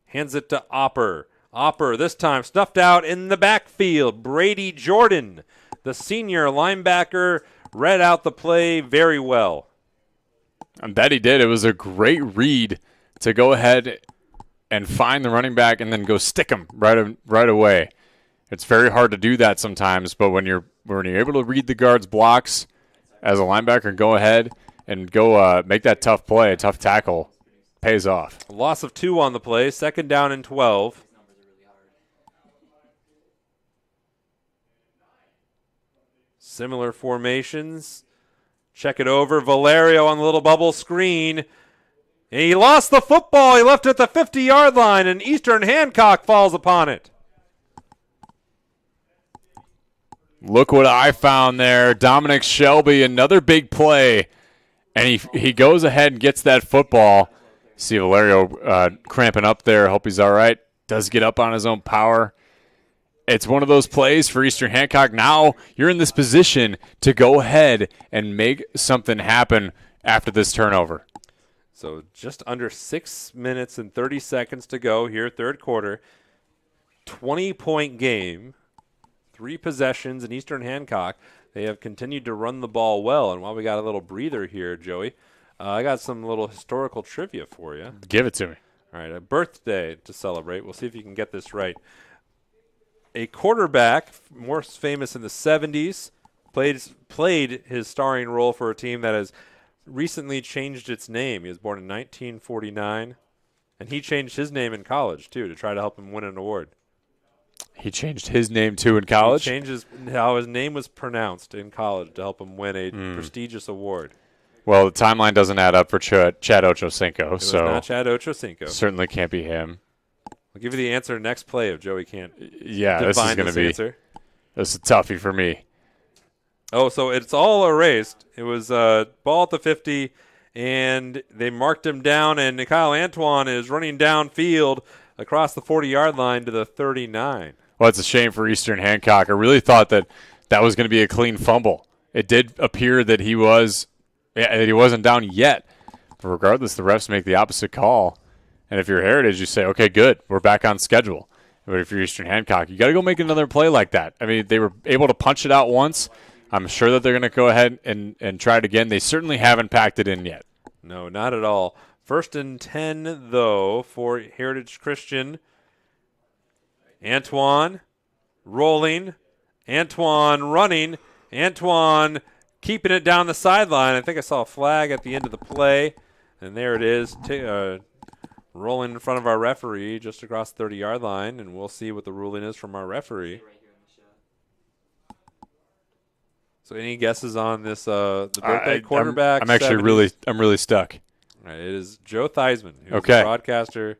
Hands it to Opper. Opper, this time snuffed out in the backfield. Brady Jordan, the senior linebacker, read out the play very well. I bet he did. It was a great read to go ahead and find the running back and then go stick him right away. It's very hard to do that sometimes, but when you're able to read the guard's blocks as a linebacker and go ahead and go make that tough play, a tough tackle, pays off. A loss of 2 on the play, second down and 12. Similar formations. Check it over. Valerio on the little bubble screen. And he lost the football. He left it at the 50-yard line, and Eastern Hancock falls upon it. Look what I found there. Dominic Shelby, another big play. And he goes ahead and gets that football. See Valerio cramping up there. Hope he's all right. Does get up on his own power. It's one of those plays for Eastern Hancock. Now you're in this position to go ahead and make something happen after this turnover. So just under 6 minutes and 30 seconds to go here, third quarter. 20-point game. 3 possessions in Eastern Hancock. They have continued to run the ball well. And while we got a little breather here, Joey, I got some little historical trivia for you. Give it to me. All right, a birthday to celebrate. We'll see if you can get this right. A quarterback, more famous in the 70s, played his starring role for a team that has recently changed its name. He was born in 1949, and he changed his name in college, too, to try to help him win an award. He changed his name, too, in college? He changed how his name was pronounced in college to help him win a prestigious award. Well, the timeline doesn't add up for Chad Ochocinco. It was not Chad Ochocinco. Certainly can't be him. I'll give you the answer next play if Joey can't this is going to be answer. This is a toughie for me. Oh, so it's all erased. It was ball at the 50, and they marked him down, and Kyle Antoine is running downfield across the 40-yard line to the 39. Well, it's a shame for Eastern Hancock. I really thought that was going to be a clean fumble. It did appear that he wasn't down yet. But regardless, the refs make the opposite call. And if you're Heritage, you say, okay, good, we're back on schedule. But if you're Eastern Hancock, you got to go make another play like that. I mean, they were able to punch it out once. I'm sure that they're going to go ahead and try it again. They certainly haven't packed it in yet. No, not at all. First and 10, though, for Heritage Christian. Antoine rolling. Antoine running. Antoine keeping it down the sideline. I think I saw a flag at the end of the play. And there it is, rolling in front of our referee just across the 30-yard line. And we'll see what the ruling is from our referee. So any guesses on this the birthday quarterback? I'm actually 70s? I'm really stuck. All right, it is Joe Theismann, who's Okay. a broadcaster.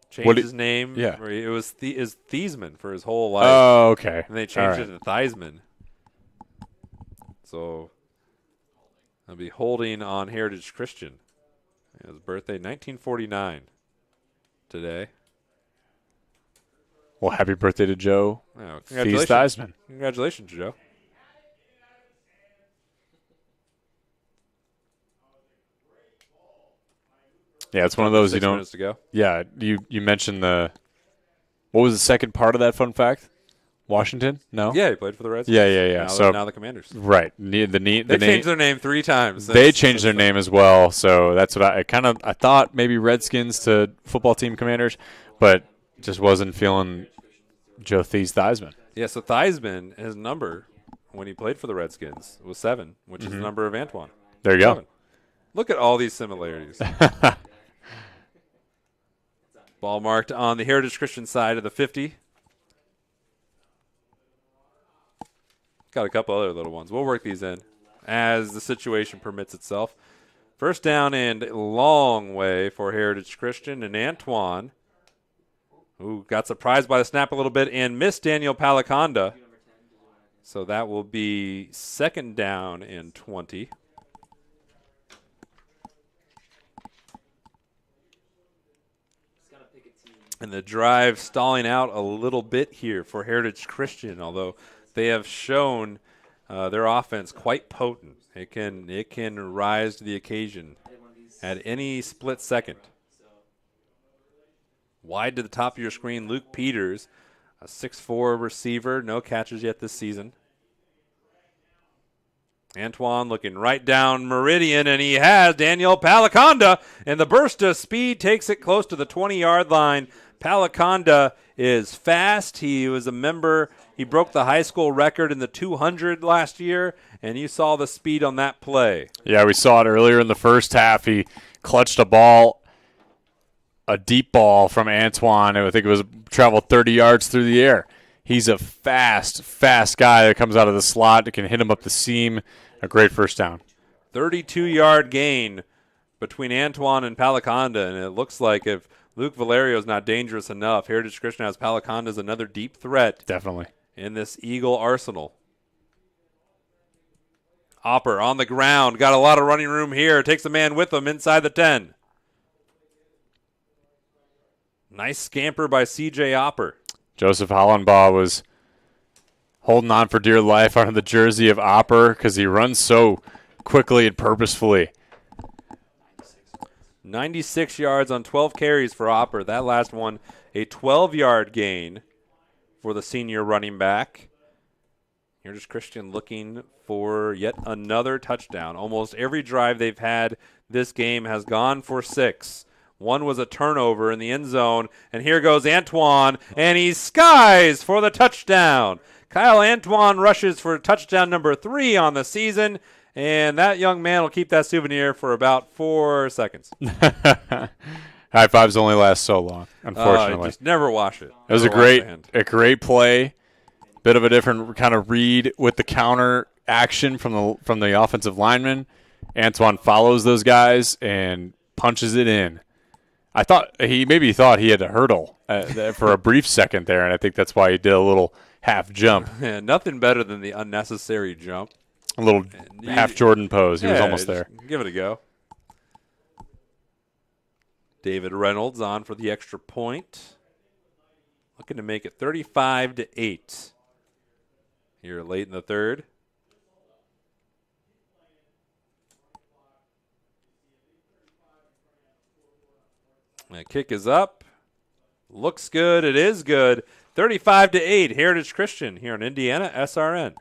Changed his name. Yeah. It was Theismann for his whole life. Oh, okay. And they changed All it to Theismann. So I'll be holding on Heritage Christian. His birthday, 1949 today. Well, happy birthday to Joe. Oh, Thies Theismann. Congratulations, Joe. Yeah, it's one of those 6 you don't. minutes to go. Yeah, you mentioned the. What was the second part of that fun fact? Washington? No. Yeah, he played for the Redskins. Yeah. Now the Commanders. Right. They changed their name 3 times. They changed their name as well, so that's what I thought maybe Redskins to football team Commanders, but just wasn't feeling Joe Thies Theismann. Yeah, so Theismann, his number when he played for the Redskins was 7, which is the number of Antoine. There you go. 7. Look at all these similarities. Ball marked on the Heritage Christian side of the 50. Got a couple other little ones. We'll work these in as the situation permits itself. First down and long way for Heritage Christian. And Antoine, who got surprised by the snap a little bit and missed Daniel Palaconda. So that will be second down and 20. And the drive stalling out a little bit here for Heritage Christian, although they have shown their offense quite potent. It can rise to the occasion at any split second. Wide to the top of your screen, Luke Peters, a 6'4" receiver, no catches yet this season. Antoine looking right down Meridian, and he has Daniel Palaconda, and the burst of speed takes it close to the 20-yard line. Palaconda is fast. He was a member. He broke the high school record in the 200 last year, and you saw the speed on that play. Yeah, we saw it earlier in the first half. He clutched a deep ball from Antoine. I think it was traveled 30 yards through the air. He's a fast guy that comes out of the slot. That can hit him up the seam. A great first down. 32-yard gain between Antoine and Palaconda, and it looks like if Luke Valerio is not dangerous enough, Heritage Christian has Palaconda as another deep threat. Definitely. In this Eagle arsenal. Opper on the ground. Got a lot of running room here. Takes a man with him inside the 10. Nice scamper by C.J. Opper. Joseph Hollenbaugh was holding on for dear life under the jersey of Opper because he runs so quickly and purposefully. 96 yards on 12 carries for Opper. That last one, a 12-yard gain for the senior running back. Here's Christian looking for yet another touchdown. Almost every drive they've had this game has gone for 6. One was a turnover in the end zone, and here goes Antoine, and he skies for the touchdown. Kyle Antoine rushes for touchdown number 3 on the season, and that young man will keep that souvenir for about 4 seconds. High fives only last so long, unfortunately. Just never wash it. It was a great play. Bit of a different kind of read with the counter action from the offensive lineman. Antoine follows those guys and punches it in. I thought he thought he had to hurdle for a brief second there, and I think that's why he did a little half jump. Yeah, nothing better than the unnecessary jump. A little half Jordan pose. He was almost there. Give it a go. David Reynolds on for the extra point. Looking to make it 35-8 here late in the third. That kick is up. Looks good. It is good. 35-8, Heritage Christian here on IndianaSRN.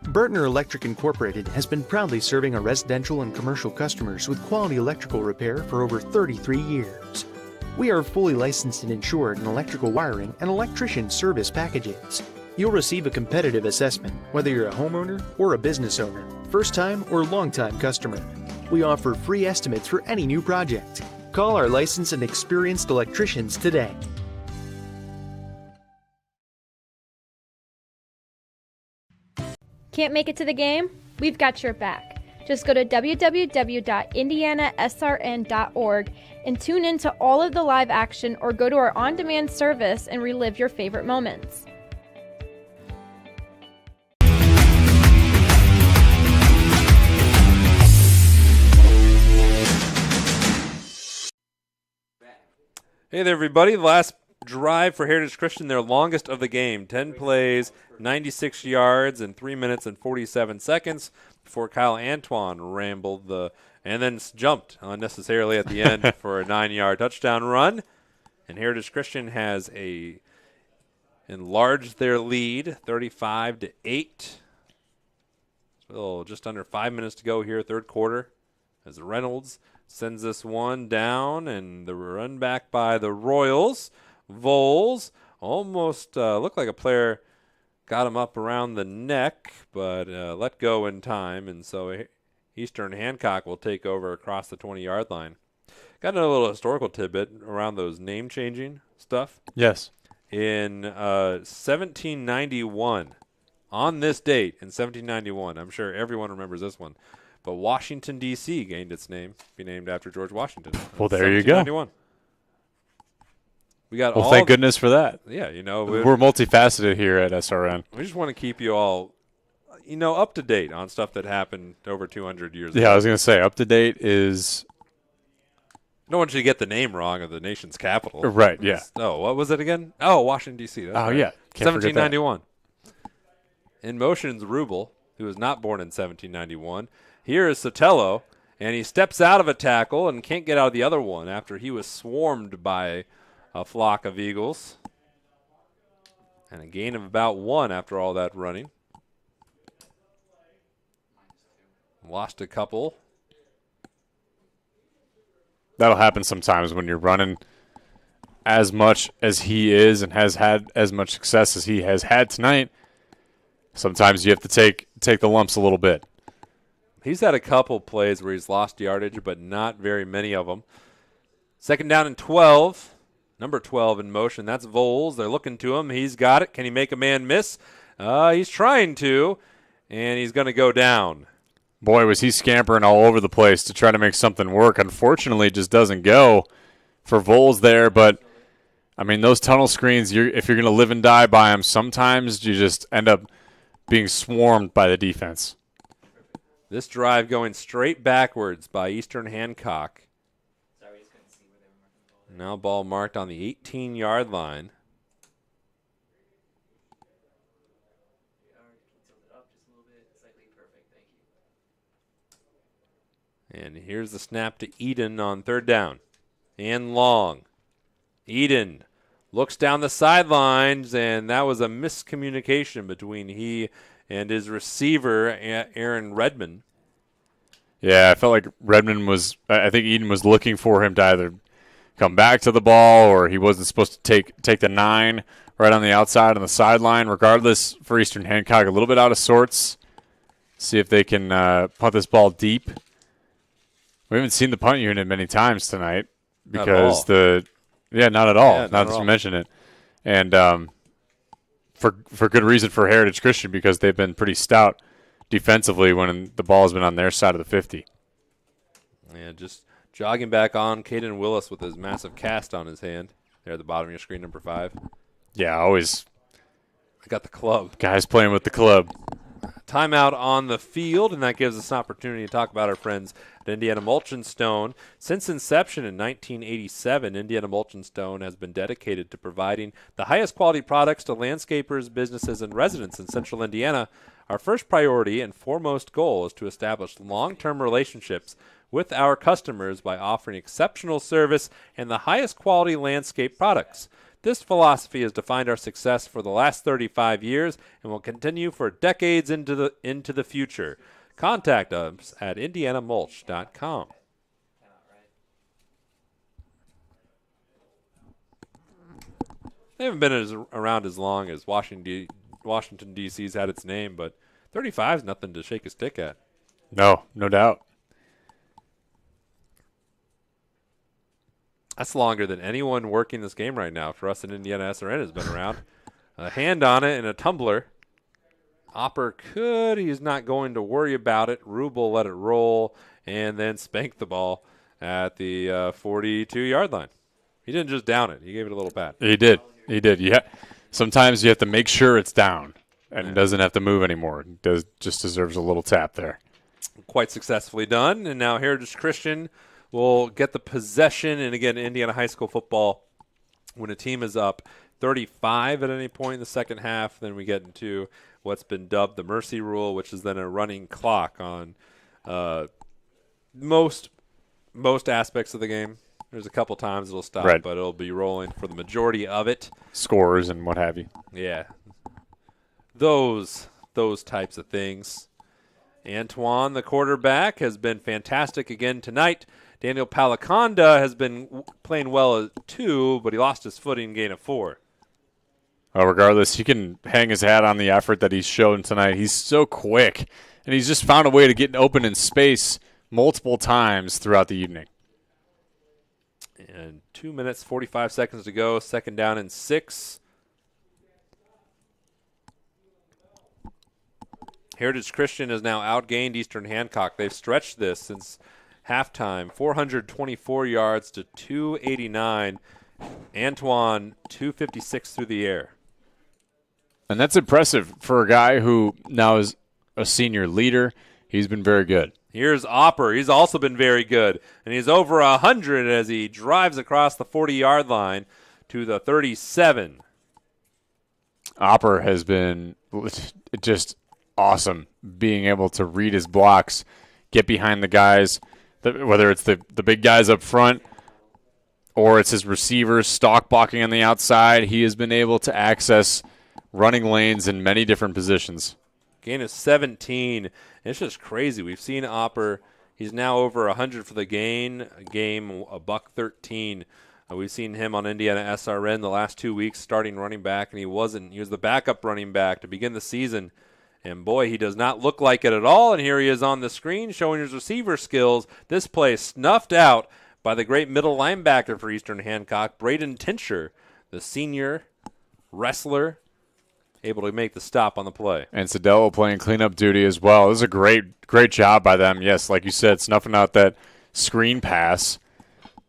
Burtner Electric Incorporated has been proudly serving our residential and commercial customers with quality electrical repair for over 33 years. We are fully licensed and insured in electrical wiring and electrician service packages. You'll receive a competitive assessment whether you're a homeowner or a business owner, first-time or long-time customer. We offer free estimates for any new project. Call our licensed and experienced electricians today. Can't make it to the game? We've got your back. Just go to www.IndianaSRN.org and tune in to all of the live action, or go to our on-demand service and relive your favorite moments. Hey there, everybody. Last drive for Heritage Christian, their longest of the game. 10 plays, 96 yards, and 3 minutes and 47 seconds before Kyle Antoine rambled and then jumped unnecessarily at the end for a 9-yard touchdown run. And Heritage Christian has enlarged their lead, 35-8. So just under 5 minutes to go here, third quarter, as Reynolds sends this one down, and the run back by the Royals. Voles almost looked like a player got him up around the neck, but let go in time, and so Eastern Hancock will take over across the 20-yard line. Got another little historical tidbit around those name-changing stuff. Yes. In 1791, on this date in 1791, I'm sure everyone remembers this one, but Washington, D.C. gained its name, be named after George Washington. Well, there you go. We got well, thank goodness for that. Yeah, we're multifaceted here at SRN. We just want to keep you all, up to date on stuff that happened over 200 years ago. Yeah, I was going to say, up to date is... I don't want you to get the name wrong of the nation's capital. Right, yeah. Oh, what was it again? Oh, Washington, D.C. That's right. Yeah. Can't 1791. In motion's Rubel, who was not born in 1791. Here is Sotelo, and he steps out of a tackle and can't get out of the other one after he was swarmed by a flock of eagles. And a gain of about 1 after all that running. Lost a couple. That'll happen sometimes when you're running as much as he is and has had as much success as he has had tonight. Sometimes you have to take the lumps a little bit. He's had a couple plays where he's lost yardage, but not very many of them. Second down and 12. Number 12 in motion. That's Voles. They're looking to him. He's got it. Can he make a man miss? He's trying to, and he's going to go down. Boy, was he scampering all over the place to try to make something work. Unfortunately, it just doesn't go for Voles there. But, I mean, those tunnel screens, if you're going to live and die by them, sometimes you just end up being swarmed by the defense. This drive going straight backwards by Eastern Hancock. Now ball marked on the 18-yard line. And here's the snap to Eden on third down. And long. Eden looks down the sidelines, and that was a miscommunication between he and his receiver, Aaron Redmond. Yeah, I felt like I think Eden was looking for him to either come back to the ball, or he wasn't supposed to take the 9 right on the outside on the sideline. Regardless, for Eastern Hancock, a little bit out of sorts. See if they can punt this ball deep. We haven't seen the punt unit many times tonight because not at all. Yeah, not that you mention it, and for good reason for Heritage Christian, because they've been pretty stout defensively when the ball has been on their side of the 50. Yeah, just jogging back on, Caden Willis with his massive cast on his hand. There at the bottom of your screen, number 5. Yeah, always. I got the club. Guys playing with the club. Timeout on the field, and that gives us an opportunity to talk about our friends at Indiana Mulch and Stone. Since inception in 1987, Indiana Mulch and Stone has been dedicated to providing the highest quality products to landscapers, businesses, and residents in central Indiana. Our first priority and foremost goal is to establish long-term relationships with our customers by offering exceptional service and the highest quality landscape products. This philosophy has defined our success for the last 35 years and will continue for decades into the future. Contact us at indianamulch.com. They haven't been around as long as Washington, D.C.'s had its name, but 35 is nothing to shake a stick at. No doubt. That's longer than anyone working this game right now for us in IndianaSRN has been around. A hand on it and a tumbler. Opper could. He's not going to worry about it. Rubel let it roll and then spanked the ball at the 42-yard line. He didn't just down it. He gave it a little pat. He did. Yeah. Sometimes you have to make sure it's down and it doesn't have to move anymore. It just deserves a little tap there. Quite successfully done. And now Heritage Christian will get the possession. And again, Indiana high school football, when a team is up 35 at any point in the second half, then we get into what's been dubbed the mercy rule, which is then a running clock on most aspects of the game. There's a couple times it'll stop, right, but it'll be rolling for the majority of it. Scores and what have you. Yeah. Those types of things. Antoine, the quarterback, has been fantastic again tonight. Daniel Palaconda has been playing well at 2, but he lost his footing, gain of 4. Well, regardless, he can hang his hat on the effort that he's shown tonight. He's so quick, and he's just found a way to get open in space multiple times throughout the evening. And 2 minutes, 45 seconds to go. Second down and 6. Heritage Christian has now outgained Eastern Hancock. They've stretched this since halftime. 424 yards to 289. Antoine, 256 through the air. And that's impressive for a guy who now is a senior leader. He's been very good. Here's Opper. He's also been very good. And he's over 100 as he drives across the 40-yard line to the 37. Opper has been just awesome, being able to read his blocks, get behind the guys, whether it's the big guys up front or it's his receivers stalk blocking on the outside. He has been able to access running lanes in many different positions. Gain of 17. It's just crazy. We've seen Opper. He's now over 100 for the game, a $113. We've seen him on IndianaSRN the last 2 weeks starting running back, and he was the backup running back to begin the season. And, boy, he does not look like it at all. And here he is on the screen showing his receiver skills. This play snuffed out by the great middle linebacker for Eastern Hancock, Braden Tincher, the senior wrestler, able to make the stop on the play. And Sedell playing cleanup duty as well. This is a great job by them. Yes, like you said, snuffing out that screen pass.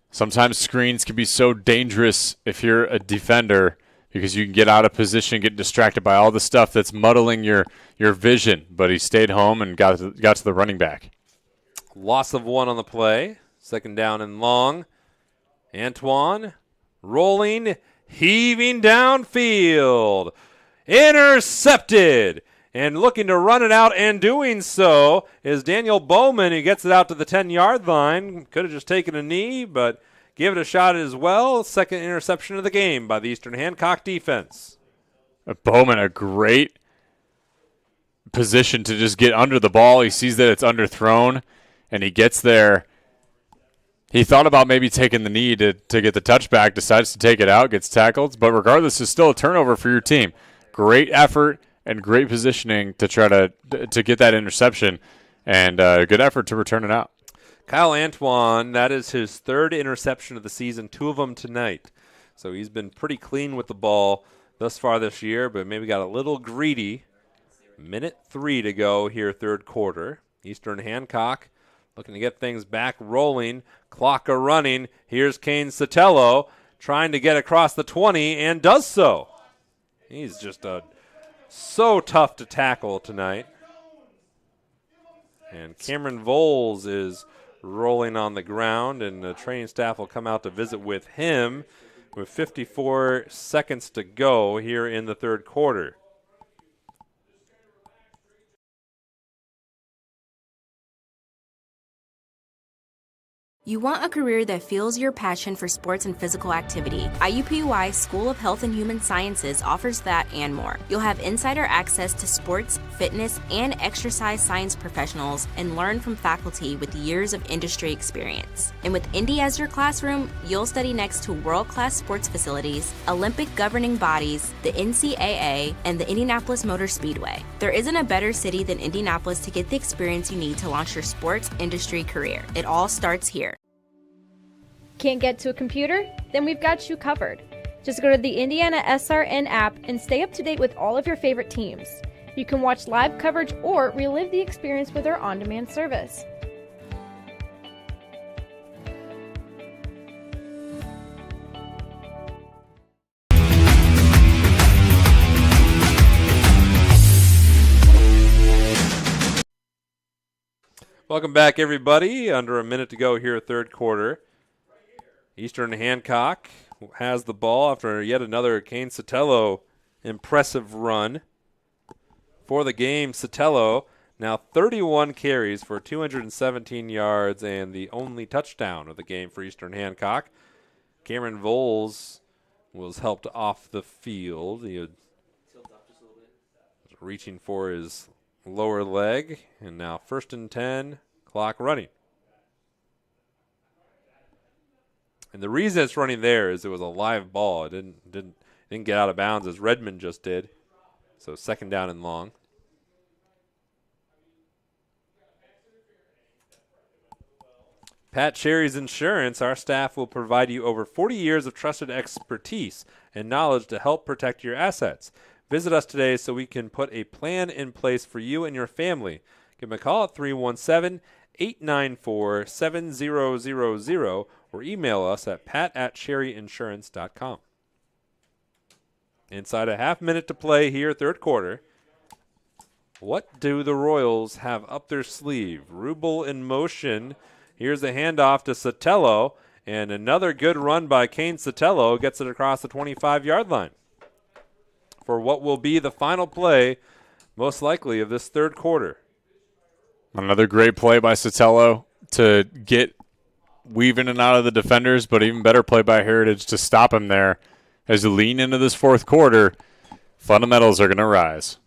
Sometimes screens can be so dangerous if you're a defender because you can get out of position, get distracted by all the stuff that's muddling your vision. But he stayed home and got to the running back. Loss of 1 on the play. Second down and long. Antoine rolling, heaving downfield. Intercepted. And looking to run it out and doing so is Daniel Bowman, who gets it out to the 10-yard line. Could have just taken a knee, but give it a shot as well. Second interception of the game by the Eastern Hancock defense. Bowman, a great position to just get under the ball. He sees that it's underthrown, and he gets there. He thought about maybe taking the knee to get the touchback, decides to take it out, gets tackled. But regardless, it's still a turnover for your team. Great effort and great positioning to try to get that interception, and good effort to return it out. Kyle Antoine, that is his 3rd interception of the season, 2 of them tonight. So he's been pretty clean with the ball thus far this year, but maybe got a little greedy. Minute 3 to go here, third quarter. Eastern Hancock looking to get things back rolling. Clock a running. Here's Kane Sotelo trying to get across the 20 and does so. He's just so tough to tackle tonight. And Cameron Voles is rolling on the ground, and the training staff will come out to visit with him with 54 seconds to go here in the third quarter. You want a career that fuels your passion for sports and physical activity. IUPUI School of Health and Human Sciences offers that and more. You'll have insider access to sports, fitness, and exercise science professionals and learn from faculty with years of industry experience. And with Indy as your classroom, you'll study next to world-class sports facilities, Olympic governing bodies, the NCAA, and the Indianapolis Motor Speedway. There isn't a better city than Indianapolis to get the experience you need to launch your sports industry career. It all starts here. Can't get to a computer? Then we've got you covered. Just go to the IndianaSRN app and stay up to date with all of your favorite teams. You can watch live coverage or relive the experience with our on-demand service. Welcome back, everybody. Under a minute to go here, third quarter. Eastern Hancock has the ball after yet another Kane Sotelo impressive run. For the game, Sotelo now 31 carries for 217 yards and the only touchdown of the game for Eastern Hancock. Cameron Voles was helped off the field. He was reaching for his lower leg, and now 1st and 10, clock running. And the reason it's running there is it was a live ball. It didn't get out of bounds as Redmond just did. So 2nd down and long. Pat Cherry's Insurance, our staff will provide you over 40 years of trusted expertise and knowledge to help protect your assets. Visit us today so we can put a plan in place for you and your family. Give them a call at 317-894-7000 or email us at pat@cherryinsurance.com. Inside a half minute to play here, third quarter. What do the Royals have up their sleeve? Rubel in motion. Here's a handoff to Sotelo, and another good run by Kane Sotelo gets it across the 25-yard line for what will be the final play, most likely, of this third quarter. Another great play by Sotelo to get weave in and out of the defenders, but even better play by Heritage to stop him there. As you lean into this fourth quarter, fundamentals are going to rise.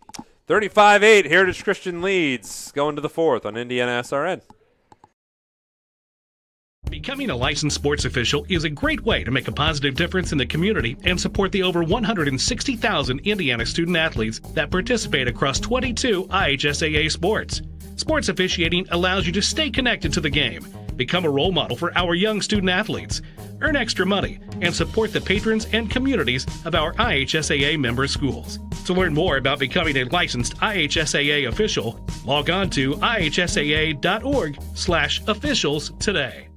35-8, Heritage Christian leads, going to the fourth on IndianaSRN. Becoming a licensed sports official is a great way to make a positive difference in the community and support the over 160,000 Indiana student athletes that participate across 22 IHSAA sports. Sports officiating allows you to stay connected to the game, become a role model for our young student athletes, earn extra money, and support the patrons and communities of our IHSAA member schools. To learn more about becoming a licensed IHSAA official, log on to ihsaa.org/officials today.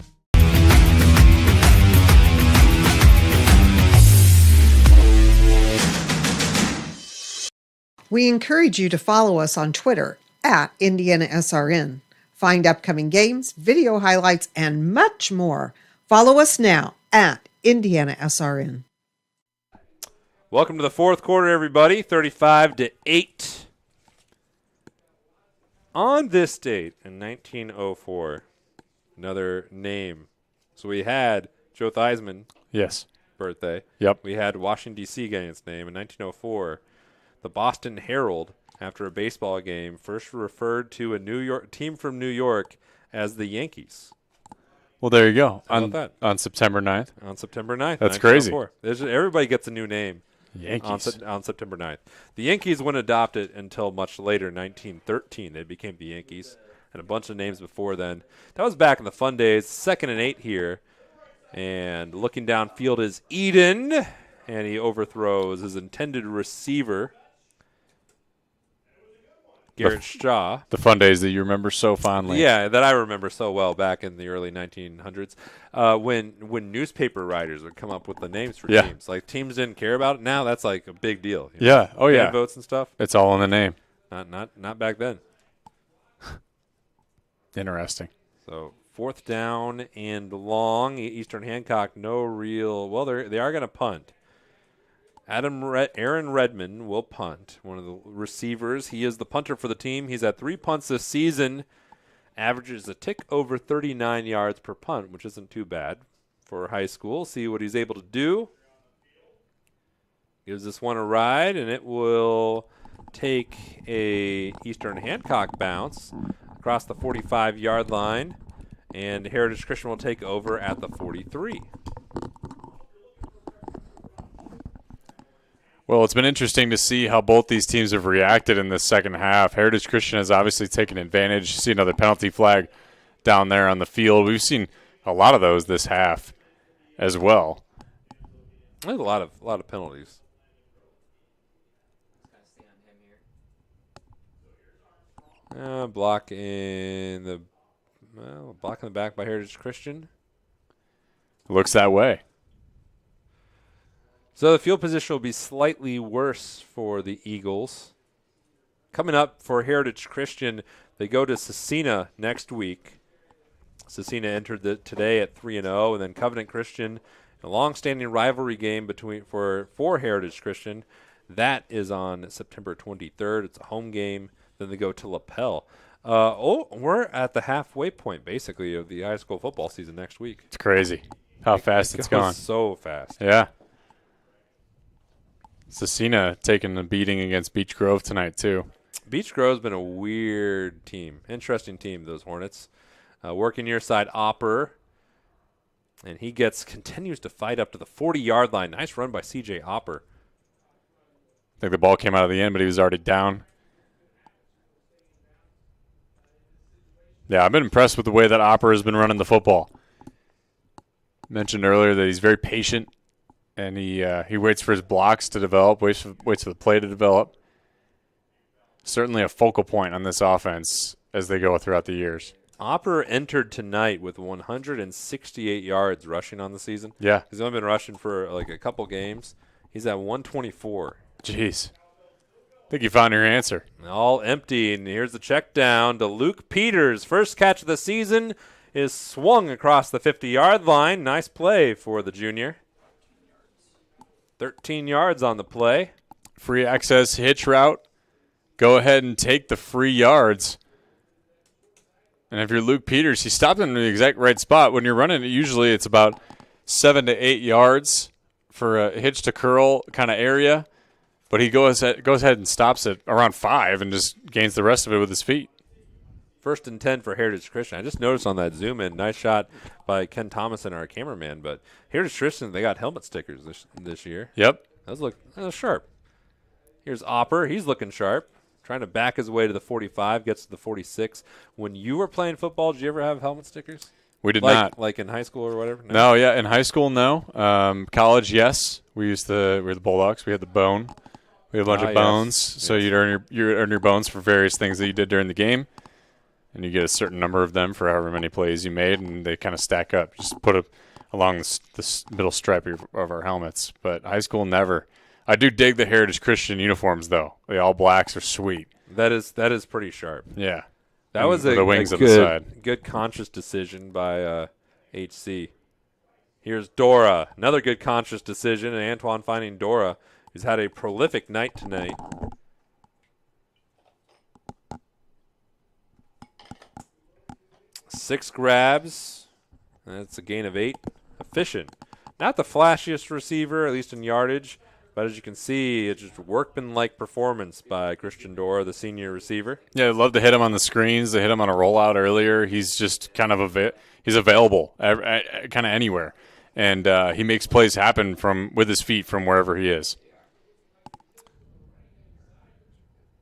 We encourage you to follow us on Twitter at IndianaSRN. Find upcoming games, video highlights, and much more. Follow us now at IndianaSRN. Welcome to the fourth quarter, everybody. 35-8. On this date in 1904, another name. So we had Joe Theismann. Yes. Birthday. Yep. We had Washington, D.C. getting its name in 1904. The Boston Herald, after a baseball game, first referred to a New York team from New York as the Yankees. Well, there you go. How about that? On September 9th. On September 9th. That's crazy. Everybody gets a new name. Yankees. On September 9th. The Yankees wouldn't adopt it until much later, 1913. They became the Yankees, and a bunch of names before then. That was back in the fun days. 2nd and 8 here. And looking downfield is Eden, and he overthrows his intended receiver, Garrett Shaw. The fun days that you remember so fondly. Yeah, that I remember so well back in the early 1900s when newspaper writers would come up with the names for teams. Like, teams didn't care about it. Now that's like a big deal. You know? Yeah. Oh, yeah. Votes and stuff. It's all in the name. Not back then. Interesting. So 4th down and long. Eastern Hancock, no real. Well, they are going to punt. Aaron Redmond will punt, one of the receivers. He is the punter for the team. He's had 3 punts this season Averages a tick over 39 yards per punt, which isn't too bad for high school. See what he's able to do. Gives this one a ride, and it will take a Eastern Hancock bounce across the 45-yard line, and Heritage Christian will take over at the 43. Well, it's been interesting to see how both these teams have reacted in this second half. Heritage Christian has obviously taken advantage. You see another penalty flag down there on the field. We've seen a lot of those this half as well. There's a lot of penalties. Block in the back by Heritage Christian. Looks that way. So the field position will be slightly worse for the Eagles. Coming up for Heritage Christian, they go to Cecina next week. Cecina entered today at 3-0, and then Covenant Christian, a long-standing rivalry game for Heritage Christian. That is on September 23rd. It's a home game. Then they go to LaPel. We're at the halfway point, basically, of the high school football season next week. It's crazy how fast it's gone. So fast. Yeah. Cecina taking a beating against Beech Grove tonight, too. Beech Grove's been a weird team. Interesting team, those Hornets. Working near side, Opper. And he continues to fight up to the 40-yard line. Nice run by C.J. Opper. I think the ball came out of the end, but he was already down. Yeah, I've been impressed with the way that Opper has been running the football. Mentioned earlier that he's very patient. And he waits for his blocks to develop, waits for the play to develop. Certainly a focal point on this offense as they go throughout the years. Opper entered tonight with 168 yards rushing on the season. Yeah. He's only been rushing for like a couple games. He's at 124. Jeez. I think you found your answer. All empty, and here's the check down to Luke Peters. First catch of the season is swung across the 50-yard line. Nice play for the junior. 13 yards on the play. Free access hitch route. Go ahead and take the free yards. And if you're Luke Peters, he stopped in the exact right spot. When you're running it, usually it's about 7 to 8 yards for a hitch to curl kind of area. But he goes ahead and stops it around 5 and just gains the rest of it with his feet. 1st and 10 for Heritage Christian. I just noticed on that zoom in, nice shot by Ken Thomason, our cameraman. But Heritage Christian, they got helmet stickers this year. Yep. That was sharp. Here's Opper. He's looking sharp. Trying to back his way to the 45, gets to the 46. When you were playing football, did you ever have helmet stickers? We did not. Like in high school or whatever? No, yeah. In high school, no. College, yes. We were the Bulldogs. We had the bone. We had a bunch of bones. Yes. So you'd earn your bones for various things that you did during the game. And you get a certain number of them for however many plays you made, and they kind of stack up. Just put it along the middle stripe of our helmets. But high school, never. I do dig the Heritage Christian uniforms, though. The all blacks are sweet. That is pretty sharp. Yeah. That was the wings on the side. Good conscious decision by HC. Here's Dora. Another good conscious decision, and Antoine finding Dora, who's had a prolific night tonight. Six grabs. That's a gain of 8. Efficient. Not the flashiest receiver, at least in yardage, but as you can see, it's just workman-like performance by Christian Dora, the senior receiver. Yeah, I'd love to hit him on the screens. They hit him on a rollout earlier. He's just kind of he's available kind of anywhere, and he makes plays happen with his feet from wherever he is.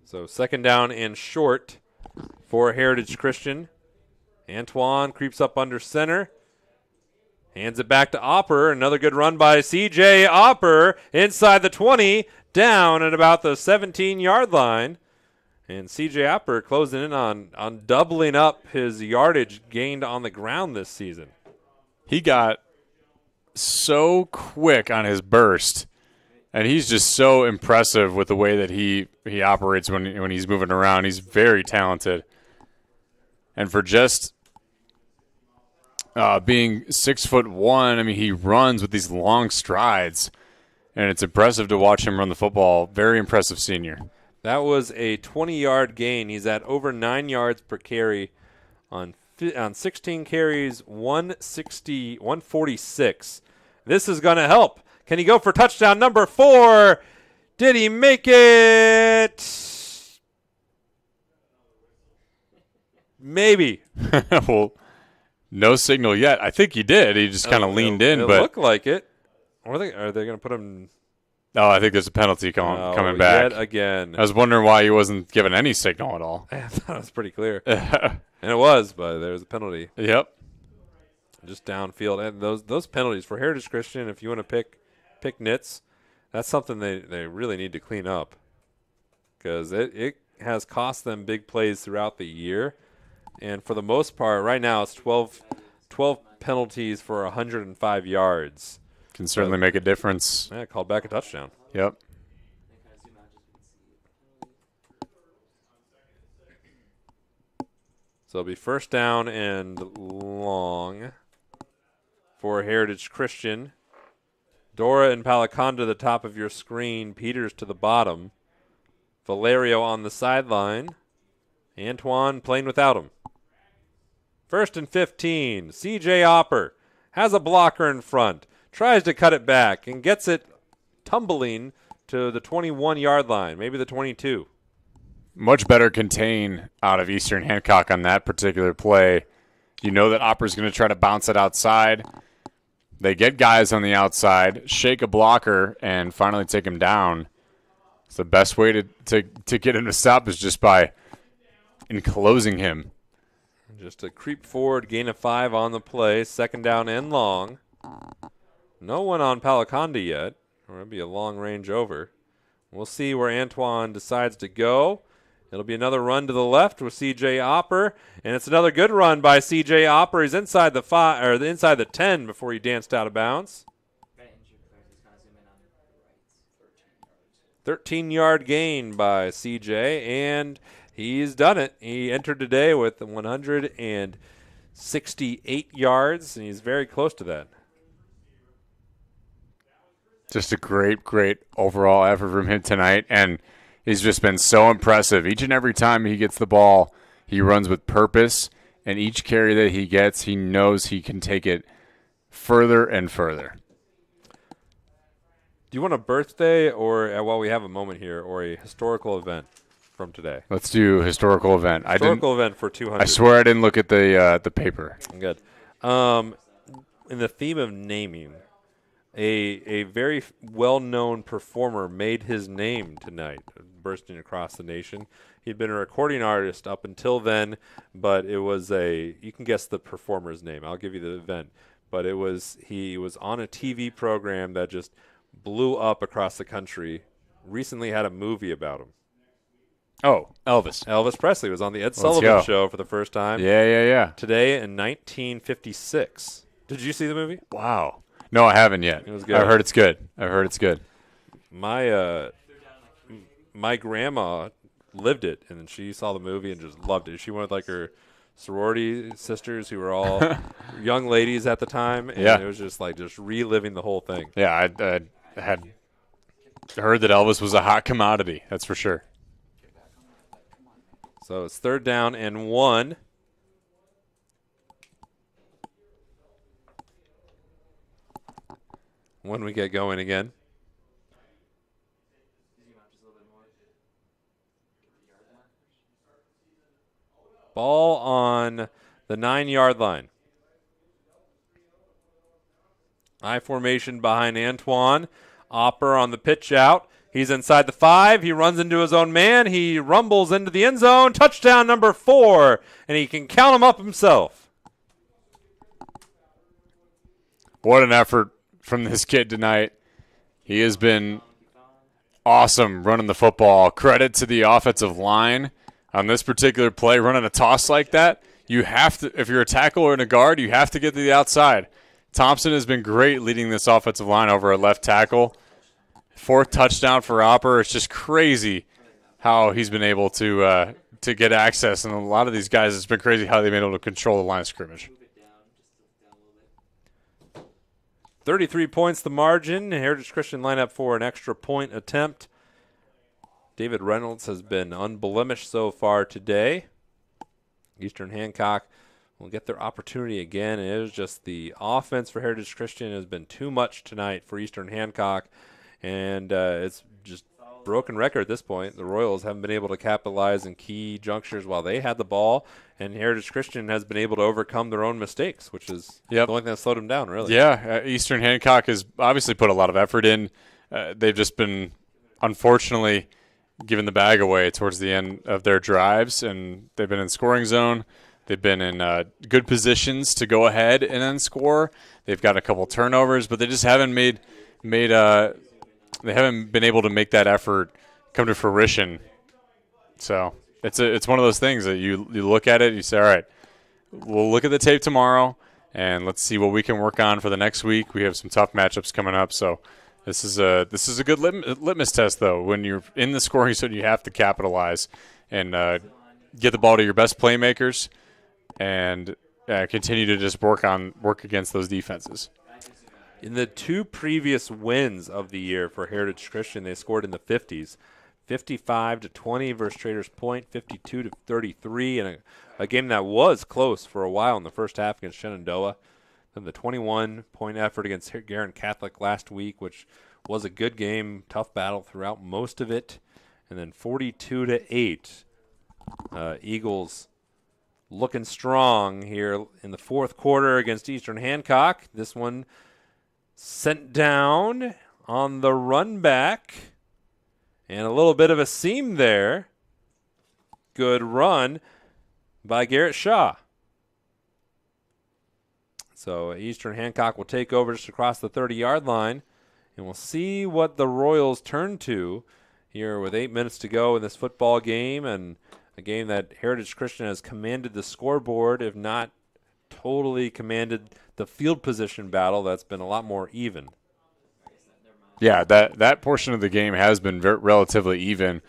So 2nd down and short for Heritage Christian. Antoine creeps up under center. Hands it back to Opper. Another good run by C.J. Opper inside the 20, down at about the 17-yard line. And C.J. Opper closing in on doubling up his yardage gained on the ground this season. He got so quick on his burst, and he's just so impressive with the way that he operates when he's moving around. He's very talented. And for just being 6'1", I mean, he runs with these long strides, and it's impressive to watch him run the football. Very impressive senior. That was a 20-yard gain. He's at over 9 yards per carry on 16 carries, 146. This is going to help. Can he go for touchdown number 4? Did he make it? Maybe. Well, no signal yet. I think he did. He just kind of leaned in. It but looked like it. Are they going to put him? Oh, I think there's a penalty coming back. Yet again. I was wondering why he wasn't given any signal at all. I thought it was pretty clear. And it was, but there was a penalty. Yep. Just downfield. And those penalties for Heritage Christian, if you want to pick nits, that's something they really need to clean up. Because it has cost them big plays throughout the year. And for the most part, right now it's 12 penalties for 105 yards. Can certainly make a difference. Yeah, called back a touchdown. Yep. So it'll be first down and long for Heritage Christian. Dora and Palaconda to the top of your screen. Peters to the bottom. Valerio on the sideline. Antoine playing without him. First and 15. CJ Opper has a blocker in front. Tries to cut it back and gets it tumbling to the 21-yard line, maybe the 22. Much better contain out of Eastern Hancock on that particular play. You know that Opper's going to try to bounce it outside. They get guys on the outside, shake a blocker, and finally take him down. It's the best way to get him to stop is just by enclosing him. Just a creep forward, gain of 5 on the play, second down and long. No one on Palaconda yet, or it'll be a long range over. We'll see where Antoine decides to go. It'll be another run to the left with C.J. Opper, and it's another good run by C.J. Opper. He's inside the 5 or inside the 10 before he danced out of bounds. 13-yard gain by C.J., and he's done it. He entered today with 168 yards, and he's very close to that. Just a great, great overall effort from him tonight, and he's just been so impressive. Each and every time he gets the ball, he runs with purpose, and each carry that he gets, he knows he can take it further and further. Do you want a birthday or, while we have a moment here, or a historical event from today? Let's do historical event. Historical event for 200. I swear I didn't look at the paper. Good. In the theme of naming, a very well-known performer made his name tonight, bursting across the nation. He'd been a recording artist up until then, but it was you can guess the performer's name. I'll give you the event. But he was on a TV program that just blew up across the country. Recently had a movie about him. Oh, Elvis. Elvis Presley was on the Ed Sullivan Show for the first time. Yeah. Today in 1956. Did you see the movie? Wow. No, I haven't yet. It was good. I've heard it's good. My grandma lived it, and she saw the movie and just loved it. She went with like her sorority sisters who were all young ladies at the time, and it was just reliving the whole thing. Yeah, I had heard that Elvis was a hot commodity. That's for sure. So it's third down and 1. When we get going again. Ball on the 9-yard line. I formation behind Antoine. Opper on the pitch out. He's inside the 5. He runs into his own man. He rumbles into the end zone. Touchdown number 4. And he can count him up himself. What an effort from this kid tonight. He has been awesome running the football. Credit to the offensive line on this particular play. Running a toss like that, you have to, if you're a tackle or in a guard, you have to get to the outside. Thompson has been great leading this offensive line over a left tackle. 4th touchdown for Opper. It's just crazy how he's been able to get access. And a lot of these guys, it's been crazy how they've been able to control the line of scrimmage. 33 points the margin. Heritage Christian line up for an extra point attempt. David Reynolds has been unblemished so far today. Eastern Hancock will get their opportunity again. It was just the offense for Heritage Christian has been too much tonight for Eastern Hancock, and it's just broken record at this point. The Royals haven't been able to capitalize in key junctures while they had the ball, and Heritage Christian has been able to overcome their own mistakes, which is the only thing that slowed them down, really. Yeah, Eastern Hancock has obviously put a lot of effort in. They've just been, unfortunately, giving the bag away towards the end of their drives, and they've been in scoring zone. They've been in good positions to go ahead and then score. They've got a couple turnovers, but they just haven't they haven't been able to make that effort come to fruition. So it's one of those things that you look at it and you say, all right, we'll look at the tape tomorrow and let's see what we can work on for the next week. We have some tough matchups coming up, so this is a good litmus test, though. When you're in the scoring zone, you have to capitalize and get the ball to your best playmakers and continue to just work against those defenses. In the two previous wins of the year for Heritage Christian, they scored in the 50s, 55-20 versus Traders Point, 52-33, and a game that was close for a while in the first half against Shenandoah. Then the 21-point effort against Garin Catholic last week, which was a good game, tough battle throughout most of it, and then 42-8. Eagles looking strong here in the fourth quarter against Eastern Hancock. This one sent down on the run back, and a little bit of a seam there. Good run by Garrett Shaw. So Eastern Hancock will take over just across the 30-yard line, and we'll see what the Royals turn to here with 8 minutes to go in this football game, and a game that Heritage Christian has commanded the scoreboard, if not totally commanded the field position battle. That's been a lot more even. Yeah, that portion of the game has been relatively even.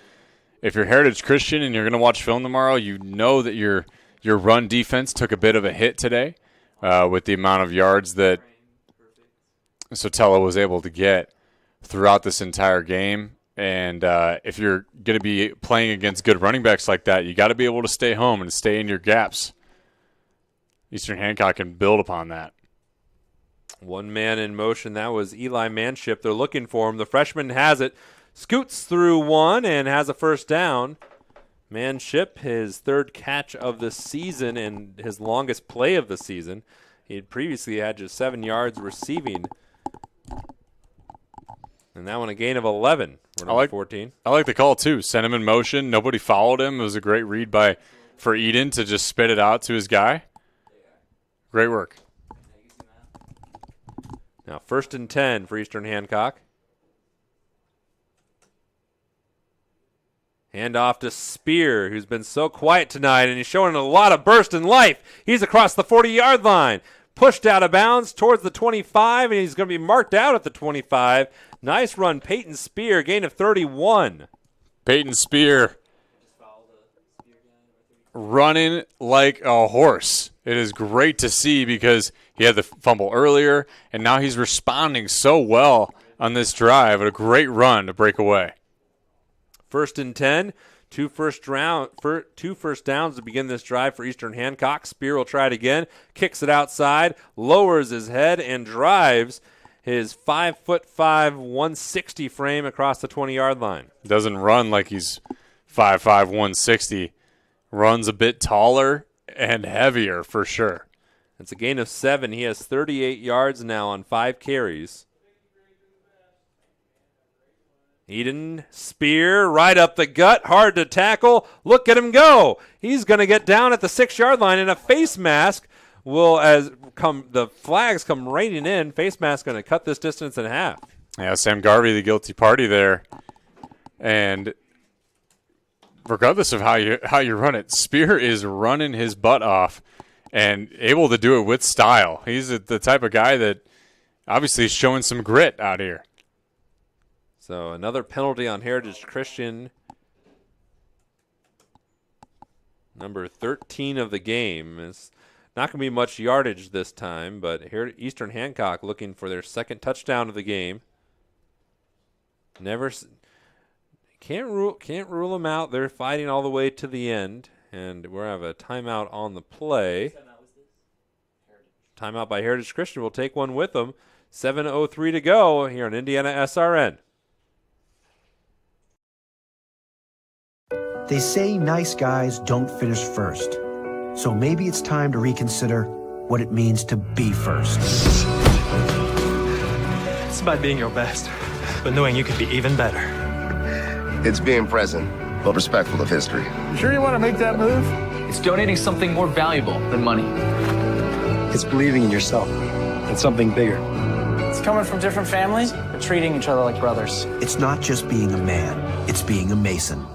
If you're Heritage Christian and you're going to watch film tomorrow, you know that your run defense took a bit of a hit today with the amount of yards that Sotelo was able to get throughout this entire game. And if you're going to be playing against good running backs like that, you got to be able to stay home and stay in your gaps. Eastern Hancock can build upon that. One man in motion, that was Eli Manship. They're looking for him. The freshman has it, scoots through one and has a first down. Manship, his third catch of the season and his longest play of the season. He had previously had just 7 yards receiving. And that one a gain of 11 for number 14. I like the call, too. Sent him in motion. Nobody followed him. It was a great read for Eden to just spit it out to his guy. Great work. Now 1st and 10 for Eastern Hancock. Hand off to Spear, who's been so quiet tonight, and he's showing a lot of burst in life. He's across the 40-yard line. Pushed out of bounds towards the 25, and he's going to be marked out at the 25. Nice run, Peyton Spear, gain of 31. Peyton Spear running like a horse. It is great to see because he had the fumble earlier, and now he's responding so well on this drive. A great run to break away. 1st and 10. Two first downs to begin this drive for Eastern Hancock. Spear will try it again. Kicks it outside, lowers his head, and drives his 5'5", 160 frame across the 20-yard line. Doesn't run like he's 5'5", 160. Runs a bit taller and heavier for sure. It's a gain of 7. He has 38 yards now on 5 carries. Eden, Spear, right up the gut, hard to tackle. Look at him go. He's going to get down at the 6-yard line, and a face mask will, the flags come raining in. Face mask going to cut this distance in half. Yeah, Sam Garvey, the guilty party there. And regardless of how you run it, Spear is running his butt off and able to do it with style. He's the type of guy that obviously is showing some grit out here. So another penalty on Heritage Christian. Number 13 of the game. It's not going to be much yardage this time, but Eastern Hancock looking for their second touchdown of the game. Can't rule them out. They're fighting all the way to the end. And we're going to have a timeout on the play. Timeout by Heritage Christian. We'll take one with them. 7:03 to go here on Indiana SRN. They say nice guys don't finish first. So maybe it's time to reconsider what it means to be first. It's about being your best, but knowing you could be even better. It's being present, but respectful of history. You sure you want to make that move? It's donating something more valuable than money. It's believing in yourself and something bigger. It's coming from different families, but treating each other like brothers. It's not just being a man, it's being a Mason.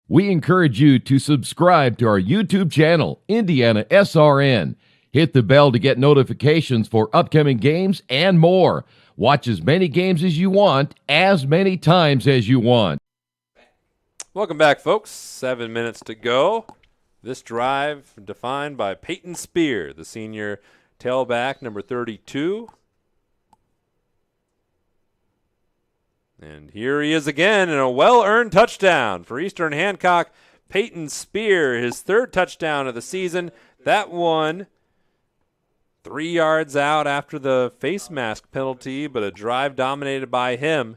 We encourage you to subscribe to our YouTube channel, IndianaSRN. Hit the bell to get notifications for upcoming games and more. Watch as many games as you want, as many times as you want. Welcome back, folks. 7 minutes to go. This drive defined by Peyton Spear, the senior tailback, number 32. And here he is again in a well-earned touchdown for Eastern Hancock. Peyton Spear, his third touchdown of the season. That one 3 yards out after the face mask penalty, but a drive dominated by him.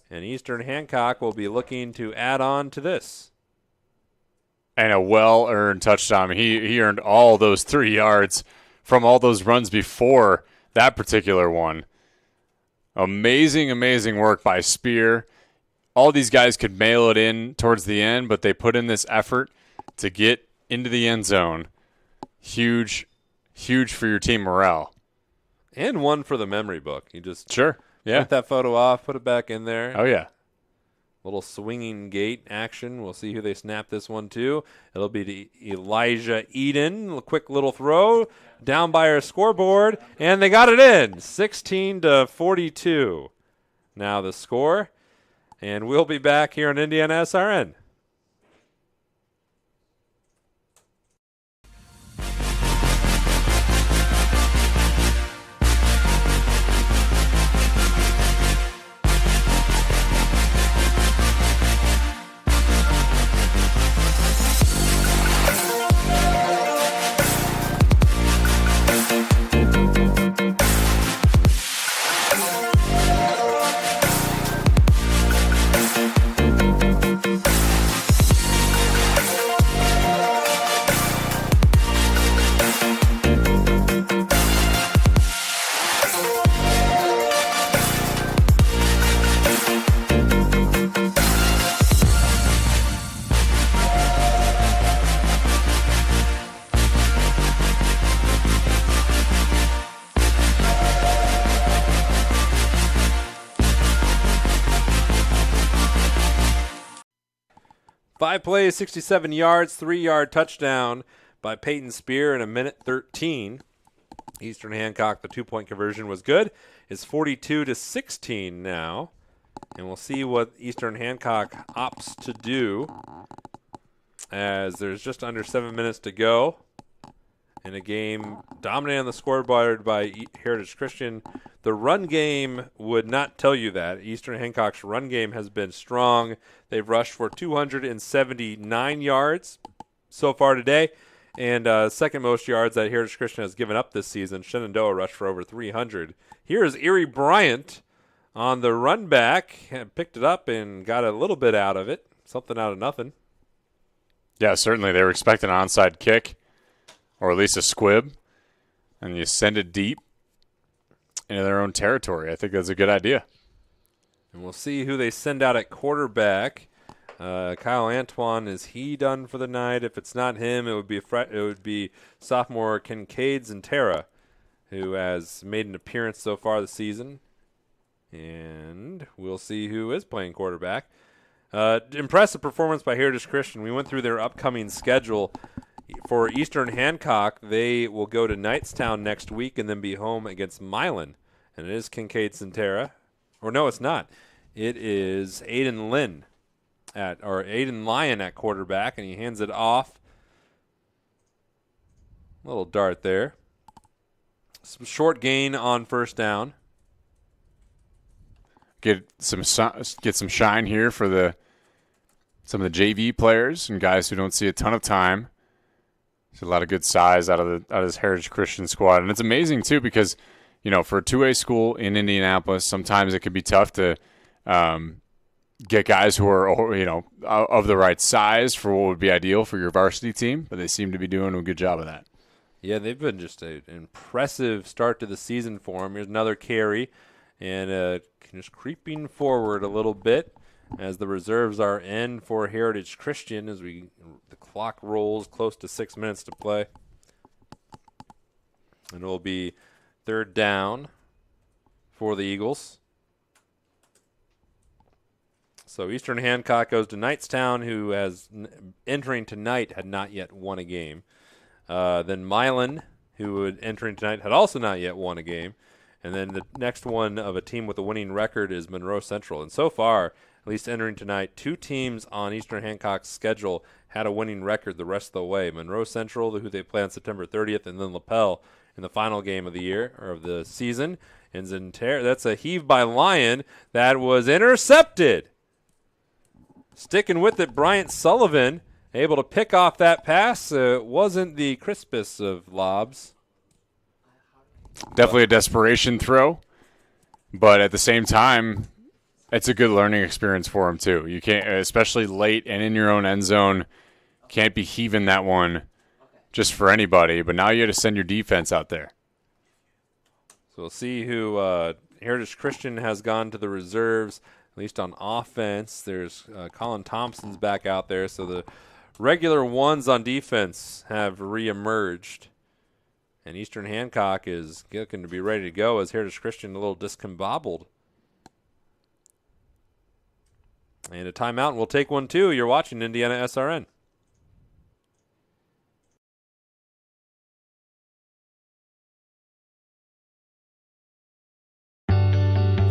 And Eastern Hancock will be looking to add on to this. And a well-earned touchdown. He earned all those 3 yards from all those runs before that particular one. Amazing, amazing work by Spear. All these guys could mail it in towards the end, but they put in this effort to get into the end zone. Huge, huge for your team morale. And one for the memory book. You just print that photo off, put it back in there. Oh, yeah. Little swinging gate action. We'll see who they snap this one to. It'll be to Elijah Eden. A quick little throw down by our scoreboard, and they got it in. 16-42. Now the score, and we'll be back here on Indiana SRN. Five plays, 67 yards, 3-yard touchdown by Peyton Spear in a minute 13. Eastern Hancock, the 2-point conversion was good. It's 42-16 now. And we'll see what Eastern Hancock opts to do as there's just under 7 minutes to go in a game dominated on the scoreboard by Heritage Christian. The run game would not tell you that. Eastern Hancock's run game has been strong. They've rushed for 279 yards so far today, and second most yards that Heritage Christian has given up this season. Shenandoah rushed for over 300. Here is Erie Bryant on the run back, picked it up and got a little bit out of it, something out of nothing. Yeah, certainly they were expecting an onside kick, or at least a squib, and you send it deep into their own territory. I think that's a good idea. And we'll see who they send out at quarterback. Kyle Antoine, is he done for the night? If it's not him, it would be sophomore Kincaid Zentera, who has made an appearance so far this season. And we'll see who is playing quarterback. Impressive performance by Heritage Christian. We went through their upcoming schedule. For Eastern Hancock, they will go to Knightstown next week and then be home against Milan. And it is Kincaid Santera. Or no, it's not. It is Aiden Lyon at quarterback, and he hands it off. Little dart there. Some short gain on first down. Get some shine here for some of the JV players and guys who don't see a ton of time. There's a lot of good size out of this Heritage Christian squad, and it's amazing too because for a 2A school in Indianapolis, sometimes it can be tough to get guys who are of the right size for what would be ideal for your varsity team, but they seem to be doing a good job of that. Yeah, they've been just an impressive start to the season for them. Here's another carry, and just creeping forward a little bit as the reserves are in for Heritage Christian as the clock rolls close to 6 minutes to play. And it will be third down for the Eagles. So Eastern Hancock goes to Knightstown, who entering tonight had not yet won a game. Then Milan, who entering tonight had also not yet won a game. And then the next one of a team with a winning record is Monroe Central. And so far, at least entering tonight, 2 teams on Eastern Hancock's schedule had a winning record the rest of the way. Monroe Central, who they play on September 30th, and then LaPel in the final game of the year or of the season. And that's a heave by Lyon that was intercepted. Sticking with it, Bryant Sullivan able to pick off that pass. It wasn't the crispest of lobs. Definitely a desperation throw, but at the same time, it's a good learning experience for him too. You can't, especially late and in your own end zone, can't be heaving that one just for anybody. But now you have to send your defense out there. So we'll see who Heritage Christian has gone to the reserves, at least on offense. There's Colin Thompson's back out there, so the regular ones on defense have reemerged. And Eastern Hancock is looking to be ready to go as Heritage Christian a little discombobbled. And a timeout, and we'll take one too. You're watching IndianaSRN.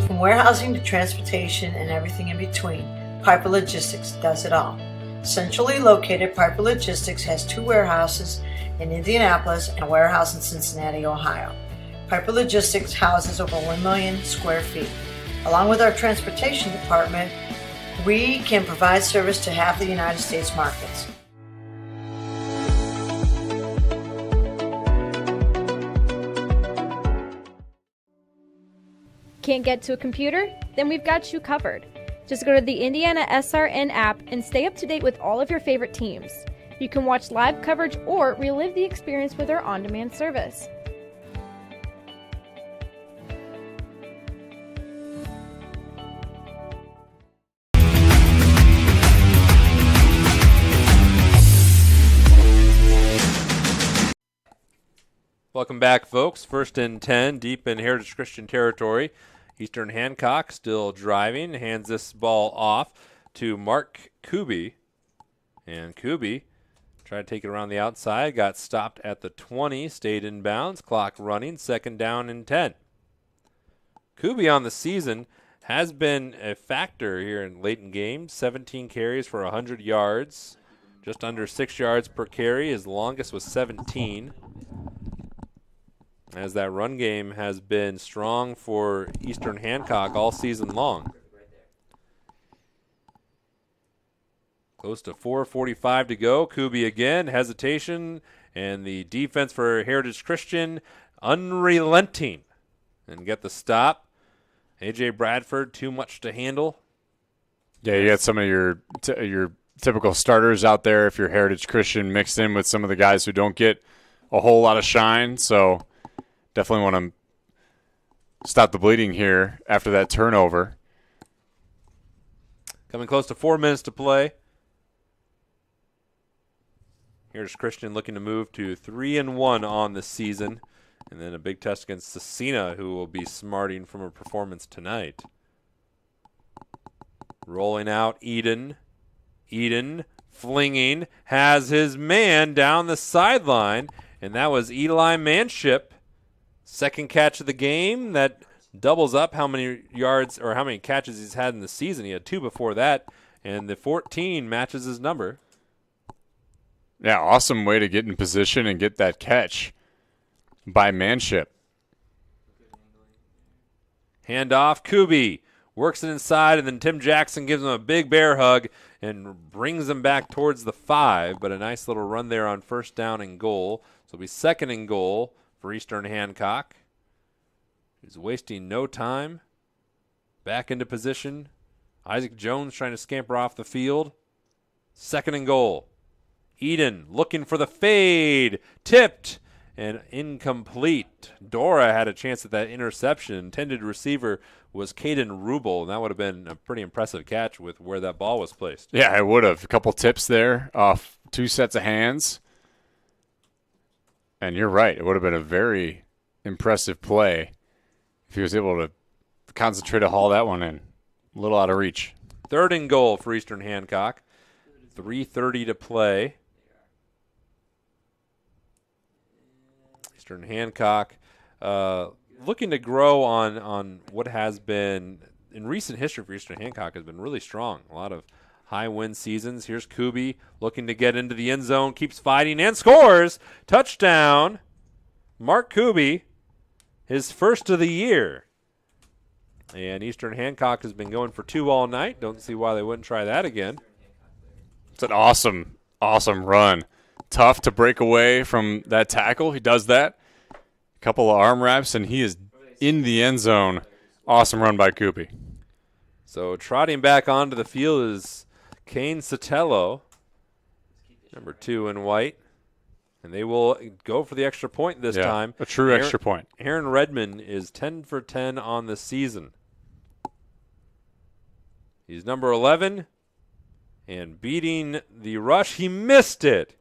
From warehousing to transportation and everything in between, Piper Logistics does it all. Centrally located, Piper Logistics has 2 warehouses in Indianapolis and a warehouse in Cincinnati, Ohio. Piper Logistics houses over 1 million square feet. Along with our transportation department, we can provide service to half the United States markets. Can't get to a computer? Then we've got you covered. Just go to the IndianaSRN app and stay up to date with all of your favorite teams. You can watch live coverage or relive the experience with our on-demand service. Welcome back, folks. 1st and 10, deep in Heritage Christian territory. Eastern Hancock still driving, hands this ball off to Mark Kuby. And Kuby tried to take it around the outside, got stopped at the 20, stayed in bounds, clock running, 2nd down and 10. Kuby on the season has been a factor here in late in games, 17 carries for 100 yards, just under 6 yards per carry. His longest was 17. As that run game has been strong for Eastern Hancock all season long. Close to 4:45 to go. Kuby again, hesitation, and the defense for Heritage Christian unrelenting and get the stop. A.J. Bradford, too much to handle. Yeah, you got some of your typical starters out there if you're Heritage Christian mixed in with some of the guys who don't get a whole lot of shine, so definitely want to stop the bleeding here after that turnover. Coming close to 4 minutes to play. Here's Christian looking to move to 3-1 on the season. And then a big test against Cecina, who will be smarting from a performance tonight. Rolling out Eden. Eden flinging, has his man down the sideline. And that was Eli Manship. 2nd catch of the game. That doubles up how many yards or how many catches he's had in the season. He had 2 before that, and the 14 matches his number. Yeah, awesome way to get in position and get that catch by Manship. Handoff, Kubi works it inside, and then Tim Jackson gives him a big bear hug and brings him back towards the 5, but a nice little run there on first down and goal. So it'll be 2nd and goal for Eastern Hancock. He's wasting no time. Back into position. Isaac Jones trying to scamper off the field. 2nd and goal. Eden looking for the fade. Tipped and incomplete. Dora had a chance at that interception. Intended receiver was Caden Rubel, and that would have been a pretty impressive catch with where that ball was placed. Yeah, it would have. A couple tips there off 2 sets of hands. And you're right. It would have been a very impressive play if he was able to concentrate to haul that one in. A little out of reach. 3rd and goal for Eastern Hancock. 3:30 to play. Eastern Hancock looking to grow on what has been, in recent history for Eastern Hancock, has been really strong. A lot of high-win seasons. Here's Kubi looking to get into the end zone, keeps fighting, and scores. Touchdown, Mark Kubi, his first of the year. And Eastern Hancock has been going for 2 all night. Don't see why they wouldn't try that again. It's an awesome, awesome run. Tough to break away from that tackle. He does that. A couple of arm wraps, and he is in the end zone. Awesome run by Kubi. So trotting back onto the field is Kane Sotelo, number 2 in white. And they will go for the extra point this time. A true extra point. Aaron Redmond is 10 for 10 on the season. He's number 11. And beating the rush, he missed it.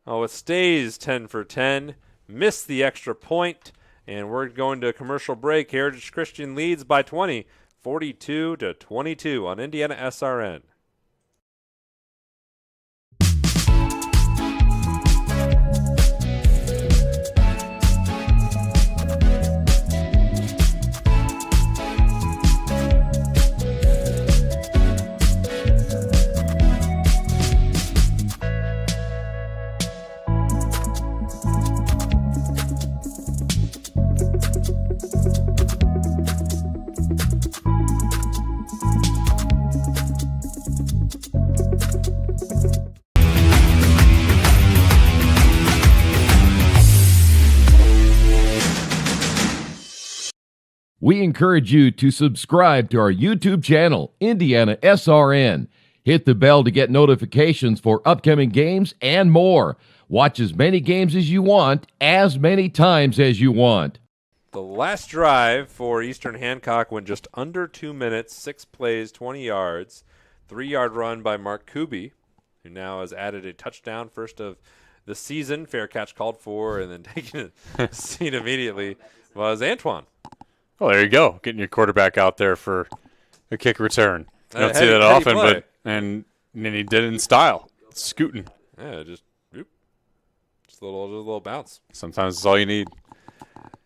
Oh, it stays 10 for 10. Missed the extra point. And we're going to a commercial break. Heritage Christian leads by 20, 42-22 on IndianaSRN. We encourage you to subscribe to our YouTube channel, IndianaSRN. Hit the bell to get notifications for upcoming games and more. Watch as many games as you want, as many times as you want. The last drive for Eastern Hancock went just under 2 minutes, 6 plays, 20 yards, 3-yard run by Mark Kubi, who now has added a touchdown, first of the season. Fair catch called for, and then taking a seat immediately was Antoine. Well, there you go. Getting your quarterback out there for a kick return. You don't see that often, but and then he did it in style. Scooting. Yeah, just a little bounce. Sometimes it's all you need.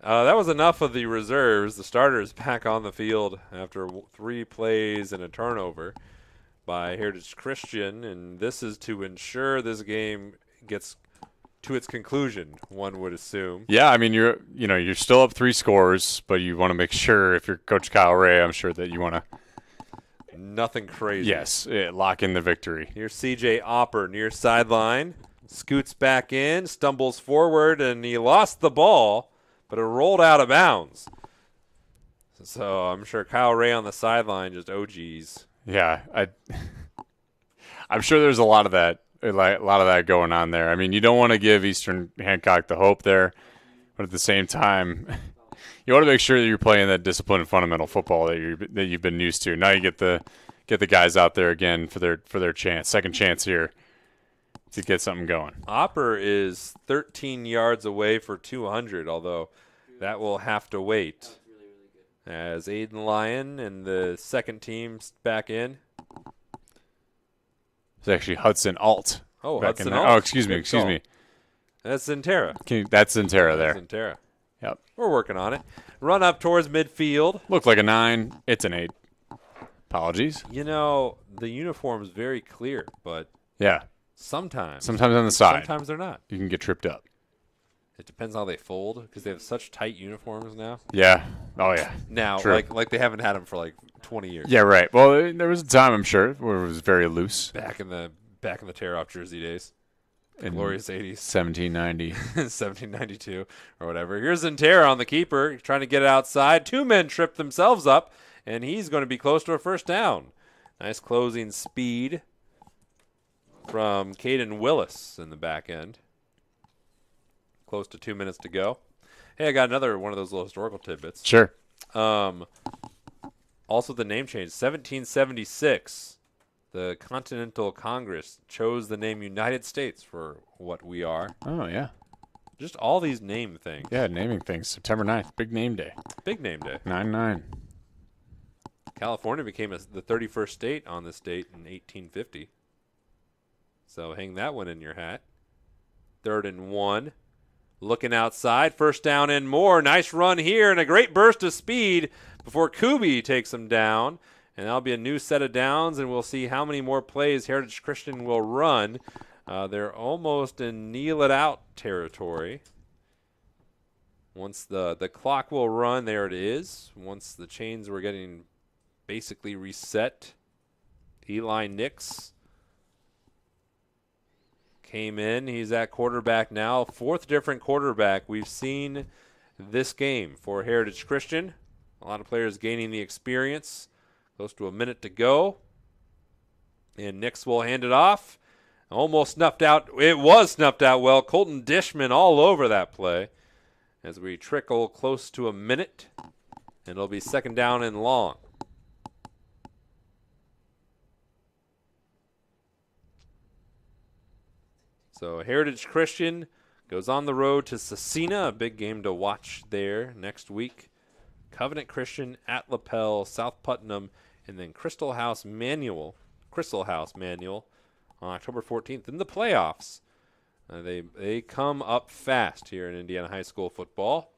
That was enough of the reserves. The starters back on the field after 3 plays and a turnover by Heritage Christian, and this is to ensure this game gets to its conclusion, one would assume. Yeah, I mean you're still up 3 scores, but you want to make sure, if you're Coach Kyle Ray, I'm sure that you want to nothing crazy. Yes, lock in the victory. Here's CJ Opper near sideline, scoots back in, stumbles forward, and he lost the ball, but it rolled out of bounds. So I'm sure Kyle Ray on the sideline just, oh geez. Yeah, I'm sure there's a lot of that. A lot of that going on there. I mean, you don't want to give Eastern Hancock the hope there, but at the same time, you want to make sure that you're playing that disciplined and fundamental football that you've been used to. Now you get the guys out there again for their chance, second chance here to get something going. Opper is 13 yards away for 200, although that will have to wait. As Aiden Lyon and the second team's back in. It's actually Hudson Alt. Oh, Hudson Alt. Oh, excuse me. That's Zentera. That's Zentera there. Zentera. Yep. We're working on it. Run up towards midfield. Looked like a 9. It's an 8. Apologies. You know, the uniform's very clear, but yeah, sometimes on the side. Sometimes they're not. You can get tripped up. It depends how they fold because they have such tight uniforms now. Yeah. Oh, yeah. Now, True. like they haven't had him for like 20 years. Yeah, right. Well, there was a time, I'm sure, where it was very loose. Back in the tear-off jersey days. In Glorious 80s. 1790. 1792 or whatever. Here's Zentera on the keeper, trying to get it outside. 2 men tripped themselves up, and he's going to be close to a first down. Nice closing speed from Caden Willis in the back end. Close to 2 minutes to go. Hey, I got another one of those little historical tidbits. Sure. Also, the name change. 1776, the Continental Congress chose the name United States for what we are. Oh, yeah. Just all these name things. Yeah, naming things. September 9th, big name day. Big name day. 9/9. California became the 31st state on this date in 1850. So hang that one in your hat. 3rd and 1. Looking outside, first down and more. Nice run here and a great burst of speed before Kubi takes him down. And that'll be a new set of downs, and we'll see how many more plays Heritage Christian will run. They're almost in kneel-it-out territory. Once the clock will run, there it is. Once the chains were getting basically reset, Eli Nix came in. He's at quarterback now. 4th different quarterback we've seen this game for Heritage Christian. A lot of players gaining the experience. Close to a minute to go. And Nix will hand it off. Almost snuffed out. It was snuffed out well. Colton Dishman all over that play. As we trickle close to a minute. And it'll be 2nd down and long. So Heritage Christian goes on the road to Cecina, a big game to watch there next week. Covenant Christian at Lapel, South Putnam, and then Crystal House Manual on October 14th in the playoffs. They come up fast here in Indiana high school football.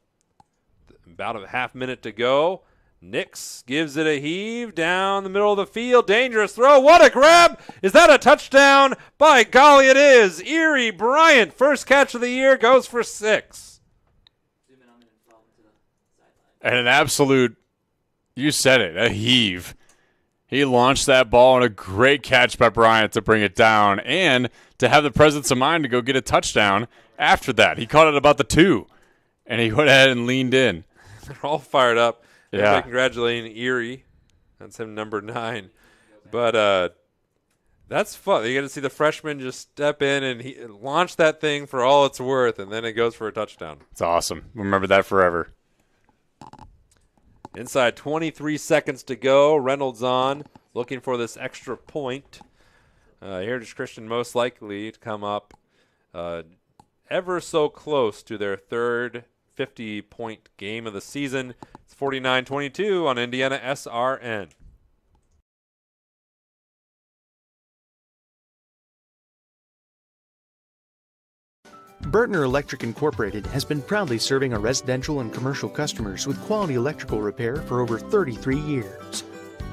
About a half minute to go. Nix gives it a heave down the middle of the field. Dangerous throw. What a grab. Is that a touchdown? By golly, it is. Erie Bryant, first catch of the year, goes for 6. And an absolute, you said it, a heave. He launched that ball, and a great catch by Bryant to bring it down and to have the presence of mind to go get a touchdown after that. He caught it about the 2, and he went ahead and leaned in. They're all fired up. Yeah. Everybody congratulating Erie. That's him, number 9. But that's fun. You get to see the freshman just step in and he launch that thing for all it's worth, and then it goes for a touchdown. It's awesome. Remember that forever. Inside 23 seconds to go. Reynolds on, looking for this extra point. Heritage Christian most likely to come up ever so close to their 3rd 50-point game of the season. It's 49-22 on IndianaSRN. Burtner Electric Incorporated has been proudly serving our residential and commercial customers with quality electrical repair for over 33 years.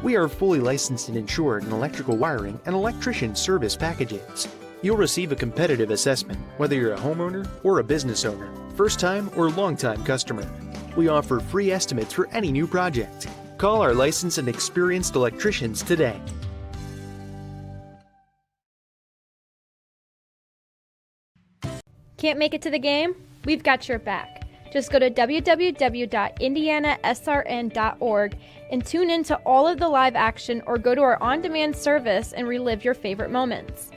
We are fully licensed and insured in electrical wiring and electrician service packages. You'll receive a competitive assessment, whether you're a homeowner or a business owner, first-time or long-time customer. We offer free estimates for any new project. Call our licensed and experienced electricians today. Can't make it to the game? We've got your back. Just go to www.IndianaSRN.org and tune in to all of the live action, or go to our on-demand service and relive your favorite moments.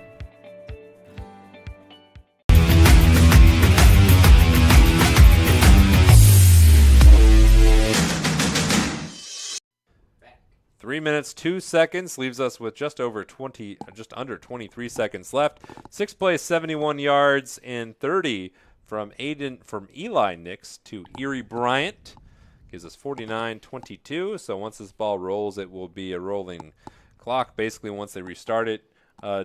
Three minutes, 2 seconds leaves us with just under 23 seconds left. 6 plays, 71 yards, and 30 from Eli Nix to Erie Bryant. Gives us 49-22. So once this ball rolls, it will be a rolling clock. Basically, once they restart it.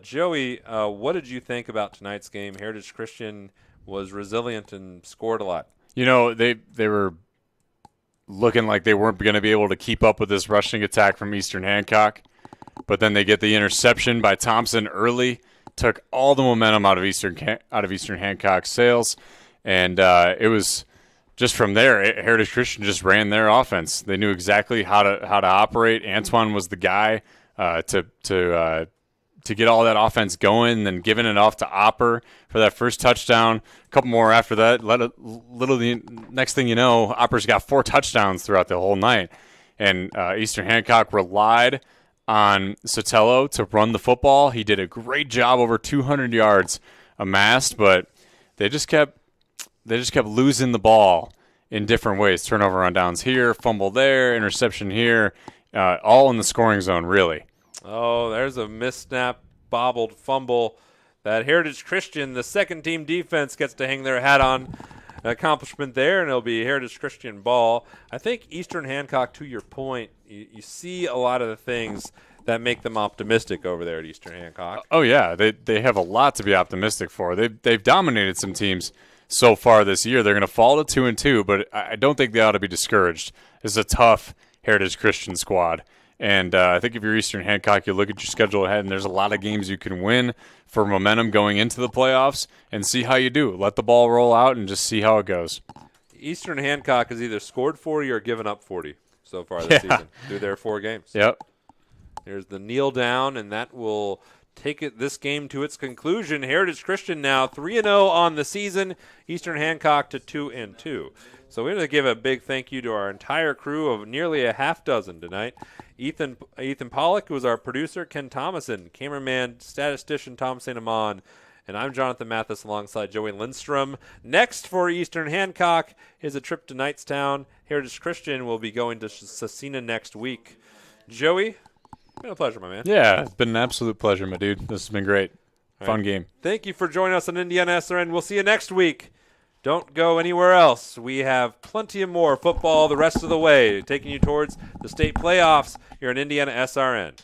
Joey, what did you think about tonight's game? Heritage Christian was resilient and scored a lot. You know, they were looking like they weren't going to be able to keep up with this rushing attack from Eastern Hancock. But then they get the interception by Thompson early, took all the momentum out of Eastern Hancock's sails, and it was just from there, Heritage Christian just ran their offense. They knew exactly how to operate. Antoine was the guy to get all that offense going, and then giving it off to Opper for that first touchdown. A couple more after that. Next thing you know, Opper's got 4 touchdowns throughout the whole night. And Eastern Hancock relied on Sotelo to run the football. He did a great job, over 200 yards amassed, but they just kept losing the ball in different ways. Turnover on downs here, fumble there, interception here, all in the scoring zone, really. Oh, there's a missnap, bobbled fumble that Heritage Christian, the second-team defense, gets to hang their hat on. An accomplishment there, and it'll be Heritage Christian ball. I think Eastern Hancock, to your point, you see a lot of the things that make them optimistic over there at Eastern Hancock. Oh, yeah. They have a lot to be optimistic for. They've dominated some teams so far this year. They're going to fall to 2-2, but I don't think they ought to be discouraged. This is a tough Heritage Christian squad. And I think if you're Eastern Hancock, you look at your schedule ahead, and there's a lot of games you can win for momentum going into the playoffs, and see how you do. Let the ball roll out and just see how it goes. Eastern Hancock has either scored 40 or given up 40 so far this season through their 4 games. Yep. There's the kneel down, and that will take this game to its conclusion. Heritage Christian now 3-0 on the season. Eastern Hancock to 2-2. So we're going to give a big thank you to our entire crew of nearly a half dozen tonight. Ethan Pollock, who is our producer, Ken Thomason, cameraman, statistician Tom St. Amand, and I'm Jonathan Mathis alongside Joey Lindstrom. Next for Eastern Hancock is a trip to Knightstown. Heritage Christian will be going to Scecina next week. Joey, it's been a pleasure, my man. Yeah, it's been an absolute pleasure, my dude. This has been great. Fun game. Thank you for joining us on IndianaSRN. We'll see you next week. Don't go anywhere else. We have plenty of more football the rest of the way, taking you towards the state playoffs here on IndianaSRN.